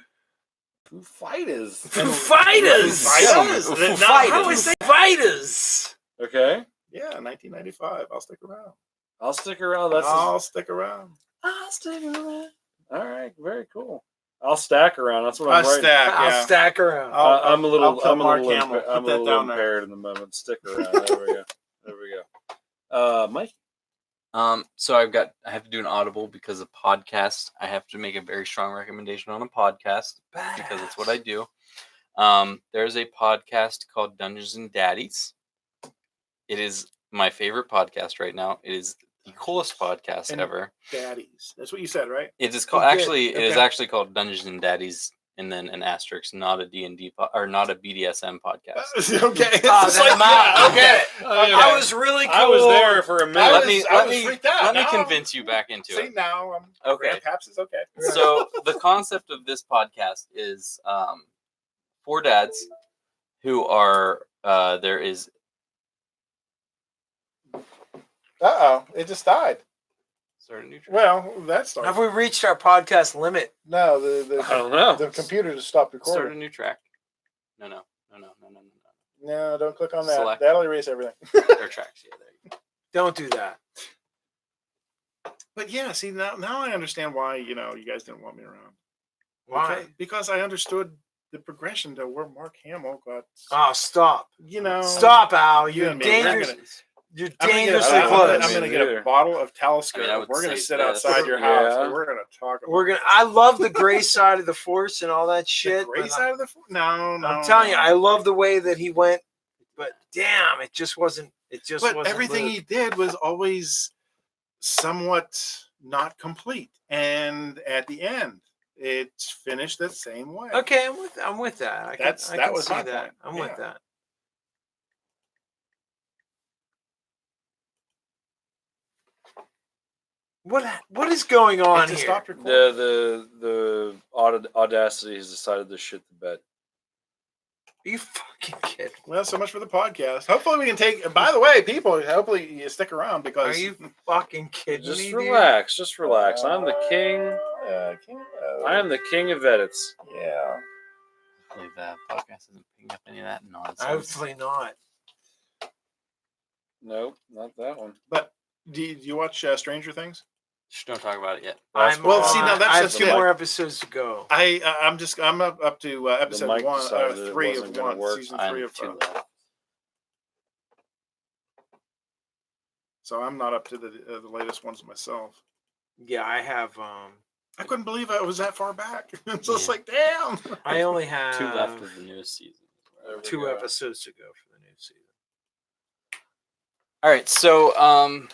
Foo Fighters. Foo Fighters. Fighters. Foo Not- Fighters. How is that Fighters? Okay, Yeah, 1995. I'll stick around. I'll stick around. That's I'll stick around. I'll stick around. All right, very cool. I'll stack around. That's what I I'm writing. stack. I'll Yeah. stack around. I'm a little, I'll tell I'm a Mark little, Hamill, I'm put a that little down there. impaired in the moment. Stick around. There we go. There we go. Mike. So I have to do an audible because of podcast. I have to make a very strong recommendation on a podcast because it's what I do. There's a podcast called Dungeons and Daddies. It is my favorite podcast right now. It is the coolest podcast And- ever. Daddies. That's what you said, right? It is called Oh, good. it is Okay. actually called Dungeons and Daddies, and then an asterisk, not a D&D or not a BDSM podcast. Okay. It's Oh, just then I'm out. yeah, Okay. Oh, yeah. I was really cool. I was there for a minute. I Let was- me I let was me freaked out. let me Now- convince you back into See it. now, Okay. Grandpaps is okay. So the concept of this podcast is 4 dads who are there is It just died. start a new track. Well, that's Have we reached our podcast limit? No, I don't know. the computer just stopped Start a recording. new track. No. No, don't click on that. Select. That'll erase everything. Their tracks. Yeah, there you go. Don't do that. But yeah, see now I understand why you guys didn't want me around. Why? Because I understood the progression to where Mark Hamill got. Oh, stop. Stop. Stop, Al. You You're and me, we're dangerous. gonna- You're I'm gonna get a- dangerously I'm close. gonna- I'm gonna get Either. a bottle of Talisker. I mean, I would We're gonna say sit this. outside your house Yeah. and we're gonna talk. About We're gonna. I love the gray side of the force and all that the shit. gray but side of the no. I'm telling you, I love the way that he went. But damn, it just wasn't. It just But wasn't. everything he did was always somewhat not complete, and at the end, it's finished the same way. Okay, I'm with that. I That can was see my that. point. I'm Yeah. with that. What is going on It just here? stopped recording. The audacity has decided to shit the bed. Are you fucking kidding? Well, so much for the podcast. Hopefully we can take. By the way, people, hopefully you stick around because Are you fucking kidding Just me, relax. Just relax. I'm the king. I am the king of edits. Yeah. Hopefully the podcast isn't picking up any of that dude? nonsense. Hopefully not. Nope, not that one. But do you watch Stranger Things? Just don't talk about it yet. That's well, what see, I- now that's I have just two it. more episodes to go. I'm up to episode mic 1, decided that it 3 wasn't of gonna 1, work. season I'm 3 of too 5. low. So I'm not up to the latest ones myself. Yeah, I have. I couldn't believe I was that far back. It's just Yeah. like, damn. I only have 2 left of the newest season. There we 2 go. episodes to go for the new season. All right, so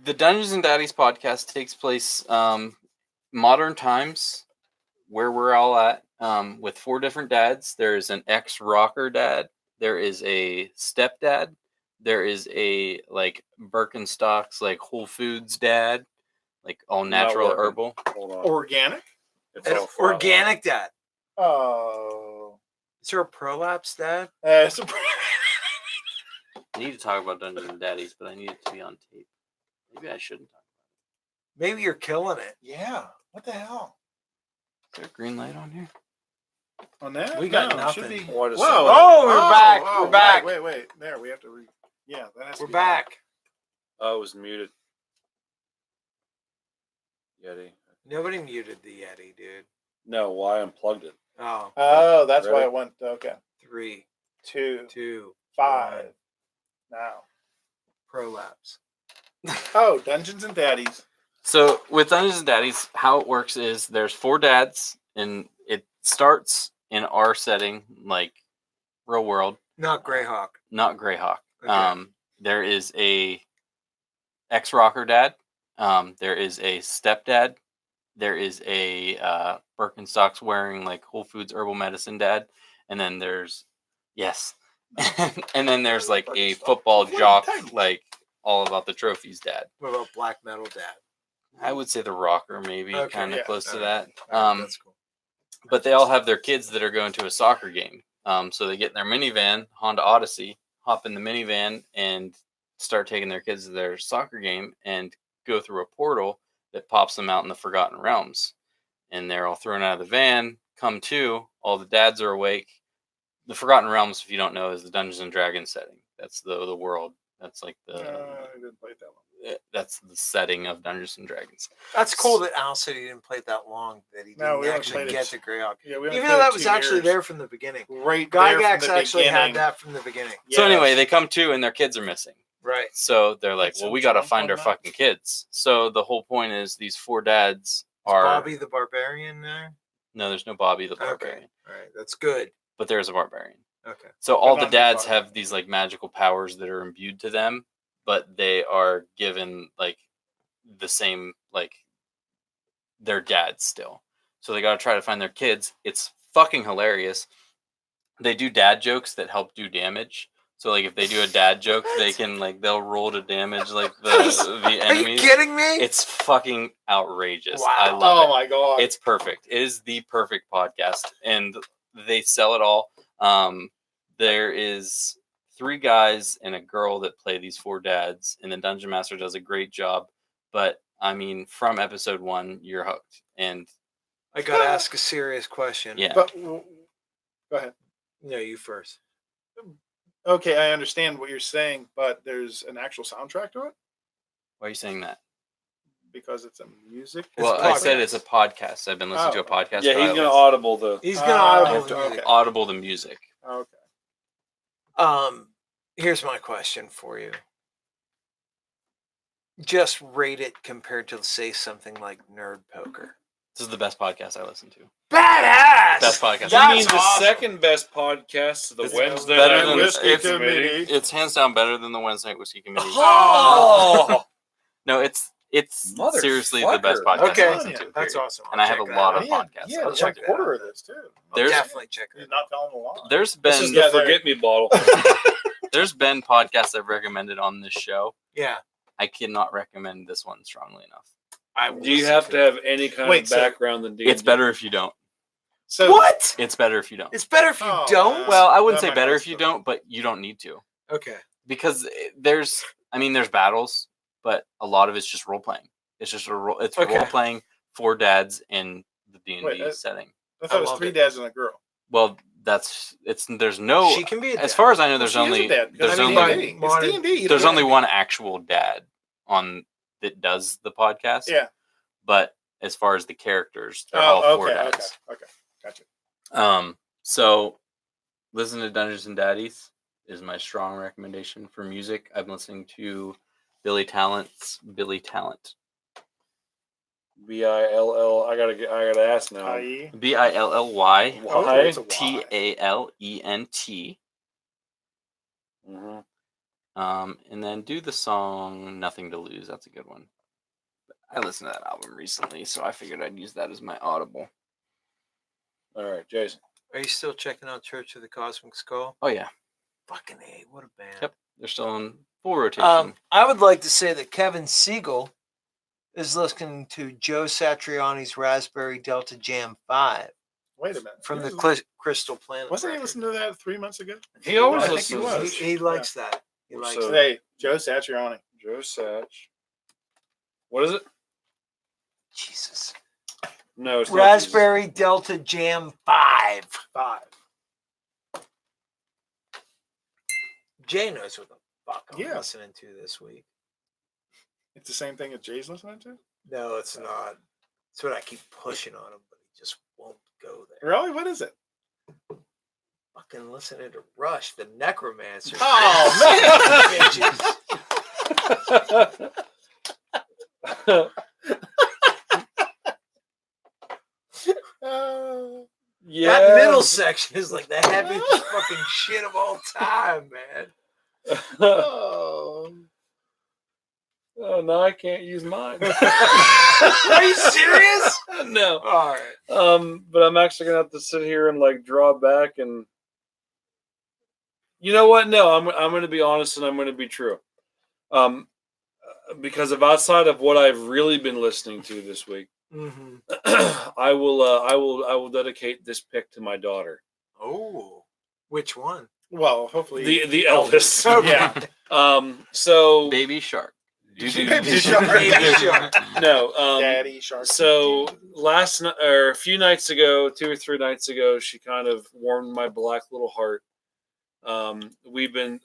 the Dungeons and Daddies podcast takes place modern times, where we're all at, with 4 different dads. There's an ex-rocker dad. There is a stepdad. There is a like Birkenstocks, like Whole Foods dad, like all Not natural working. herbal. Hold on. Organic? It's all It's flat. organic, Dad. Oh. Is there a prolapse, Dad? It's a- I need to talk about Dungeons and Daddies, but I need it to be on tape. Maybe I shouldn't talk. Maybe you're killing it. yeah. What the hell? Is there a green light on here? On that? We got No, it should nothing. be- What is Whoa. that? Oh, we're back. We're wait, back. Wait. There, we have to yeah, that has to We're be back. Oh, it was muted. Yeti. Nobody muted the Yeti, dude. No, why unplugged it? Oh, Oh, that's why Ready? it went. Okay. 3, 2, 2, 5. 1. Now. Prolapse. Oh, Dungeons and Daddies. So with Dungeons and Daddies, how it works is there's 4 dads, and it starts in our setting, like real world, Not Greyhawk. not Greyhawk. Okay. There is a ex-rocker dad. There is a stepdad. There is a Birkenstocks wearing like Whole Foods herbal medicine dad, and then there's and then there's like a football jock, like all about the trophies dad. What about Black Metal Dad? I would say the rocker, maybe Okay, kind of yeah, close to alright. that. That's cool. But they all have their kids that are going to a soccer game. So they get in their minivan, Honda Odyssey, hop in the minivan, and start taking their kids to their soccer game and go through a portal that pops them out in the Forgotten Realms. And they're all thrown out of the van, come to, all the dads are awake. The Forgotten Realms, if you don't know, is the Dungeons and Dragons setting. That's the world. That's like I didn't play that one. that's the setting of Dungeons and Dragons. That's cool that Al said he didn't play it that long, that he No, didn't we haven't actually played get it. to Greyhawk. Yeah, we haven't Even played though it that was 2 actually years. there from the beginning. Right there Gygax from the actually had beginning. that from the beginning. So anyway, Yes. they come to and their kids are missing. Right. So they're like, That's well, so we got to drunk find on our that. fucking kids. So the whole point is these 4 dads Is are Bobby the Barbarian there? no, there's no Bobby the Okay. Barbarian, All right. That's good. but there's a barbarian. Okay. So all But the not the dads barbarian. have these like magical powers that are imbued to them, but they are given like the same like their dads still. So they got to try to find their kids. It's fucking hilarious. They do dad jokes that help do damage. So like if they do a dad joke, they can like they'll roll to damage like the Are you enemies. kidding me? It's fucking outrageous. Wow. I love Oh it. my god. It's perfect. It is the perfect podcast, and they sell it all. There is 3 guys and a girl that play these 4 dads, and the Dungeon Master does a great job. But I mean, from episode 1, you're hooked. And I got to ask a serious question. yeah, But go ahead. No, you first. Okay, I understand what you're saying, but there's an actual soundtrack to it why are you saying that? because it's a music. Well, a I said podcast. it's a podcast. I've been listening to a podcast. Yeah, but he's I gonna audible the. He's going to I audible have to- the music. okay. audible the music. Okay. Here's my question for you. Just rate it compared to, say, something like Nerd Poker. This is the best podcast I listen to. Badass! Best podcast. You That's mean the awesome. second best podcast to the It's Wednesday better Night than Whiskey it's- Committee? It's hands down better than the Wednesday Night Whiskey Committee. Oh, No, it's seriously the best Motherfucker. podcast Okay, I listen to. that's period. awesome. And I have a check that lot out. of podcasts. Yeah, I'll it's check like that quarter out. of this too. I'll There's- definitely check He's it out. not telling a lie. There's this is been the Yeah, forget me bottle. there's been podcasts I've recommended on this show. Yeah. I cannot recommend this one strongly enough. I will Do you listen have to it. have any kind Wait, of so background than D&D? It's better if you don't. So What? It's better if you don't. It's better if you Oh, don't. man. Well, I wouldn't That say might better be if you still- don't, but you don't need to Okay. because there's battles, but a lot of it's just role playing. It's just it's Okay. role playing for dads in the D&D Wait, setting. I thought it was love 3 it. dads and a girl. Well, there's no. She can be a As dad. far as I know, Well, there's she is a only dad, because there's it's only- D&D. It's modern- D&D. there's You only don't one actual dad on that does the podcast. Yeah. But as far as the characters, they're Oh, all four okay, dads. okay. Gotcha. So listen to Dungeons and Daddies is my strong recommendation for music. I'm listening to Billy Talent's Billy Talent. Bill. I gotta ask now. I.e. BILLY Oh, it's a Y. TALENT. Mhm. And then do the song Nothing to Lose. That's a good one. I listened to that album recently, so I figured I'd use that as my audible. All right, Jason. Are you still checking out Church of the Cosmic Skull? Oh yeah. Fucking A, what a band. Yep. They're still in full rotation. I would like to say that Kevin Siegel is listening to Joe Satriani's Raspberry Delta Jam 5 Wait a minute. from the Yours is- Crystal Planet. Wasn't he record. listening to that 3 months ago? He always I think listens. he was. He likes that. He likes So- that. Hey, Joe Satriani. Joe Satch. What is it? Jesus. No, it's not Raspberry Delta Jam 5. 5. Jay knows what the fuck I'm Yeah. listening to this week. It's the same thing that Jay's listening to? No, it's not. It's what I keep pushing on him, but he just won't go there. Really? What is it? Fucking listening to Rush, the Necromancer. Oh, yeah. That middle section is like the heaviest fucking shit of all time, man. oh. Oh, no, I can't use mine. Are you serious? No. All right. But I'm actually gonna have to sit here and like draw back and. You know what? No, I'm gonna be honest and I'm gonna be true. Because of outside of what I've really been listening to this week, Mm-hmm. I will dedicate this pick to my daughter, Oh, which one? Well, hopefully. the eldest. Yeah. So Baby Shark. Baby Shark. Baby Shark. no. Daddy Shark. So last night or a few nights ago, 2 or 3 nights ago, she kind of warmed my black little heart. We've been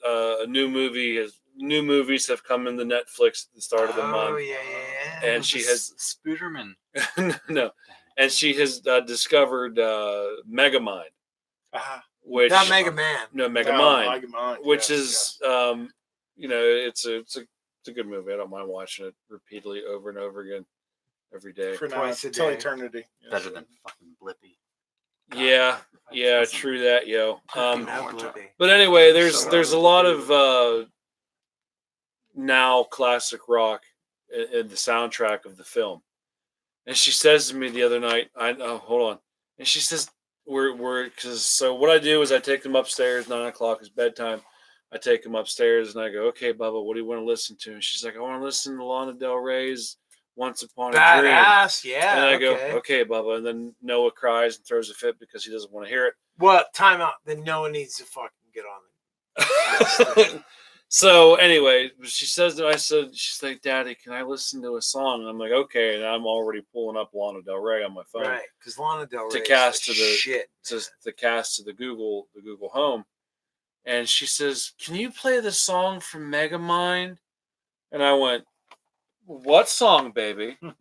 new movies have come into Netflix at the start of the Oh, month, yeah. and she has Spooderman. no, and she has discovered Megamind, which Not Mega Man. no Megamind, Megamind, which yes, is it's a good movie. I don't mind watching it repeatedly over and over again every day. for now, Twice a until day. eternity. Yes. Better than fucking Blippy. Yeah, true that, yo. Fucking Blippy. But anyway, there's a lot of now classic rock in the soundtrack of the film, and she says to me the other night, hold on, and she says so what I do is I take them upstairs. 9 o'clock is bedtime. I take them upstairs and I go, okay, Bubba, what do you want to listen to? And she's like, I want to listen to Lana Del Rey's Once Upon a Dream. Badass, yeah. And I go, okay. okay, Bubba. And then Noah cries and throws a fit because he doesn't want to hear it. Well, time out. Then no one needs to fucking get on it. So anyway, she says that she's like, Daddy, can I listen to a song? And I'm like, okay. And I'm already pulling up Lana Del Rey on my phone Right, because Lana Del Rey to cast is to the shit. to cast to the Google Home. And she says, can you play the song from Megamind? And I went, what song, baby? And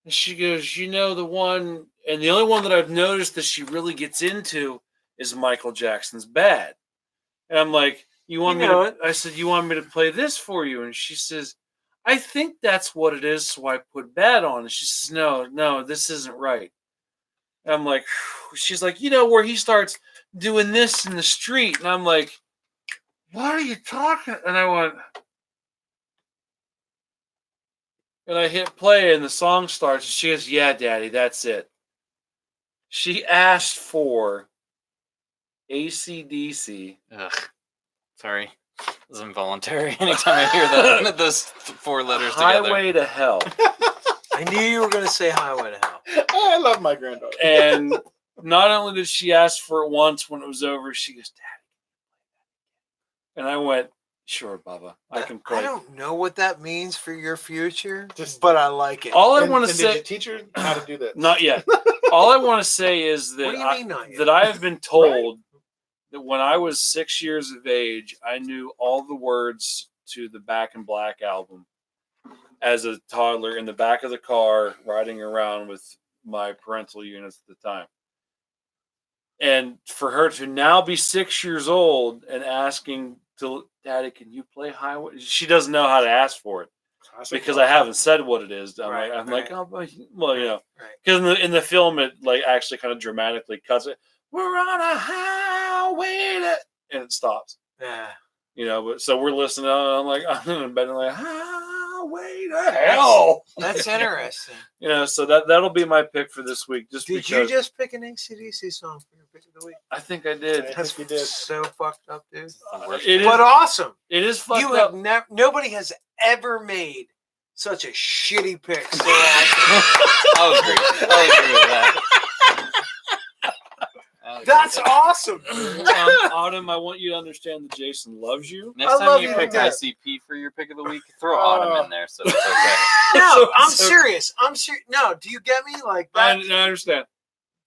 she goes, the one, and the only one that I've noticed that she really gets into is Michael Jackson's Bad. And I'm like, I said, you want me to play this for you? And she says, I think that's what it is, so I put Bad on. And she says, no, this isn't right. And I'm like, phew. She's like, where he starts doing this in the street. And I'm like, what are you talking? And I went, and I hit play and the song starts. And she goes, yeah, Daddy, that's it. She asked for AC/DC. Ugh. Sorry. It was involuntary. Anytime I hear that, those 4 letters together. Highway to Hell. I knew you were going to say Highway to Hell. I love my granddaughter. And not only did she ask for it once when it was over, she goes, Daddy. And I went, sure, Bubba, I can play. I don't know what that means for your future, Just- but I like it. All I And- want to and say, did you teach her how to do this? not yet. All I want to say is that What do you mean not yet? that I have been told that when I was 6 years of age, I knew all the words to the Back in Black album as a toddler in the back of the car riding around with my parental units at the time. And for her to now be 6 years old and asking to, Daddy, can you play Highway? She doesn't know how to ask for it because I haven't said what it is. I'm like, oh, well, you know, because in the film it like actually kind of dramatically cuts it. We're on a highway, and it stops. Yeah. You know, but so we're listening. And I'm like, I'm in bed, and like, highway to hell. That's interesting. You know, so that'll be my pick for this week. Just Did because you just pick an AC/DC song for your pick of the week? I think I did. I That's think you did. so fucked up, dude. It is. But awesome. It is fucked You up. have never. Nobody has ever made such a shitty pick. So awesome. I'll agree with that. That's awesome. Autumn, I want you to understand that Jason loves you. Next I time love you you pick to death. ICP for your pick of the week, throw Autumn in there so it's okay. No, I'm So- serious. I'm serious. No, do you get me? Like I that. understand.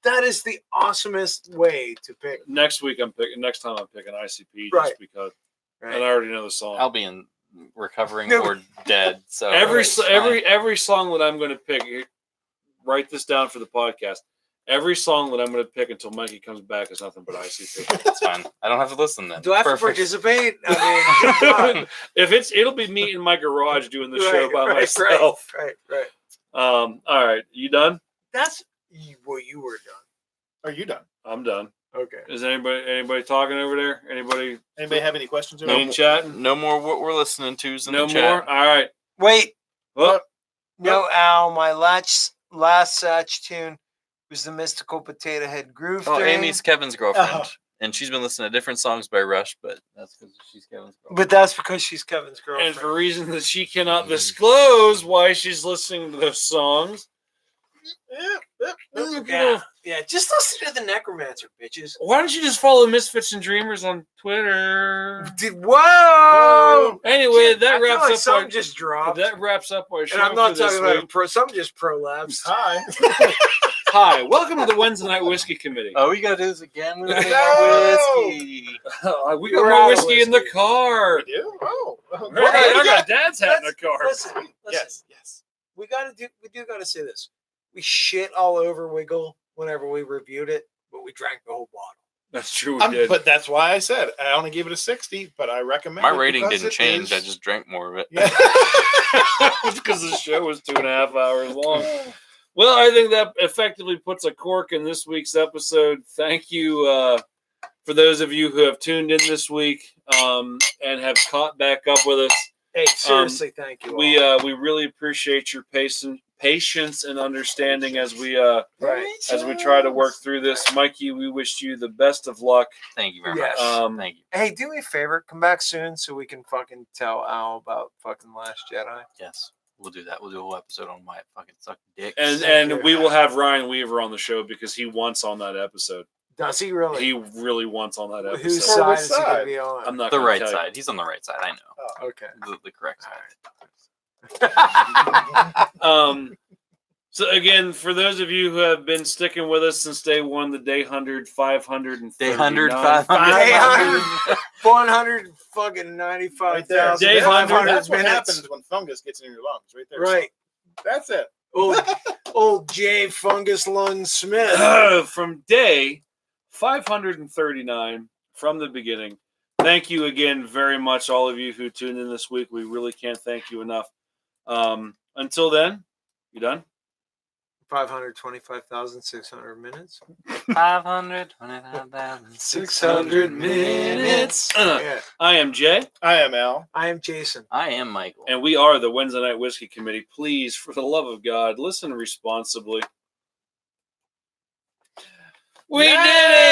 That is the awesomest way to pick. Next week I'm picking. Next time I'm picking ICP Right. just because, and I Right. already know the song. I'll be in recovering No. or dead. So every it's fine. every song that I'm going to pick. Write this down for the podcast. Every song that I'm going to pick until Mikey comes back is nothing but ICP. It's fine. I don't have to listen then. Do I have to Perfect. participate? I mean, If it'll be me in my garage doing the show by right, myself. Right. All right, you done? That's well, you were done. Are you done? I'm done. Okay. Is anybody talking over there? Anybody Have any questions? Or any chatting? No more what we're listening to's in No the more. chat. All right. Wait. Well, No, Al. My last Satch tune was the Mystical Potato Head Groove Oh, thing. Amy's Kevin's girlfriend. Oh. And she's been listening to different songs by Rush, but that's because she's Kevin's girlfriend. But that's because she's Kevin's girlfriend. and for reasons that she cannot disclose why she's listening to those songs. Yeah. Just listen to the Necromancer, bitches. Why don't you just follow Misfits and Dreamers on Twitter? Whoa! Anyway, I that feel wraps like up something our just dropped. that wraps up our show and I'm not for this talking about week. something just prolapsed. Hi. Hi, welcome to the Wednesday Night Whiskey Committee. Oh, we gotta do this again with No! whiskey. We got We're more out of whiskey in the whiskey. car. We do? Oh. I got Dad's hat in the car. Listen, Yes. Yes. we do gotta say this. We shit all over Wiggle whenever we reviewed it, but we drank the whole bottle. That's true. We did. But that's why I said I only gave it a 60, but I recommend My it rating because didn't it change. I is- just drank more of it. Yeah. It's because the show was 2.5 hours long. Well, I think that effectively puts a cork in this week's episode. Thank you for those of you who have tuned in this week and have caught back up with us. Hey, seriously, thank you. We really appreciate your patience and understanding as we try to work through this. Mikey, we wish you the best of luck. Thank you very Yes. much. Thank you. Hey, do me a favor. Come back soon so we can fucking tell Al about fucking Last Jedi. Yes, we'll do that. We'll do a whole episode on why it fucking sucked dick. And we will have Ryan Weaver on the show because he wants on that episode. Does he really? He really wants on that episode. Whose For side which is he going to side? be on? I'm not the gonna right tell you. side. He's on the right side. I know. Okay. The correct side. So again, for those of you who have been sticking with us since day one, the day 100, 500, and Day 100, 500. 500. 100 fucking 95,000. Right there. Day 100 That's what minutes. happens when fungus gets in your lungs. Right there. Right. That's it. Old J. Fungus Lung Smith. From day 539 from the beginning. Thank you again very much, all of you who tuned in this week. We really can't thank you enough. Until then, you done? 525,600 minutes. 525,600 minutes. Yeah. I am Jay, I am Al. I am Jason. I am Michael. and we are the Wednesday Night Whiskey Committee. Please, for the love of God, listen responsibly. We did it!